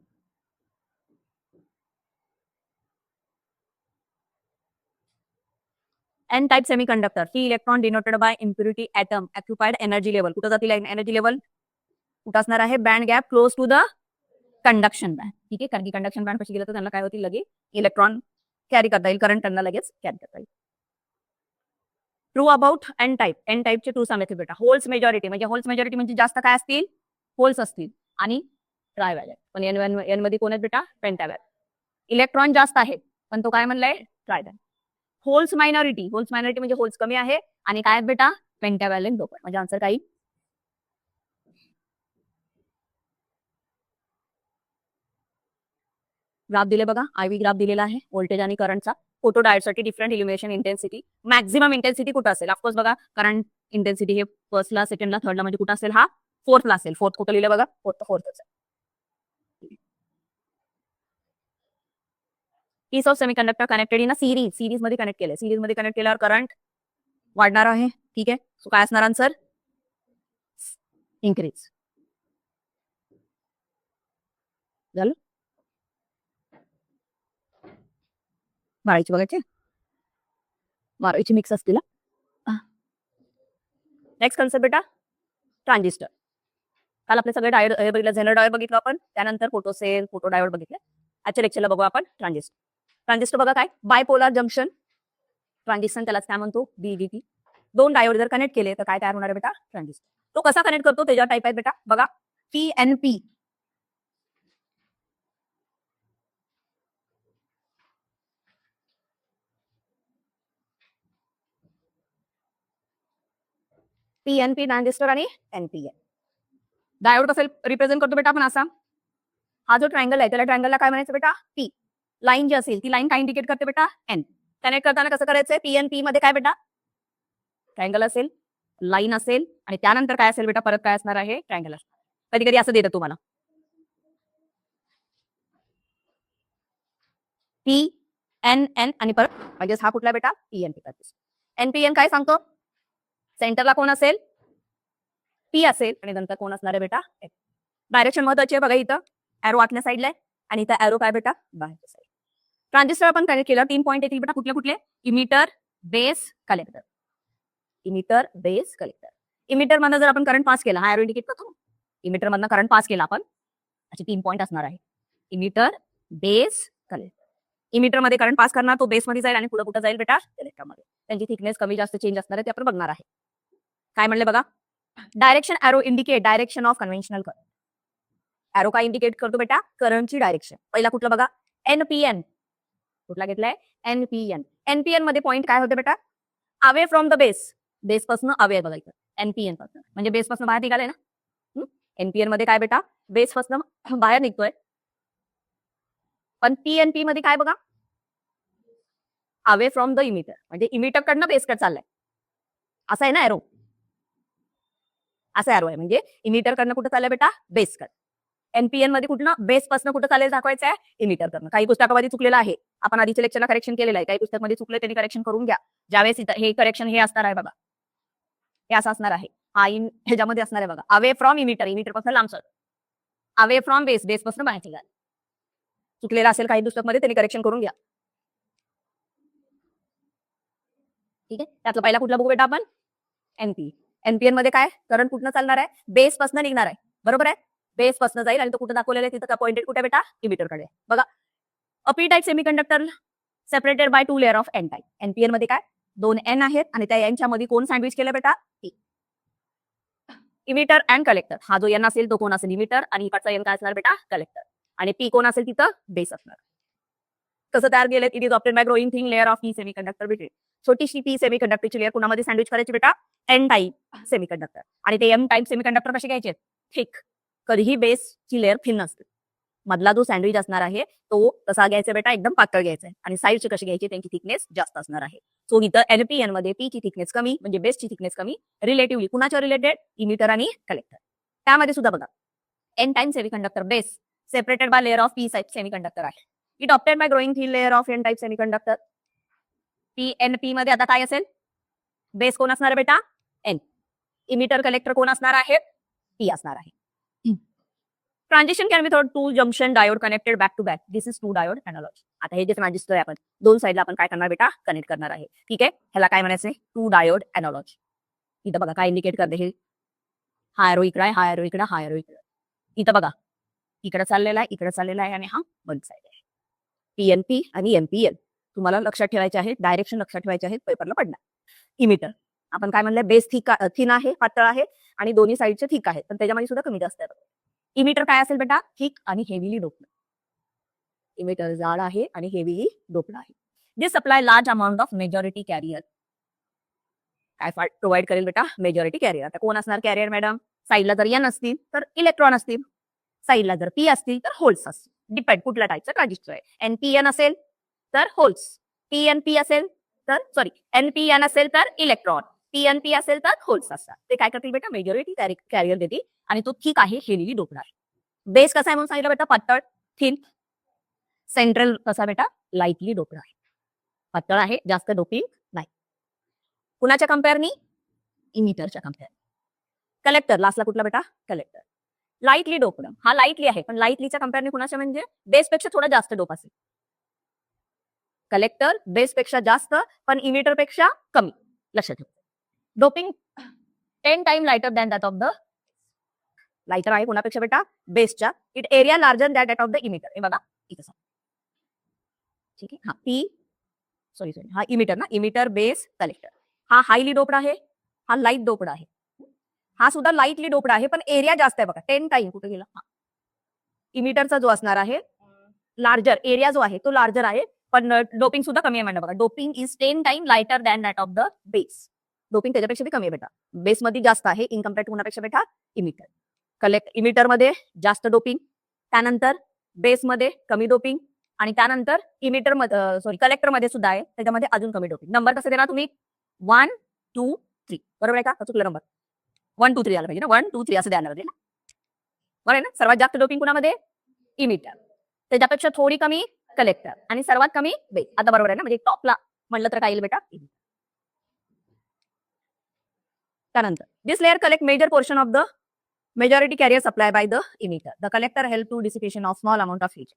N type semiconductor, ही electron denoted by impurity atom occupied energy level. कुठं जातील एनर्जी लेवल? कुठं असणार आहे? Band gap close to the conduction band. ठीक आहे, कारण की कंडक्शन बँड कशी गेलं तर त्यांना काय होतील? लगेच इलेक्ट्रॉन कॅरी करता येईल, करंट त्यांना लगेच कॅरी करता येईल. True about N type. N टाइपचे ट्रू सांगायचे बेटा. होल्स मेजॉरिटी म्हणजे जास्त काय असतील? होल्स असतील आणि ट्रायव्हॅलेंट. पण एन मध्ये कोण आहेत बेटा? पेंटाव्हॅलेंट. इलेक्ट्रॉन जास्त आहेत, पण तो काय म्हणलाय? ट्रायव्हॅलेंट. होल्स मायनॉरिटी म्हणजे होल्स कमी आहे आणि काय आहेत बेटा? पेंटाव्हॅलेंट डोपंट. म्हणजे आन्सर काय? ग्राफ दिले बघा, IV ग्राफ दिलेला आहे व्होल्टेज आणि करंटचा. फोटो डायोडसाठी डिफरंट इल्युमिनेशन इंटेन्सिटी. मॅक्झिमम इंटेन्सिटी कुठं असेल? ऑफकोर्स बघा, करंट इंटेन्सिटी हे फर्स्टला, सेकंडला, थर्डला, म्हणजे कुठं असेल? हा फोर्थला असेल. फोर्थ कुठं लिहिलं बघा? फोर्थच आहे. Piece of semiconductor connected in series मध्ये कनेक्ट केले. सिरीज मध्ये कनेक्ट केल्यावर करंट वाढणार आहे. ठीक आहे, सो काय असणार आन्सर? इन्क्रीज. झालं? माळीची बघायची, माळीची मिक्स असतील. नेक्स्ट कन्सेप्ट बेटा, ट्रान्झिस्टर. काल आपले सगळे डायोड बघितलं, झेनर डायोड बघितलं आपण, त्यानंतर फोटो सेल, फोटो डायोड बघितले. आजच्या लेक्चरला बघू आपण ट्रान्झिस्टर. ट्रान्झिस्टर बघा काय? बायपोलार जंक्शन ट्रान्झिस्टर, त्यालाच काय म्हणतो? BJT. दोन डायोड जर कनेक्ट केले तर काय तयार होणार आहे बेटा? ट्रान्झिस्टर. तो कसा कनेक्ट करतो त्याच्या टाईप आहेत बेटा, बघा. PNP. PNP ट्रान्झिस्टर आणि NPN. डायोड कसं रिप्रेझेंट करतो बेटा आपण? असा, हा जो ट्रायंगल आहे त्याला ट्रायंगलला काय म्हणायचं बेटा? P. लाईन जी असेल ती लाईन काय इंडिकेट करते बेटा? N. कनेक्ट करताना कसं करायचंय? PNP मध्ये काय बेटा? ट्रायंगल असेल, लाईन असेल आणि त्यानंतर काय असेल बेटा? परत काय असणार आहे? ट्रायंगल असणार. कधी कधी असं देतं तुम्हाला. पी एन एन आणि परत म्हणजेच हा कुठला बेटा पीएनपी करतेस. एनपीएन काय सांगतो, सेंटरला कोण असेल, पी असेल आणि नंतर कोण असणार आहे बेटा, डायरेक्शन महत्वाची आहे बघा, इथं एरो आतल्या साईडला आहे आणि इथं एरो काय बेटा बाहेरच्या साईड. ट्रान्झिस्टर आपण कनेक्ट केलं, 3 पॉईंट येतील बेटा, कुठले कुठले, emitter, base, collector. Emitter, base, collector. Emitter मधनं जर आपण करंट पास केला, हा एरो इंडिकेट करतो, इमिटर मधनं करंट पास केला आपण, असे 3 पॉईंट असणार आहे, इमिटर, बेस, कलेक्टर. इमिटर मध्ये करंट पास करणार, तो बेस मध्ये जाईल आणि पुढे कुठे जाईल बेटा कलेक्टर मध्ये. त्यांची थिकनेस कमी जास्त चेंज असणार आहे, ते आपण बघणार आहे. काय म्हणले बघा, direction arrow indicate direction of conventional current. Arrow काय इंडिकेट करतो बेटा, करंटची डायरेक्शन. पहिला कुठलं बघा, एनपीएन. कुठला घेतलाय, एनपीएन. एनपीएन मध्ये पॉईंट काय होते बेटा, away from the base. Base पासून अवे बघायचं, एनपीएन पासून म्हणजे बेस पासून बाहेर निघाले ना. एनपीएन मध्ये काय बेटा, बेस पासून बाहेर निघतोय. पण पीएनपी मध्ये काय बघा, अवे फ्रॉम द इमिटर, म्हणजे इमिटर कडनं बेस कडे चाललाय, असं आहे ना एरो, असा एरो आहे. म्हणजे इमिटर कडनं कुठं चाललंय बेटा, बेस कडे. एनपीएन मध्ये कुठलं, बेस पासून कुठं चालेल दाखवायचं आहे, इमिटर कडनं. काही पुस्तकामध्ये चुकलेलं आहे, आपण आधीच्या लेक्चरला करेक्शन केलेलं आहे, काही पुस्तकामध्ये चुकले त्यांनी करेक्शन करून घ्या. ज्यावेळेस हे करेक्शन हे असणार आहे बघा, हे असं असणार आहे, हा इन ह्याच्यामध्ये असणार आहे बघा, अवे फ्रॉम इमिटर, इमिटर पासून लांब sir, away from base, base पासून बाहेर निघाल. चुकलेलं असेल काही पुस्तकमध्ये, त्यांनी करेक्शन करून घ्या. ठीक आहे, त्यातलं पहिला कुठला बघू बेटा आपण, एनपी. एनपीएन मध्ये काय, करंट कुठनं चालणार आहे, बेस पासून निघणार आहे, बरोबर आहे. बेस पासून जाईल आणि तो कुठं दाखवलेला आहे, तिथं पॉइंटेड कुठे बेटा, इमिटर कडे बघा. A P type semiconductor separated by 2 layer of N type. NPN मध्ये काय, 2 एन आहेत आणि त्या एनच्या मध्ये कोण सँडविच केलं बेटा, टी. इमिटर अँड कलेक्टर, हा जो एन असेल तो कोण असेल, इमिटर, आणि इकडचा एन काय असणार बेटा, कलेक्टर. आणि पी कोण असेल तिथं, बेस असणार. कसं तयार केलं, it is obtained by growing thin layer of P semiconductor between. छोटीशी पी सेमीकंडक्टरची लेअर कुणामध्ये सँडविच करायची बेटा, एन टाइप सेमीकंडक्टर. आणि ते एम टाइप सेमीकंडक्टर कसे घ्यायचे, थिक. कधीही बेसची लेअर थिन नसते, मधला जो सँडविच असणार आहे तो कसा घ्यायचा बेटा, एकदम पातळ घ्यायचा आहे. आणि साईडची कशी घ्यायची, त्यांची थिकनेस जास्त असणार आहे. सो इथं एनपीएन मध्ये पी ची थिकनेस कमी, म्हणजे बेसची थिकनेस कमी, रिलेटिव्हली कुणाच्या रिलेटेड, इमिटर आणि कलेक्टर. त्यामध्ये सुद्धा बघा, N type semiconductor base separated by layer of P type semiconductor आहे. It obtain by growing thin layer of N type semiconductor. P N P मध्ये आता काय असेल, बेस कोण असणार आहे बेटा, एन. इमिटर कलेक्टर कोण असणार आहे, पी असणार आहे. Transition can be through 2 junction diode connected back to back. This is 2 diode analogy. आता हे जे ट्रान्झिस्टर आहे आपण दोन साईडला आपण काय करणार बेटा, कनेक्ट करणार आहे. ठीक आहे, ह्याला काय म्हणायचंय, 2 डायोड एनालॉजी. इथं बघा काय इंडिकेट करते हे, हा एरो इकडे आहे, हा एरो इकडे, हा एरो इकडे. इथं बघा इकडे चाललेला आहे, इकडे चाललेला आहे आणि हा वन साईड आहे. पीएनपी आणि एमपीएन तुम्हाला लक्षात ठेवायचे आहे, डायरेक्शन लक्षात ठेवायचे आहेत, पेपरला पडणार. इमिटर आपण काय म्हणलं, बेस थिन आहे, पातळ आहे आणि दोन्ही साईडचे थिक आहेत, पण त्याच्यामध्ये सुद्धा कमी जास्त आहे. इमिटर काय असेल बेटा, थिक आणि हेवीली डोप्ड. इमिटर जाड आहे आणि हेवीली डोप्ड आहे. जे supply large amount of majority carrier. काय प्रोव्हाइड करेल बेटा, मेजॉरिटी कॅरियर. आता कोण असणार कॅरियर मॅडम, साईडला जर एन असतील तर इलेक्ट्रॉन असतील, साईडला जर पी असतील तर होल्स असतील. डिपेंड कुठल्या टाईपचं ट्रान्झिस्टर आहे. एनपीएन असेल तर होल्स, पीएनपी असेल तर सॉरी एनपीएन असेल तर इलेक्ट्रॉन, पीएनपी असेल तर होल्स असतात. ते काय करतील बेटा, मेजॉरिटी कॅरियर देतील आणि तो ठीक आहे, हेवीली डोप्ड आहे. बेस कसा आहे म्हणून सांगितलं बेटा, पातळ थिन. सेंट्रल कसा बेटा, लाईटली डोप्ड आहे, पातळ आहे, जास्त डोपिंग नाही. कुणाच्या कंपेअरनी, इमिटरच्या कंपेअर. कलेक्टर लास्टला कुठला बेटा, कलेक्टर. लाईटली डोप्ड, हा लाईटली आहे पण लाईटलीच्या कंपेअरनी कुणाच्या, म्हणजे बेसपेक्षा थोडा जास्त डोप असेल. कलेक्टर बेसपेक्षा जास्त पण इमिटर पेक्षा कमी, लक्षात ठेवा. Doping 10 time lighter than that of the, lighter आहे कोणापेक्षा बेटा, बेसच्या. It area larger that that of the emitter. हे बघा इथं, ठीक आहे. हा पी सॉरी हा इमिटर ना, इमिटर बेस कलेक्टर. हा हायली डोप्ड आहे, हा लाईट डोप्ड आहे. हा सुद्धा लाईटली डोप्ड आहे पण एरिया जास्त आहे बघा, 10 टाइम. कुठे गेला, इमिटरचा जो असणार आहे लार्जर, एरिया जो आहे तो लार्जर आहे पण डोपिंग सुद्धा कमी आहे म्हणा बघा. Doping is 10 time lighter than that of the base. Doping त्याच्यापेक्षा बी कमी आहे बेटा, बेस मध्ये जास्त आहे इन कम्पेअर टू कुणापेक्षा बेटा, इमिटर. इमिटर मध्ये जास्त डोपिंग, त्यानंतर बेस मध्ये कमी डोपिंग आणि त्यानंतर इमिटर मध्ये सॉरी कलेक्टर मध्ये सुद्धा आहे, त्याच्यामध्ये अजून कमी डोपिंग. नंबर कसे देणार तुम्ही, 1 2 3, बरोबर आहे का, चुकलं नंबर 1 2 3 आला पाहिजे ना, 1 2 3 असं द्यायला पाहिजे ना, बरोबर आहे ना. सर्वात जास्त डोपिंग कुणामध्ये, इमिटर, त्याच्यापेक्षा थोडी कमी कलेक्टर आणि सर्वात कमी बेस. आता बरोबर आहे ना, म्हणजे टॉपला म्हणलं तर काय येईल बेटा? त्यानंतर this layer collect major portion of the majority carrier supply by the emitter. The collector help to dissipation of small amount of heat.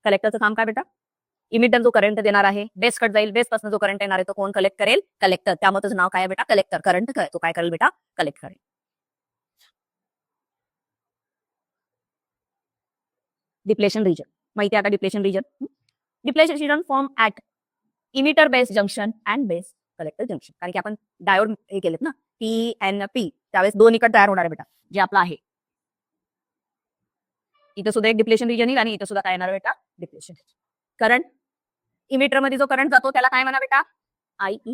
कलेक्टरचं काम काय बेटा? इमिटर जो करंट देणार आहे, बेस कट जाईल, बेस पासून जो करंट येणार आहे तो कोण कलेक्ट करेल? कलेक्टर. त्यामुळे त्याचं नाव काय आहे बेटा? कलेक्टर. करंट तो काय करेल बेटा? कलेक्ट करेल. डिप्लेशन रिजन माहिती आहे आता. Depletion region form at emitter base junction and base collector junction. कारण की आपण डायोड हे केलेत ना, PNP, त्यावेळेस दोन निकट तयार होणार आहे बेटा, जे आपला आहे. इथं सुद्धा एक डिप्लेशन रिजन येईल आणि इथं सुद्धा काय येणार बेटा? डिप्लेशन. करंट इमिटर मध्ये जो करंट जातो त्याला काय म्हणा बेटा? IE.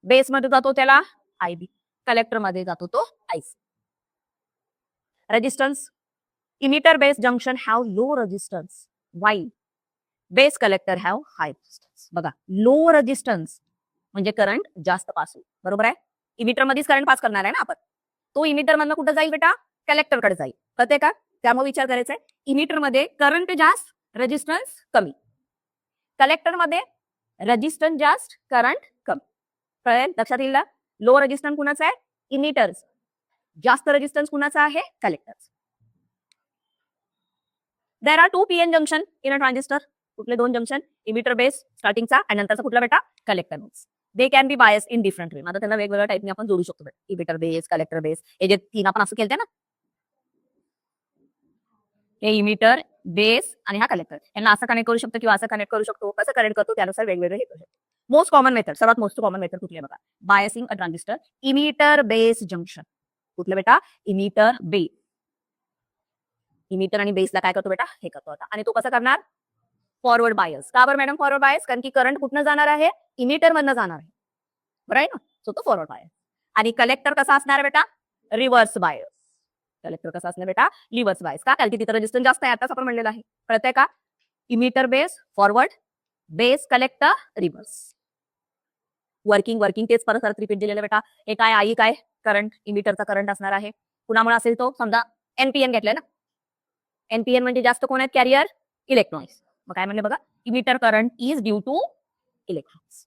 बेस मध्ये जातो त्याला IB. कलेक्टर मध्ये जातो तो IC. Resistance emitter base junction have low resistance while base collector have high resistance. बघा, लो रेजिस्टन्स म्हणजे करंट जास्त पास होईल. बरोबर आहे? इमिटर मध्येच करंट पास करणार आहे ना आपण. तो इमिटर मधनं कुठं जाईल बेटा? कलेक्टर कडे जाईल. कळते का? त्यामुळे विचार करायचा आहे, इमिटर मध्ये करंट जास्त, रेजिस्टन्स कमी. कलेक्टर मध्ये रेजिस्टन्स जास्त, करंट कमी. कळेल? लक्षात येईल ना? लो रेजिस्टन्स कुणाचा आहे? इमिटर्स. जास्त रेजिस्टन्स कुणाचा आहे? Collectors. There are 2 PN junction in a transistor. कुठले दोन जंक्शन? इमिटर बेस स्टार्टिंगचा आणि नंतरचा कुठला बेटा? Collector base. They can be bias in different वे. आता त्यांना वेगवेगळ्या टाईपने आपण जोडू शकतो. इमिटर बेस, कलेक्टर बेस, हे जे तीन आपण असं केलते ना, हे इमिटर बेस आणि हा कलेक्टर, यांना असं कनेक्ट करू शकतो किंवा असं कनेक्ट करू शकतो. कसं कनेक्ट करतो त्यानुसार वेगवेगळे हे करू शकतो. मोस्ट कॉमन मेथड, सर्वात मोस्ट कॉमन मेथड कुठली आहे बघा? बायसिंग अ ट्रान्झिस्टर इमिटर बेस जंक्शन. कुठलं बेटा? Emitter base. इमिटर आणि बेसला काय करतो बेटा? हे करतो आता. आणि तो कसं करणार? Forward bias. का बरं मॅडम फॉरवर्ड बायस? कारण की करंट कुठनं जाणार आहे? इमिटर मधनं जाणार आहे. बरं आहे ना? सो तो फॉरवर्ड बायस. आणि कलेक्टर कसा असणार बेटा? Reverse bias. कलेक्टर कसा असणार बेटा? Reverse bias. का? कारण की तिथं रेजिस्टन्स जास्त आहे, आताच आपण म्हणलेलं आहे. कळतंय का? Emitter base forward, base collector reverse. Working तेच परत रिपीट दिलेलं बेटा. हे काय? आई काय? करंट, इमिटरचा करंट असणार आहे. कुणामुळे असेल तो? समजा NPN घेतलाय ना. NPN म्हणजे जास्त कोण आहेत? Carrier electrons. मग काय म्हणले बघा? Emitter current is due to electrons.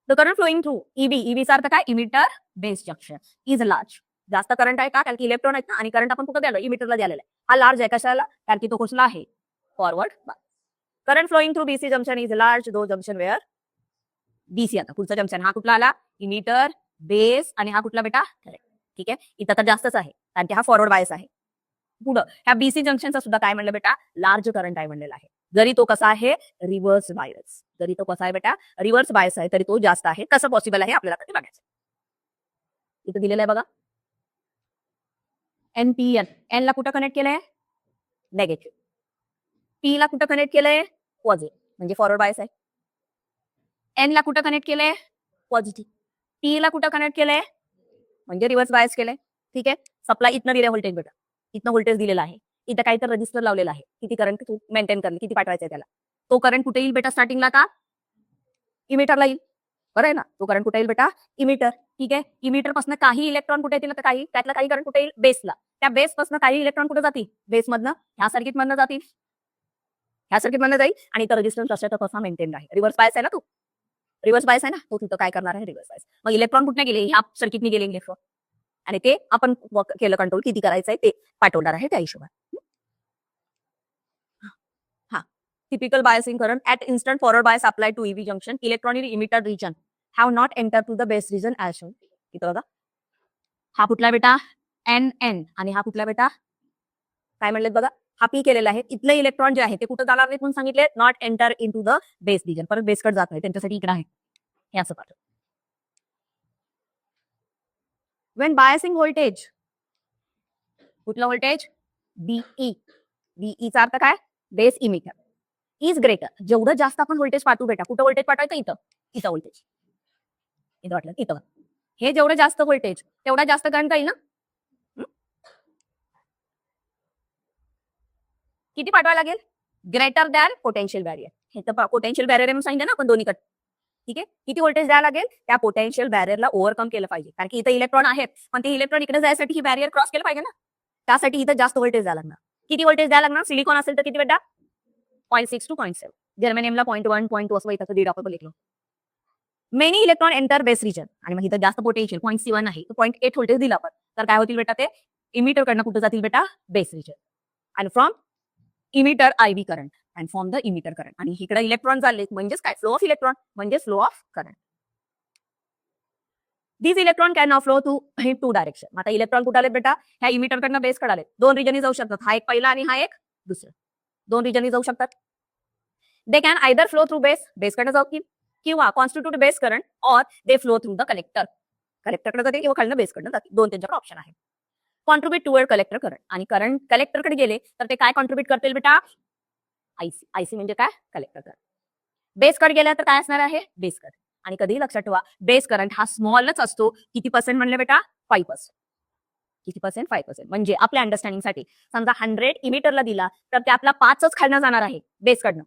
The current flowing through EB चा अर्थ काय? Emitter base junction is large. जास्त करंट आहे का? कारण की इलेक्ट्रॉन आहेत ना, आणि करंट आपण कुठं द्यायला? इमिटरला द्यायला आहे. हा लार्ज आहे. कशाला? कारण की तो कसला आहे? Forward. Current flowing through BC junction is large though junction where BC. आता पुढचा जंक्शन हा कुठला आला? इमिटर बेस आणि हा कुठला बेटा? ठीक आहे. इथं तर जास्तच आहे कारण की हा फॉरवर्ड बायस आहे. पुढं ह्या BC जंक्शनचा सुद्धा काय म्हणलं बेटा? लार्ज करंट आहे म्हणलेला आहे. जरी तो कसा आहे? Reverse bias. जरी तो कसा आहे बेटा? रिव्हर्स बायस आहे, तरी तो जास्त आहे. कसं पॉसिबल आहे आपल्याला कधी बघायचं. इथं दिलेलं आहे बघा. NPN. N ला कुठं कनेक्ट केलंय? नेगेटिव्ह. P ला कुठं कनेक्ट केलंय? पॉझिटिव्ह, म्हणजे फॉरवर्ड बायस आहे. N ला कुठं कनेक्ट केलंय? पॉझिटिव्ह. P ला कुठं कनेक्ट केलंय? म्हणजे रिव्हर्स बायस केलंय. ठीक आहे. सप्लाय इथनं दिले व्होल्टेज बेटा. इथनं व्होल्टेज दिलेला आहे. इथं काहीतरी रजिस्टर लावलेला आहे. किती करंट मेंटेन करणे, किती पाठवायचं आहे त्याला. तो करंट कुठे येईल बेटा? स्टार्टिंगला का? इमिटरला येईल. बरं आहे ना? तो करंट कुठे येईल बेटा? इमिटर. ठीक आहे. इमिटर पासून काही इलेक्ट्रॉन कुठे येतील? तर काही त्यातला काही करंट कुठे येईल? बेसला. त्या बेस पासून काही इलेक्ट्रॉन कुठे जातील? बेस मधनं ह्या सर्किट मधनं जातील. ह्या सर्किट मधनं जाईल आणि इथं रेजिस्टन्स अशा कसा मेंटेन राहील. रिव्हर्स बायस आहे ना तो. रिव्हर्स बायस आहे ना, तो तिथं काय करणार आहे? Reverse bias. मग इलेक्ट्रॉन कुठे गेले? ह्या सर्किटने गेले इलेक्ट्रॉन, आणि ते आपण केलं कंट्रोल, किती करायचं आहे ते पाठवणार आहे त्या हिशोबाने. हा, typical biasing current at instant forward bias apply to EB junction electron in emitter region have not enter to the base region as shown. इथं बघा, हा कुठला बेटा? NN आणि हा कुठला बेटा? काय म्हणलेत बघा? हा P केलेला आहे. इथले इलेक्ट्रॉन जे आहे ते कुठं जाणार नाही म्हणून सांगितले? Not enter into the base region. परत बेसकडे जात नाही, त्यांच्यासाठी इकडे आहे. हे असं पाठव. When biasing voltage, कुठलं व्होल्टेज? BE चा अर्थ काय? Base emitter is greater. जेवढं जास्त आपण व्होल्टेज पाठवू बेटा, कुठं व्होल्टेज पाठवायचं? इथं व्होल्टेज. इथं वाटलं इथं. हे जेवढं जास्त व्होल्टेज तेवढा जास्त करंट जाईल ना. किती पाठवायला लागेल? Greater than potential barrier. हे तर पोटेन्शियल बॅरियर म्हणून सांगितलं ना आपण दोन्हीकडे. ठीक आहे. किती व्होल्टेज द्यायला लागेल? त्या पोटेन्शियल बॅरियरला ओव्हरकम केलं पाहिजे, कारण की इथं इलेक्ट्रॉन आहेत, पण ते इलेक्ट्रॉन इकडे जायसाठी ही बॅरियर क्रॉस केलं पाहिजे ना. त्यासाठी इथं जास्त व्होल्टेज द्यायला लागणार. किती व्होल्टेज द्यायला लागणार? सिलिकॉन असेल तर किती बेटा? 0.6 to 0.7. जर्मेनियमला 0.1 0.2 असं इथं दीड आपण लिहिलो. Many electron enter base region आणि मग इथं जास्त पोटेन्शियल 0.7 आहे, 0.8 व्होल्टेज दिला आपण, तर काय होतील बेटा ते इमिटर कडनं कुठं जातील बेटा बेस रिजन आणि from emitter IV current and from the emitter current आणि इकडे इलेक्ट्रॉन चालले म्हणजेच काय फ्लो ऑफ इलेक्ट्रॉन म्हणजे flow of current. This electron can not flow to direction. आता इलेक्ट्रॉन कुठे आले बेटा ह्या इमिटर कडनं बेस कडे आले, दोन रिजनी जाऊ शकतात, हा एक पहिला आणि हा एक दुसरा, दोन रिजनी जाऊ शकतात. They can either flow through base कडनं जातील किंवा constitute base current or they flow through the collector, कलेक्टरकडे जाते किंवा खालनं बेस कडनं जाते, दोन त्यांच्याकडे ऑप्शन आहे. कॉन्ट्रीब्युट टुवर्ड कलेक्टर करंट आणि करंट कलेक्टरकडे गेले तर ते काय कॉन्ट्रीब्युट करतील बेटा आयसी, आयसी म्हणजे काय कलेक्टर करंट. बेस कडे गेला तर काय असणार आहे बेस करंट आणि कधीही लक्षात ठेवा बेस करंट हा स्मॉलच असतो, किती पर्सेंट म्हणले बेटा 5%, किती पर्सेंट 5%. म्हणजे आपल्या अंडरस्टँडिंगसाठी समजा 100 इमिटरला दिला तर ते आपला 5च खालनं जाणार आहे बेस कडनं,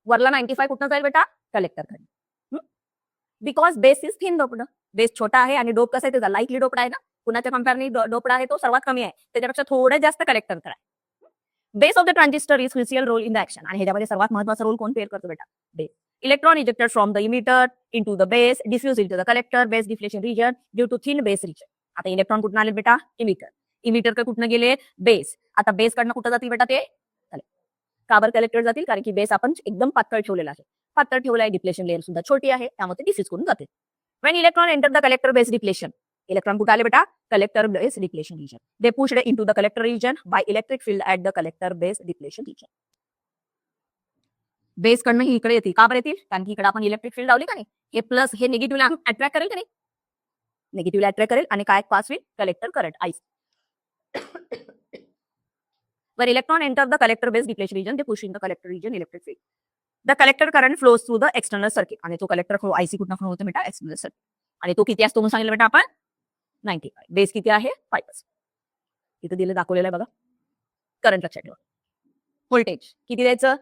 वरला 95 कुठनं जाईल बेटा कलेक्टर कडनं. Because base is thin doped, base छोटा आहे आणि डोप कसा आहे त्याचा लाईटली डोपडा आहे ना, कुणाच्या कंपेअरने डोपडा आहे तो सर्वात कमी आहे, त्याच्यापेक्षा थोडं जास्त कलेक्टर आहे. Base of the transistor is crucial role in the action आणि ह्याच्यामध्ये सर्वात महत्त्वाचा रोल कोण प्ले करतो बेटा base. Electron ejected from the emitter into the base diffuse into the collector base depletion region due to thin base region. आता electron कुठून आले बेटा इमिटर, इमिटर कुठनं गेले बेस, आता बेस कडनं कुठं जातील बेटा ते का बरं कलेक्टर जातील कारण की बेस आपण एकदम पातळ ठेवलेला आहे, पातळ ठेवला आहे, डिप्लेशन लेअर सुद्धा छोटी आहे त्यामुळे डिफ्यूज करून जाते. When electron enter the collector base depletion, electron कुठे आले बेटा collector base depletion region, they pushed into the collector region by electric field at the collector base depletion region. Base कडनं ही इकडे येतील, का बरं येतील कारण की इकडे आपण इलेक्ट्रिक फील्ड लावली का नाही, हे प्लस हे निगेटिव्हला अट्रॅक्ट करेल का नाही, निगेटिव्हला अट्रॅक्ट करेल आणि काय pass with collector current ice. Where electron enter the collector base depletion region, they push in the collector region electric field. The collector current flows through the external circuit. आणि तो collector flow IC कुठनं flow होतो बेटा external circuit आणि तो किती असतो म्हणून सांगितलं बेटा आपण 95. बेस किती आहे 5%. इथे दिलं दाखवलेलं आहे बघा, करंट लक्षात ठेवा. व्होल्टेज किती द्यायचं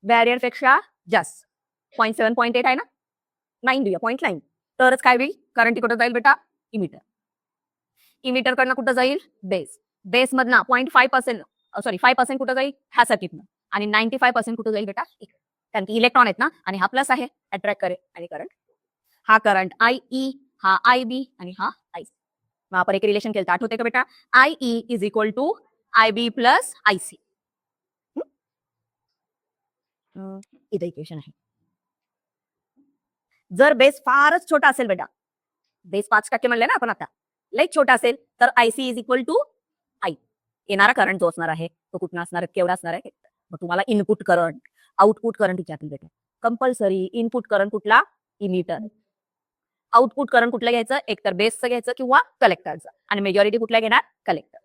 बॅरियर पेक्षा जास्त 0.7 0.8 आहे ना, 9 देऊया 0.9 तरच काय होईल करंट कुठं जाईल बेटा इमिटर, इमिटर कडनं कुठं जाईल बेस, बेस मधनं 0.5% सॉरी 5% कुठं जाईल ह्या सर्किटनं आणि 95% कुठं जाईल बेटा कारण की इलेक्ट्रॉन आहेत ना आणि हा प्लस आहे अट्रॅक्ट करेल आणि करंट, हा करंट आय ई हा आय बी आणि हा आय सी. मग आपण एक रिलेशन केलं आठवते का बेटा I E is equal to I B plus I C. इथं इक्वेशन आहे. जर बेस फारच छोटा असेल बेटा, बेस 5% म्हणले ना आपण आता, लई छोटा असेल तर IC is equal to I, येणारा करंट जो असणार आहे तो कुठला असणार आहे केवढा असणार आहे. मग तुम्हाला इनपुट करंट आउटपुट करंट विचारतील बेटा, कंपल्सरी इनपुट करंट कुठला इमिटर, आउटपुट करंट कुठलं घ्यायचं एकतर बेसचं घ्यायचं किंवा कलेक्टरचं आणि मेजॉरिटी कुठल्या घेणार कलेक्टर.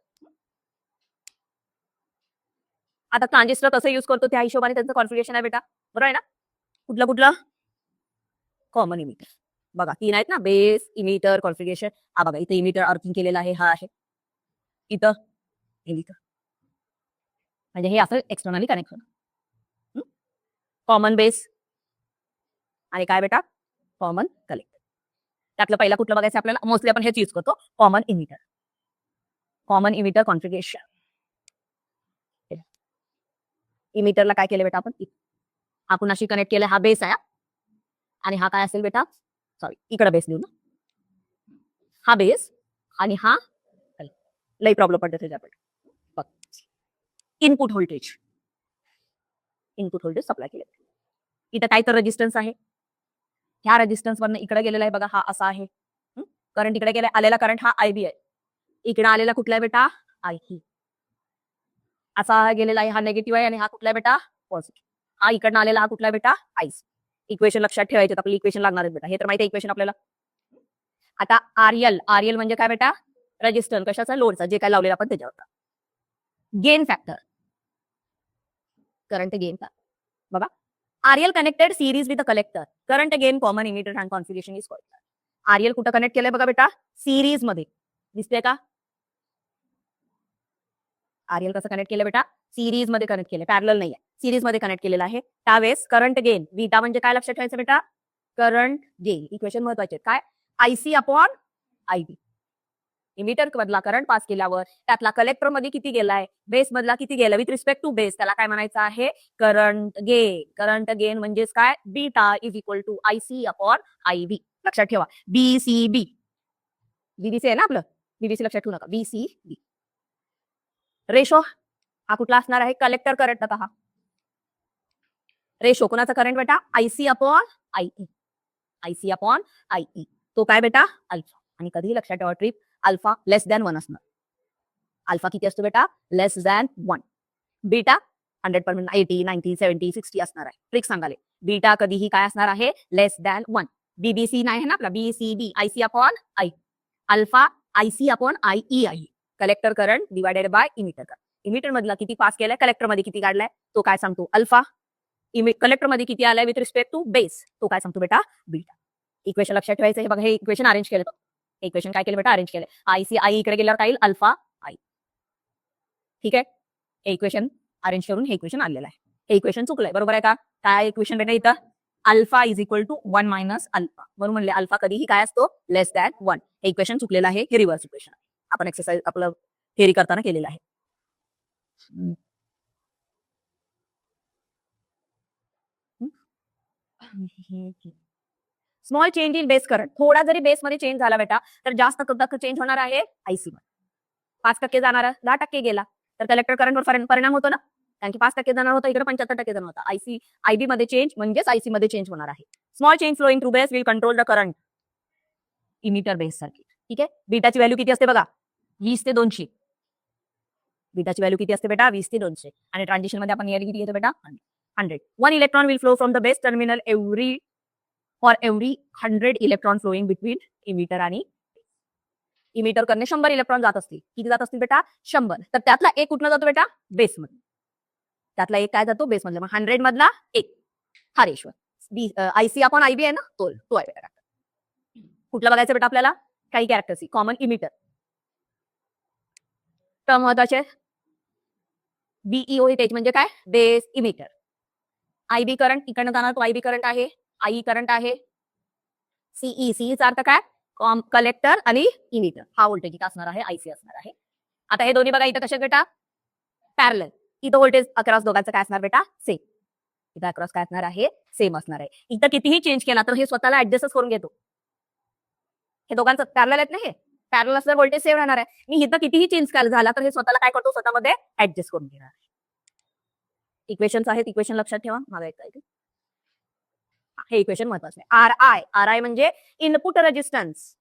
आता ट्रान्झिस्टर कसं युज करतो त्या हिशोबाने त्यांचं कॉन्फिगरेशन आहे बेटा, बरोबर आहे ना. कुठलं कुठलं कॉमन इमिटर बघा 3 आहेत ना बेस इमिटर कॉन्फिगरेशन. हा बघा इथे इमिटर अर्थिंग केलेला आहे, हा आहे इथं इमिटर म्हणजे हे असं एक्सटर्नली कनेक्ट होतं. कॉमन बेस आणि काय बेटा कॉमन कलेक्टर. त्यातलं पहिला कुठलं बघायचं आपल्याला, मोस्टली आपण हेच यूज करतो common emitter, common emitter configuration. इमिटरला काय केलं बेटा आपण हा कुणाशी कनेक्ट केलं, हा बेस आहे आणि हा काय असेल बेटा सॉरी इकडे बेस लिहू ना, हा बेस आणि हा लई प्रॉब्लेम पडतो त्याच्याकडे. Input voltage, input voltage supply केले, इथं काय तर रेजिस्टन्स आहे, ह्या रेजिस्टन्स वरनं इकडे गेलेला आहे बघा हा असा आहे करंट, इकडे गेला आलेला करंट हा आय बी आहे, इकडे आलेला कुठला आहे बेटा आय ही, असा गेलेला आहे हा निगेटिव्ह आहे आणि हा कुठला आहे बेटा पॉझिटिव्ह, हा इकडनं आलेला हा कुठला आहे बेटा आयस. इक्वेशन लक्षात ठेवायचे आपल्याला, इक्वेशन लागणार आहे बेटा, हे तर माहिती आहे इक्वेशन आपल्याला. आता आरएल, आरएल म्हणजे काय बेटा रेजिस्टन्स कशाचा लोडचा जे काय लावलेला आपण त्याच्यावर. Gain factor current gain factor बघा RL connected series with the collector current gain common emitter and configuration is called. RL कुठं कनेक्ट केलंय बघा बेटा सिरीज मध्ये, दिसते का आरएल कसं कनेक्ट केलं बेटा सिरीज मध्ये कनेक्ट केलं, पॅरलल नाहीये सिरीज मध्ये कनेक्ट केलेलं आहे. त्यावेळेस करंट गेन बीटा म्हणजे काय लक्षात ठेवायचं बेटा करंट गेन, इक्वेशन महत्वाचे काय आयसी अपॉन आयबी. इमिटर मधला करंट पास केल्यावर त्यातला कलेक्टर मध्ये किती गेलाय, बेस मधला किती गेला विथ रिस्पेक्ट टू बेस, त्याला काय म्हणायचं आहे, करंट गेन. करंट गेन म्हणजेच काय, beta is equal to IC upon IB. लक्षात ठेवा, BCB. बीबीसी आहे ना आपलं, बीबीसी लक्षात ठेवू नका, BCB. रेशो हा कुठला असणार आहे, कलेक्टर करंट. आता हा रेशो कोणाचा करंट बेटा, IC upon IE. IC upon IE तो काय बेटा, अल्फा. आणि कधीही लक्षात ठेवा ट्रिप, अल्फा लेस दॅन 1 असणार. अल्फा किती असतो बेटा, लेस दॅन 1. बीटा 100%, 80, 90, 70, 60 असणार आहे. ट्रिक सांगाले, बीटा कधीही काय असणार आहे, लेस दॅन 1. बीबीसी नाही आहे ना आपला, BCB IC upon I. Alpha IC upon IE आहे. Collector current divided by emitter current. Emitter मधला किती पास केलाय, कलेक्टर मध्ये किती काढलाय, तो काय सांगतो, अल्फा. कलेक्टर मध्ये किती आलाय विथ रिस्पेक्ट टू बेस, तो काय सांगतो बेटा, बीटा. इक्वेशन लक्षात ठेवायचं. हे बघा, हे इक्वेशन अरेंज केलं. इक्वेशन काय केलं बेटा, अरेंज केलं. IC I इकडे गेल्यावर काय येईल, अल्फा I. ठीक आहे, हे इक्वेशन अरेंज करून हे इक्वेशन आलेलं आहे. हे इक्वेशन चुकलंय, बरोबर आहे का. काय इक्वेशन बेटा इथं, alpha is equal to 1 minus alpha. म्हणून म्हणले अल्फा कधीही काय असतो, लेस दॅन 1. हे इक्वेशन चुकलेलं आहे, हे रिव्हर्स इक्वेशन आहे. आपण एक्सरसाइज आपलं थेअरी करताना केलेलं आहे. Small change in base current. थोडा जरी बेस मध्ये चेंज झाला बेटा, तर जास्त चेंज होणार आहे IC मध्ये. 5% जाणार, 10% गेला, तर कलेक्टर करंटवर परिणाम होतो ना, कारण की 5% जाणार होता, इकडे 75% जाणार होता. IB मध्ये चेंज म्हणजेच IC मध्ये चेंज होणार आहे. Small change flowing through base will control the current. Emitter base circuit. ठीक आहे, बीटाची व्हॅल्यू किती असते बघा, 20 ते 200. बीटाची व्हॅल्यू किती असते बेटा, 20 ते 200. आणि ट्रान्झिशन मध्ये आपण किती घेतो बेटा, 100. 1 electron will flow from the base terminal for every 100 electron flowing between emitter आणि इमिटर करणे 100 इलेक्ट्रॉन जात असतील. किती जात असतील बेटा, 100. तर त्यातला एक कुठला जातो बेटा, बेस मध्ये. त्यातला एक काय जातो, बेस मधला. मग 100 मधला एक, हा रेशो. IC अपॉन IB आहे ना, तो आहे बेटा. कुठला बघायचं बेटा आपल्याला, काही कॅरेक्टरिस्टिक. कॉमन इमिटर टर्म महत्वाचे. BE व्होल्टेज म्हणजे काय, बेस इमिटर. IB करंट इकडनं जाणार, तो IB करंट आहे. IE करंट आहे. CE चा अर्थ काय, कलेक्टर आणि इमिटर. हा व्होल्टेज इथं असणार आहे, IC असणार आहे. आता हे दोन्ही बघा, इथं कसे बेटा, पॅरलल. इथं व्होल्टेज अक्रॉस दोघांचं काय असणार बेटा, सेम. इथं अक्रॉस काय असणार आहे, सेम असणार आहे. इथं कितीही चेंज केला तर हे स्वतःला ऍडजस्ट करून घेतो. हे दोघांचं पॅरलल आहेत ना, हे पॅरलल असल्यावर व्होल्टेज सेम राहणार आहे. मी इथं कितीही चेंज झाला तर हे स्वतःला काय करतो, स्वतःमध्ये ऍडजस्ट करून घेणार. इक्वेशन्स आहेत, इक्वेशन लक्षात ठेवा. मागे हे इक्वेशन महत्वाचं आहे. RI म्हणजे इनपुट रेजिस्टन्स.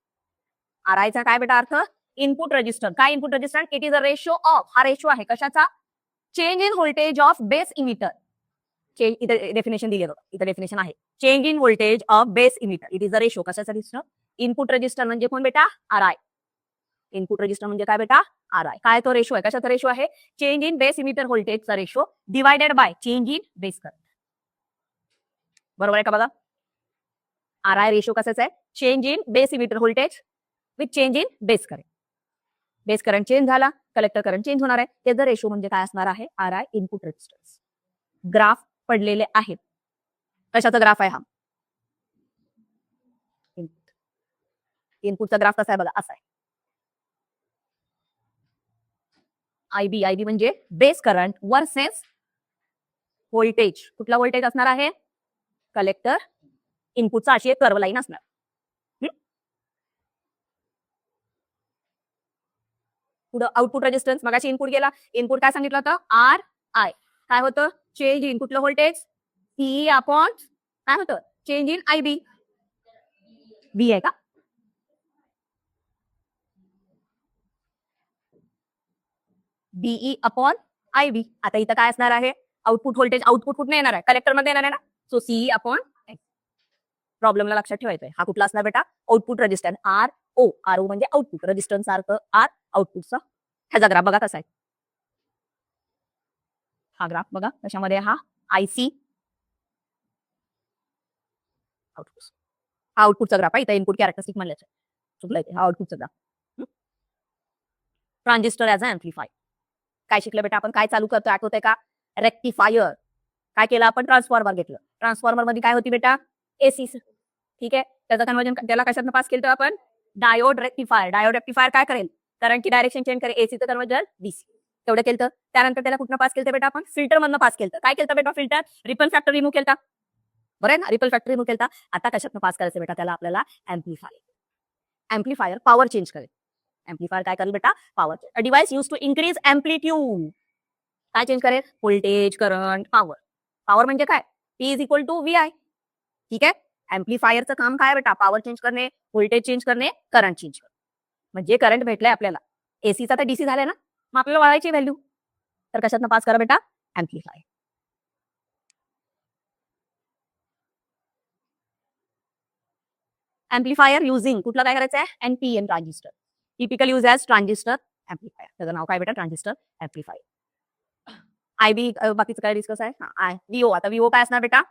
RI चा काय बेटा अर्थ, इनपुट रेजिस्टन्स. काय input resistance, it is a ratio of, हा रेशो आहे कशाचा, change in voltage of base emitter. इथं डेफिनेशन दिली बघा, इथं डेफिनेशन आहे, change in voltage of base emitter. It is a ratio कशाचा रेजिस्टर, इनपुट रेजिस्टर म्हणजे कोण बेटा, RI. इनपुट रेजिस्टर म्हणजे काय बेटा, RI. काय तो रेशो आहे, कशाचा रेशो आहे, चेंज इन बेस इमिटर व्होल्टेजचा ratio divided by change in base current. बरोबर आहे का बघा. RI रेशो कशाचा आहे, change in base emitter voltage with change in base current. Base current change झाला, कलेक्टर करंट चेंज होणार आहे. त्याचा रेशो म्हणजे काय असणार आहे, RI इनपुट रेजिस्टन्स. ग्राफ पडलेले आहेत. कशाचा ग्राफ आहे हा, इनपुटचा ग्राफ कसा आहे बघा, असा आहे. IB म्हणजे बेस करंट वर्सेस व्होल्टेज. कुठला व्होल्टेज असणार आहे, कलेक्टर इनपुटचा अशी एक कर्व लाईन असणार. पुढे आउटपुट रेजिस्टन्स, मगाशी इनपुट गेला, इनपुट काय सांगितलं होतं, RI. काय होतं, चेंज इन कुठलं व्होल्टेज, CE अपॉन काय होतं, चेंज इन IB. B आहे का, BE अपॉन IB. आता इथं काय असणार आहे, आउटपुट व्होल्टेज, आउटपुट कुठे येणार आहे, कलेक्टर मध्ये येणार आहे ना, सो CE अपॉन. प्रॉब्लेमला लक्षात ठेवायचंय, हा कुठला असणार बेटा, आउटपुट रेजिस्टन्स. RO म्हणजे आउटपुट, रेजिस्टन्स अर्थ R आउटपुटचा. ह्याचा ग्राफ बघा कसा आहे, हा ग्राफ बघा कशामध्ये, हा IC आउटपुट. हा आउटपुटचा ग्राफ आहे, इथं इनपुट कॅरेक्टरिस्टिक म्हणलं चुकलं, हा आउटपुटचा graph. Transistor as a amplifier. काय शिकलं बेटा आपण, काय चालू करतो आठवतंय का, रेक्टिफायर. काय केलं आपण, ट्रान्सफॉर्मर घेतलं. ट्रान्सफॉर्मर मध्ये काय होती बेटा, AC. ठीक आहे, त्याचं कन्वर्जन त्याला कशातनं पास केलं आपण, डायोड रेक्टिफायर. डायोड रेक्टिफायर काय करेल, करंटची डायरेक्शन चेंज करे, एसीचं कन्व्हर्टर डीसी. तेवढं केलं. त्यानंतर त्याला कुठनं पास केलं बेटा आपण? फिल्टर मधनं पास केलं. काय केलं बेटा फिल्टर? रिपल फॅक्टर रिमूव्ह केलता. बरं आहे ना, रिपल फॅक्टर रिमूव्ह केलता. आता कशातनं पास करायचं बेटा त्याला आपल्याला? एम्प्लिफायर पॉवर चेंज करेल. एम्प्लिफायर काय करेल बेटा? Power. A device use to increase amplitude. काय चेंज करेल? Voltage, current, power. पॉवर म्हणजे काय? P is equal to VI. ठीक आहे. एम्प्लिफायरचं काम काय बेटा? पॉवर चेंज करणे, व्होल्टेज चेंज करणे, करंट चेंज करणे. म्हणजे करंट भेटलाय आपल्याला. एसीचा तर डीसी झालाय ना, मग आपल्याला वाढायची व्हॅल्यू. तर कशातनं पास करा बेटा? एम्प्लिफायर. एम्प्लिफायर युझिंग कुठला काय करायचं आहे? NPN transistor. Typical use as transistor amplifier. त्याचं नाव काय बेटा? Transistor amplifier. IB बाकीचं काय डिस्कस आहे? VO. आता VO काय असणार बेटा?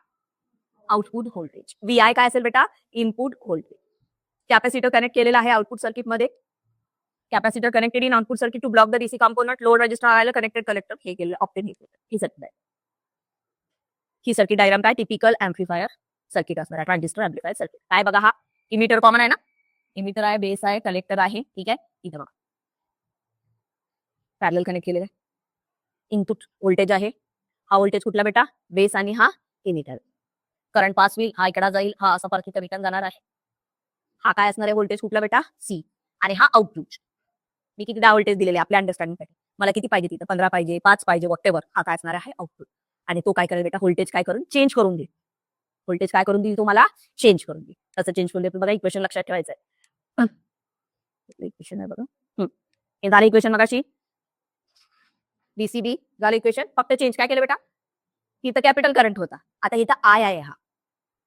Output voltage. VI काय असेल बेटा? Input voltage. कॅपॅसिटर कनेक्ट केलेला आहे आउटपुट सर्किटमध्ये. Capacitor connected in output circuit to block the DC component. Load resistor आयला कनेक्टेड कलेक्टर हे केलेलं ऑप्टेन हे केलं. ही सर्किट डायग्राम काय? टिपिकल एम्प्लिफायर सर्किट असणार आहे. Transistor amplifier circuit. काय बघा, हा इमिटर कॉमन आहे ना, इमिटर आहे, बेस आहे, कलेक्टर आहे. ठीक आहे. इथं बघा पॅरलल कनेक्ट केलेलं आहे. इनपुट व्होल्टेज आहे. हा व्होल्टेज कुठला बेटा? बेस आणि हा इमिटर. करंट पास होईल, हा इकडे जाईल, हा असा परत इथं रिटर्न जाणार आहे. हा काय असणार आहे? व्होल्टेज कुठला बेटा? सी. आणि हा आउटपुट. मी किती 10 व्होल्टेज दिलेले आपल्या अंडरस्टँडिंगसाठी. मला किती पाहिजे तिथं? 15 पाहिजे, 5 पाहिजे, व्हॉटेवर. हा काय असणार आहे? आउटपुट. आणि तो काय करेल बेटा? व्होल्टेज काय करून? चेंज करून देईल. व्होल्टेज काय करून देईल? तुम्हाला चेंज करून देईल. कसं चेंज करून देईल? बघा इक्वेशन लक्षात ठेवायचं आहे. इक्वेशन आहे बघा. हे झालं इक्वेशन मगाशी. बीसीबी झालं इक्वेशन. फक्त चेंज काय केलं बेटा? इथं कॅपिटल करंट होता, आता इथं आय आहे. हा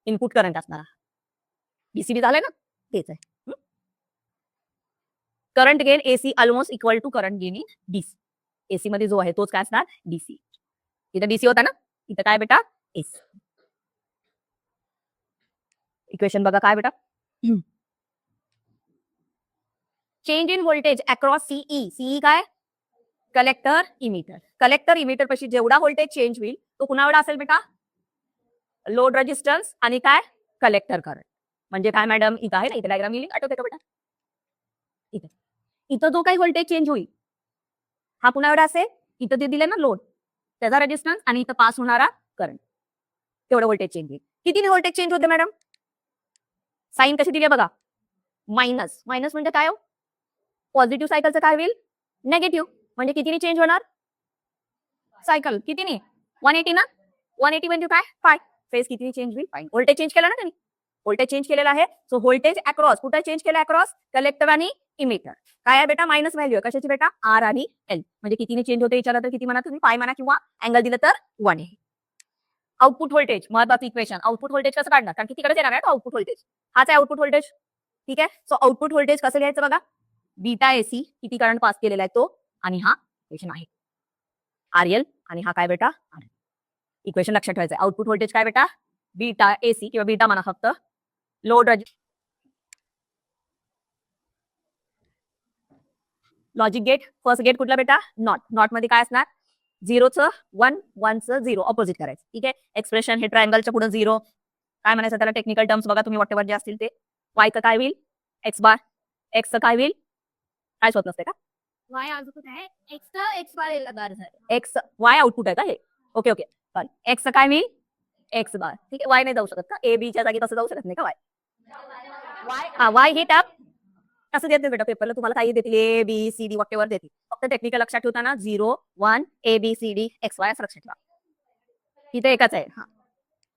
इनपुट करंट असणार. बीसीबी झालंय ना, तेच आहे. Current gain AC almost equal to current gain in DC. AC मध्ये जो आहे तोच काय असणार? डीसी. इथं डीसी होता ना, इथं काय बेटा? एसी. इक्वेशन बघा काय बेटा? Change in voltage across CE. CE काय? Collector emitter. कलेक्टर इमिटर पाशी जेवढा व्होल्टेज चेंज होईल तो कुणावर असेल बेटा? लोड रेजिस्टन्स आणि काय? Collector current. म्हणजे काय मॅडम? इथं आहे ना, इथं डायग्राम लिहिली, आठवते का बेटा? इथं इथं जो काही व्होल्टेज चेंज होईल हा कुणावर असेल? इथं ते दिले ना लोड, त्याचा रेजिस्टन्स आणि इथं पास होणारा करंट. तेवढं व्होल्टेज चेंज होईल. किती व्होल्टेज चेंज होते मॅडम? साईन कशी दिली बघा? मायनस. मायनस म्हणजे काय हो? पॉझिटिव्ह सायकलचं काय होईल? नेगेटिव्ह. म्हणजे कितीने चेंज होणार? सायकल कितीने? 180 ना. 180 म्हणजे काय? पाय. फेज कितीने चेंज होईल? पाय. व्होल्टेज चेंज केला ना त्यांनी. व्होल्टेज चेंज केलेला आहे. सो व्होल्टेज अक्रॉस कुठे चेंज केला? अक्रॉस कलेक्टर आणि इमिटर. काय आहे बेटा? मायनस व्हॅल्यू आहे. कशाची बेटा? आर आणि एल. म्हणजे कितीने चेंज होते विचारलं तर किती म्हणा तुम्ही? पाय म्हणा किंवा अँगल दिलं तर 1 आहे. आउटपुट व्होल्टेज महत्वाचं इक्वेशन. आउटपुट व्होल्टेज कसं काढणार? कारण की तिकडेच येणार आहे आउटपुट व्होल्टेज. हाच आहे आउटपुट व्होल्टेज. ठीक आहे. सो आउटपुट व्होल्टेज कसं लिहायचं बघा? बीटा एसी किती करंट पास केलेला आहे तो, आणि हा इक्वेशन आहे आरएल, आणि हा काय बेटा? आरएल. इक्वेशन लक्षात ठेवायचं आहे. आउटपुट व्होल्टेज काय बेटा? बीटा एसी किंवा बीटा म्हणा फक्त. Load logic gate. First gate कुठला बेटा? नॉट. नॉट मध्ये काय असणार? 0चं 1, 1चं 0 ऑपोजिट करायचं. ठीक आहे. एक्सप्रेशन हे ट्रायंगलच्या पुढे 0 काय म्हणायचं त्याला? टेक्निकल टर्म्स बघा तुम्ही, वॉटेवर जे असतील ते. वायचं काय होईल? एक्स बार. एक्सचं काय होईल? काय होत नसते का? वाय आउटपुट आहे. X bar X Y output आहे का हे? Okay okay. एक्सचं काय होईल? X bar. ठीक आहे. वाय नाही जाऊ शकत का? ए बीच्या जागी तसं जाऊ शकत नाही का वाय? वाय ही टॅप कसं देते बेटा पेपरला? तुम्हाला काही देतील? A B C D whatever देतील. फक्त टेक्निकल लक्षात ठेवताना 0, 1, A B C D X Y असं लक्षात ठेवा. इथे एकच आहे. हा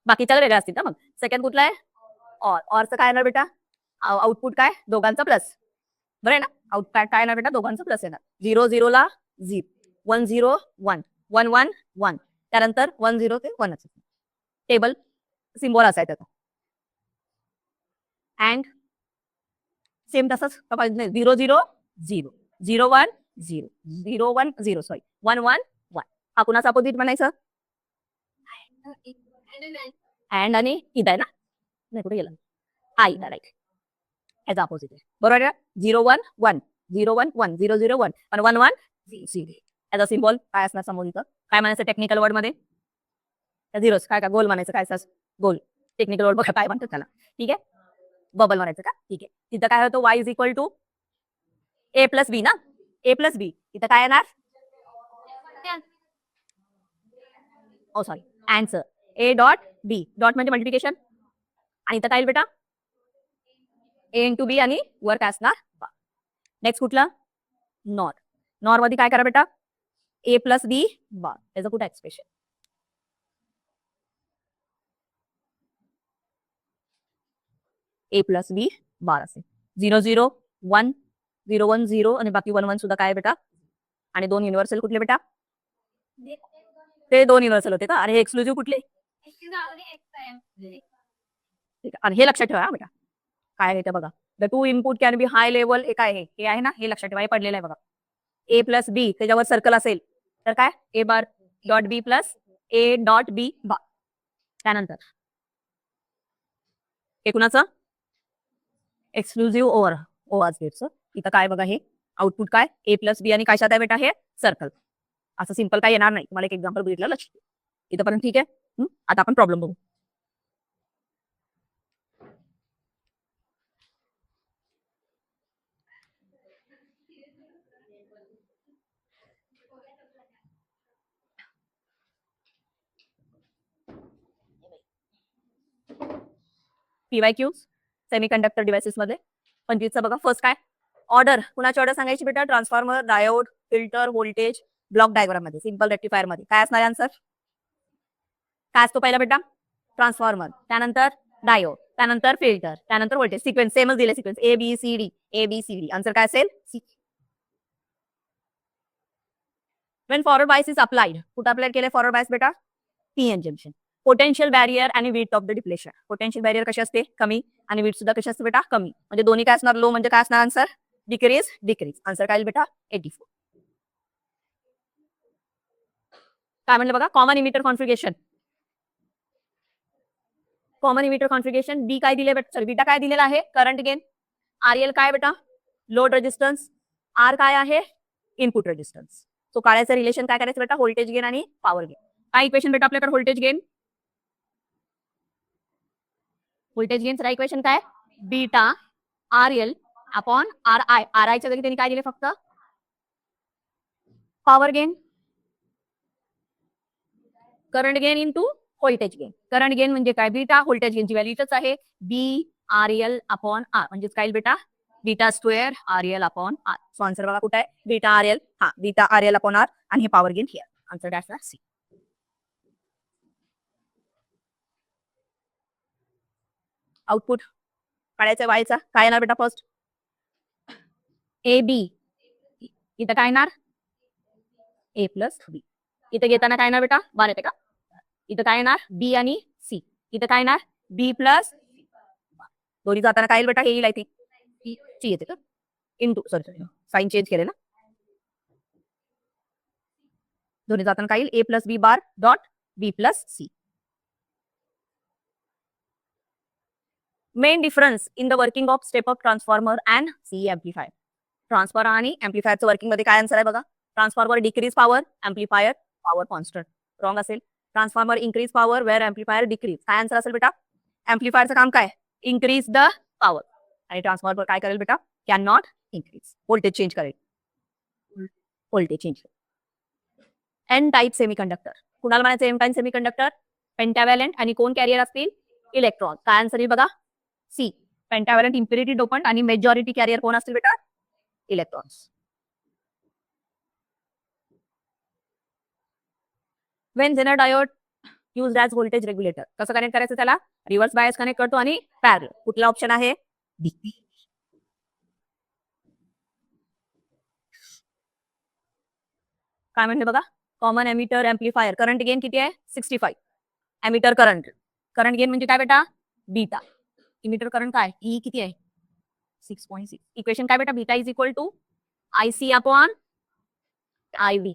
बाकीच्या वेगळ्या असतील ना. मग सेकंड कुठला आहे? ऑर. ऑरचं काय येणार बेटा? आउटपुट काय? दोघांचा प्लस. बरं आहे ना. आउटपुट काय येणार बेटा? दोघांचं प्लस येणार. 0 0 ला 0, 1 0 1, 1 1 1, त्यानंतर 1 0 ते 1 टेबल सिम्बॉल असायचा तो. अँड सेम तसंच 0 0 0, 0 1 0, 0 1 0 सॉरी 1 1 1. हा कुणाचा अपोजिट म्हणायचं? अँड आणि इथं आहे ना. नाही कुठे गेला? हा इथं राईट. याचा अपोजिट आहे. बरोबर आहे. 0 1 1, 0 1 1, 0 0 1 आणि 1 1 0. याचा सिम्बॉल काय असणार समोर? इथं काय म्हणायचं टेक्निकल वर्ड मध्ये? झिरोस. काय गोल म्हणायचं? काय गोल. टेक्निकल वर्ड बघा काय म्हणतात त्याला. ठीक आहे. बबल म्हणायचं का? ठीक आहे. तिथं काय होतं? Y is equal to A plus B ना. ए प्लस बी, इथं काय येणार? Oh sorry, answer A dot B. Dot म्हणजे मल्टिप्लिकेशन आणि इथं काय येईल बेटा? ए इंटू बी आणि वर काय असणार? नेक्स्ट कुठला? नॉर. नॉर मध्ये काय करा बेटा? ए प्लस बी बार. त्याचं कुठं एक्सप्रेशन? ए प्लस बी बार असेल. 0 0 1 0 1 0 आणि बाकी 1 1 सुद्धा काय बेटा? आणि दोन युनिव्हर्सल कुठले बेटा? ते दोन युनिव्हर्सल होते का? आणि हे एक्सक्लुझिव्ह कुठले? ठीक आहे. आणि हे लक्षात ठेवा बेटा. काय आहे ते बघा. The two input can be high level. हे काय आहे? हे आहे ना, हे लक्षात ठेवा. हे पडलेलं आहे बघा. ए प्लस बी त्याच्यावर सर्कल असेल तर काय? A bar dot B plus A dot B bar. त्यानंतर हे कुणाचं? एक्सक्लुझिव्ह ओव्हर ओआर गेटचं. इथं काय बघा, हे आउटपुट काय? ए प्लस बी आणि कशात आहे बेटा? हे सर्कल. असं सिंपल काय येणार नाही. तुम्हाला एक एक्झाम्पल बघितलं, लक्ष. इथंपर्यंत ठीक आहे. आता आपण प्रॉब्लेम बघू. PYQ सेमीकंडक्टर डिव्हाइसेस मध्ये 25चा बघा. फर्स्ट काय? ऑर्डर. कुणाची ऑर्डर सांगायची बेटा? Transformer, diode, filter, voltage, block diagram मध्ये, सिंपल रेक्टिफायर मध्ये काय असणार आन्सर? काय असतो पहिला बेटा? ट्रान्सफॉर्मर, त्यानंतर डायोड, त्यानंतर फिल्टर, त्यानंतर व्होल्टेज. सिक्वेन्स सेमच दिले. Sequence A B C D, A B C D. Answer काय असेल? C. When forward bias is applied, कुठं अप्लाय केले फॉरवर्ड बायस बेटा? PN junction. पोटेन्शियल बॅरियर आणि width of the depletion. Potential barrier कशी असते? कमी. आणि विड्थ सुद्धा कशी असते बेटा? कमी. म्हणजे दोन्ही काय असणार? लो म्हणजे काय असणार आन्सर? Decrease decrease. आन्सर काय बेटा? 84. काय म्हणलं बघा? Common emitter configuration. Common emitter configuration B काय दिले बेटा? सॉरी, बीटा काय दिलेला आहे? Current gain. आरएल काय बेटा? Load resistance. आर काय आहे? Input resistance. सो काढायचं रिलेशन काय करायचं बेटा? व्होल्टेज गेन आणि पॉवर गेन. काय इक्वेशन बेटा आपल्याकडे? Voltage gain. व्होल्टेज गेनचं इक्वेशन काय? Beta R L upon R I. R आयच्या जागी त्यांनी काय दिले? फक्त power gain. Current gain into voltage gain. Current gain म्हणजे काय? बीटा. व्होल्टेज गेनची व्हॅल्यू इथंच आहे, B R L upon R. म्हणजेच काय बेटा? Beta square R L upon R. So answer बघा कुठे आहे? Beta R L. हा, beta R L upon R आणि हे पॉवर गेन हिअर. आन्सर काय सी. आउटपुट काढायचं वायचा. काय येणार बेटा? First A B. इथं काय येणार? A plus B. इथं घेताना काय येणार बेटा? 1 येते का? इथं काय येणार? बी आणि सी. इथं काय येणार? बी प्लस. दोन्ही जाताना काय येईल बेटा? हे येईल आय थिंक. ची येते का? इंटू सॉरी साइन चेंज केले ना. दोन्ही जाताना काय येईल? A plus B bar dot B plus C. Main difference in the working of step up transformer and C amplifier. Transformer आणि एम्प्लिफायरचं वर्किंग मध्ये काय आन्सर आहे बघा? Transformer decrease power, amplifier power constant. Wrong असेल. Transformer increase power where amplifier decrease. काय answer असेल बेटा? एम्प्लिफायरचं काम काय? Increase the power. आणि ट्रान्सफॉर्मर काय करेल बेटा? Can not increase. Voltage change करेल. Voltage change. N type semiconductor. कुणाला म्हणायचं एन टाइप सेमीकंडक्टर? पेंटाव्हॅलंट. आणि कोण कॅरियर असतील? इलेक्ट्रॉन. काय आन्सर येईल बघा? सी. पेंटाव्हॅलंट इन्फिनिटी डोपंट आणि मेजॉरिटी कॅरियर कोण असतील बेटा? Electrons. Wien Zener diode use as voltage regulator. कसं कनेक्ट करायचं त्याला? रिव्हर्स बायस कनेक्ट करतो आणि पॅरल. कुठला ऑप्शन आहे? डी. काय म्हणते बघा? Common emitter amplifier. Current gain किती आहे? 65. Emitter current. करंट गेन म्हणजे काय बेटा? बीटा. इमिटर करंट काय? ई किती आहे? 6.6. इक्वेशन काय बेटा? Beta is equal to I C upon I V.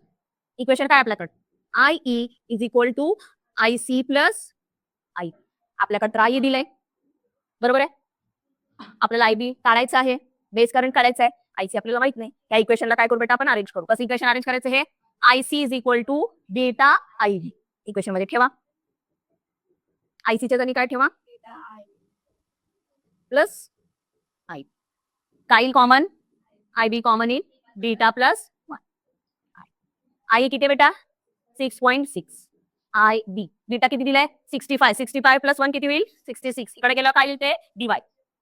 Equation काय आपल्याकडे? I E is equal to I C plus I. आपल्याकडे तर आय दिलंय, बरोबर आहे. आपल्याला आय बी काढायचं आहे, बेस करंट काढायचं आहे. आय सी आपल्याला माहित नाही. या इक्वेशनला काय करू बेटा? आपण अरेंज करू. कसं इक्वेशन अरेंज करायचं? हे I C is equal to beta I V equation मध्ये ठेवा. आय सीच्या जागी काय ठेवा? Plus I. काय common? I B common in beta plus 1. I किती बेटा 6.6. आय बी बीटा किती दिलाय 65. 65 प्लस 1 किती होईल 66. इकडे गेलं काय येईल ते डीवाय.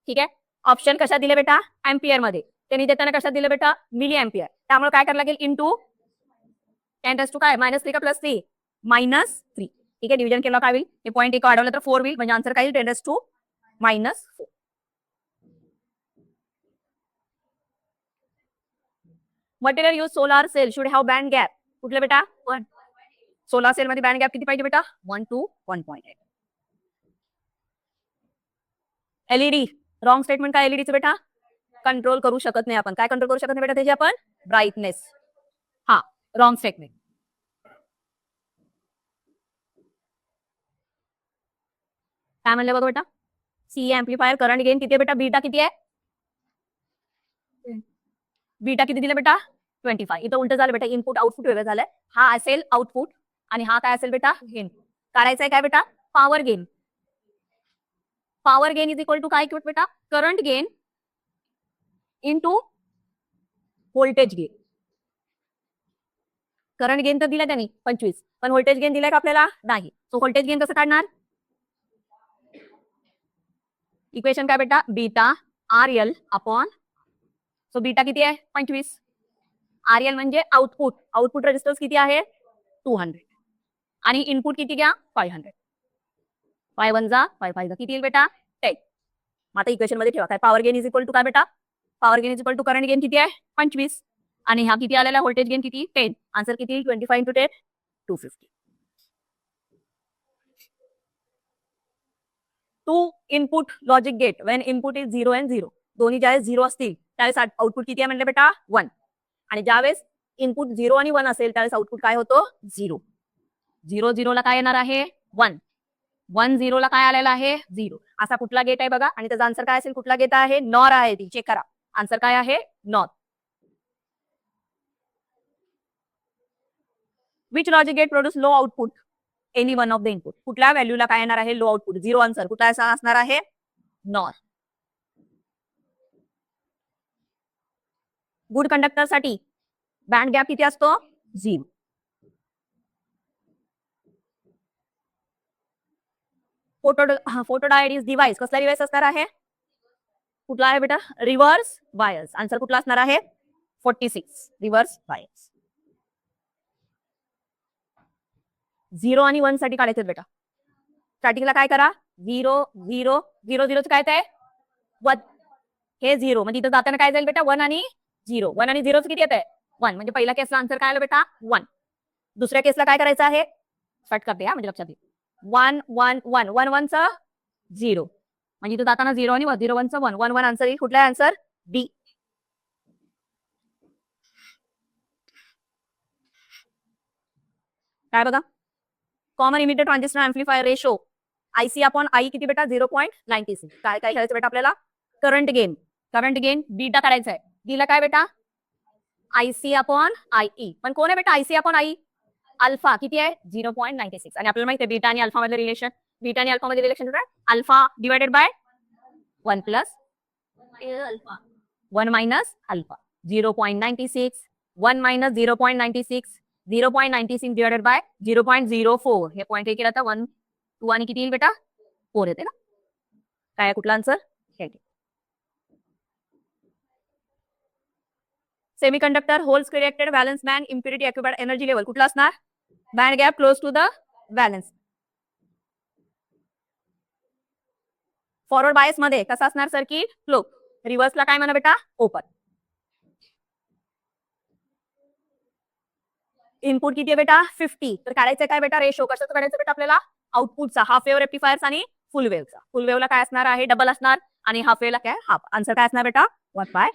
ठीक आहे. ऑप्शन कशात दिले बेटा एम्पियर मध्ये. त्यांनी देताना कशात दिलं बेटा मिली एम्पियर. त्यामुळे काय करायला लागेल इंटू 10 काय -3 का +3 -3. ठीक आहे. डिव्हिजन केलं काय होईल हे पॉईंट एक वाढवलं तर 4 होईल म्हणजे आन्सर काय येईल 10⁻⁻4. Material use solar cell should have band gap कुठलं बेटा 1. सोलार सेल मध्ये बँड गॅप किती पाहिजे बेटा 1 to 1.8. एलईडी रॉंग स्टेटमेंट काय एलईडीचं बेटा कंट्रोल करू शकत नाही आपण. काय कंट्रोल करू शकत नाही बेटा त्याची आपण ब्राईटनेस. हा रॉंग स्टेटमेंट. काय म्हणलं बघा बेटा सी एम्प्लिफायर करंट गेन किती आहे बेटा बीटा किती आहे बीटा किती दिलं बेटा 25. इथं उलट झालं बेटा इनपुट आउटपुट वेगळं झालंय. हा असेल आउटपुट आणि हा काय असेल बेटा गेन. काढायचं आहे काय बेटा power gain. Power gain is equal to काय बेटा current gain into voltage gain. Current gain तर दिला त्यांनी 25 पण व्होल्टेज गेन दिलाय का आपल्याला नाही. सो व्होल्टेज गेन कसं काढणार इक्वेशन काय बेटा beta R L upon so beta किती आहे 25. आर एल म्हणजे आउटपुट. आउटपुट रेजिस्टन्स किती आहे 200 आणि इनपुट किती घ्या 500. 5 1 जा 5 5 जा किती येईल बेटा 10. मग आता इक्वेशन मध्ये ठेवा काय power gain is equal to काय बेटा power gain is equal to current gain किती आहे 25 आणि हा किती आलेला व्होल्टेज गेन किती 10. आन्सर किती 25 into 10 250. 2 input logic get when input is 0 and 0 दोन्ही ज्यावेळेस 0 असतील त्यावेळेस आउटपुट किती आहे म्हणलं बेटा 1 आणि ज्यावेळेस इनपुट 0 आणि 1 असेल त्यावेळेस आउटपुट काय होतो 0. 0 0 ला काय येणार आहे 1. 1 0 ला काय आलेला आहे 0. असा कुठला गेट आहे बघा आणि त्याचा आन्सर काय असेल कुठला गेट आहे नॉर आहे ती चेक करा. आन्सर काय आहे NOR. Which logic gate produce low output any one of the input. कुठल्या व्हॅल्यूला काय येणार आहे लो आउटपुट 0 आन्सर कुठला असणार आहे नॉर. गुड कंडक्टर साठी बँड गॅप किती असतो 0. फोटोडायोड डिव्हाइस कसला डिव्हाइस असणार आहे कुठला आहे बेटा रिव्हर्स बायस. आन्सर कुठला असणार आहे 46 रिव्हर्स बायस. 0 आणि 1 साठी काढायचे बेटा. स्टार्टिंगला काय करा 0 0 0 0 काय आहे 1 हे 0 म्हणजे इथं जाताना काय जाईल बेटा 1 आणि 0. 1 आणि 0 किती येत आहे 1 म्हणजे पहिल्या केसला आन्सर काय आलं बेटा 1. दुसऱ्या केसला काय करायचं आहे स्टार्ट करते म्हणजे लक्षात घे 1 1 1 1 1 चा 0 म्हणजे इथं जाताना 0 आणि 0 1 चा 1 1 1 आन्सर येईल कुठला आन्सर बी. काय बघा common emitter transistor amplifier ratio IC upon I किती बेटा 0.96. काय काय करायचं बेटा आपल्याला करंट गेन बीटा करायचा आहे. दिला काय बेटा आयसी अपॉन आयई पण कोण आहे बेटा आयसी अपॉन आई अल्फा किती आहे 0.96 आणि आपल्याला माहिती आहे बीटा आणि अल्फा मध्ये रिलेशन बीटा आणि अल्फा मध्ये relation alpha divided by 1 plus alpha 1 minus alpha 0.96 1 minus 0.96 0.96 divided by 0.04 हे पॉईंट हे केला तर 1 2 आणि किती येईल बेटा 4 येते ना. काय कुठला आन्सर हे semiconductor holes created valence band impurity occupied energy level कुठला असणार band gap close to the valence. Forward bias मध्ये कसा असणार सर्किट क्लोज. रिव्हर्सला काय म्हणा बेटा ओपन. इनपुट किती आहे बेटा 50 तर काढायचं काय बेटा रेशो कशाचं काढायचं बेटा आपल्याला आउटपुटचा हाफ वेव्ह रेक्टिफायर्स आणि फुल वेव्हचा. फुल वेव्हला काय असणार आहे डबल असणार आणि हाफ वेव्हला काय हाफ. आन्सर काय असणार बेटा 1/2.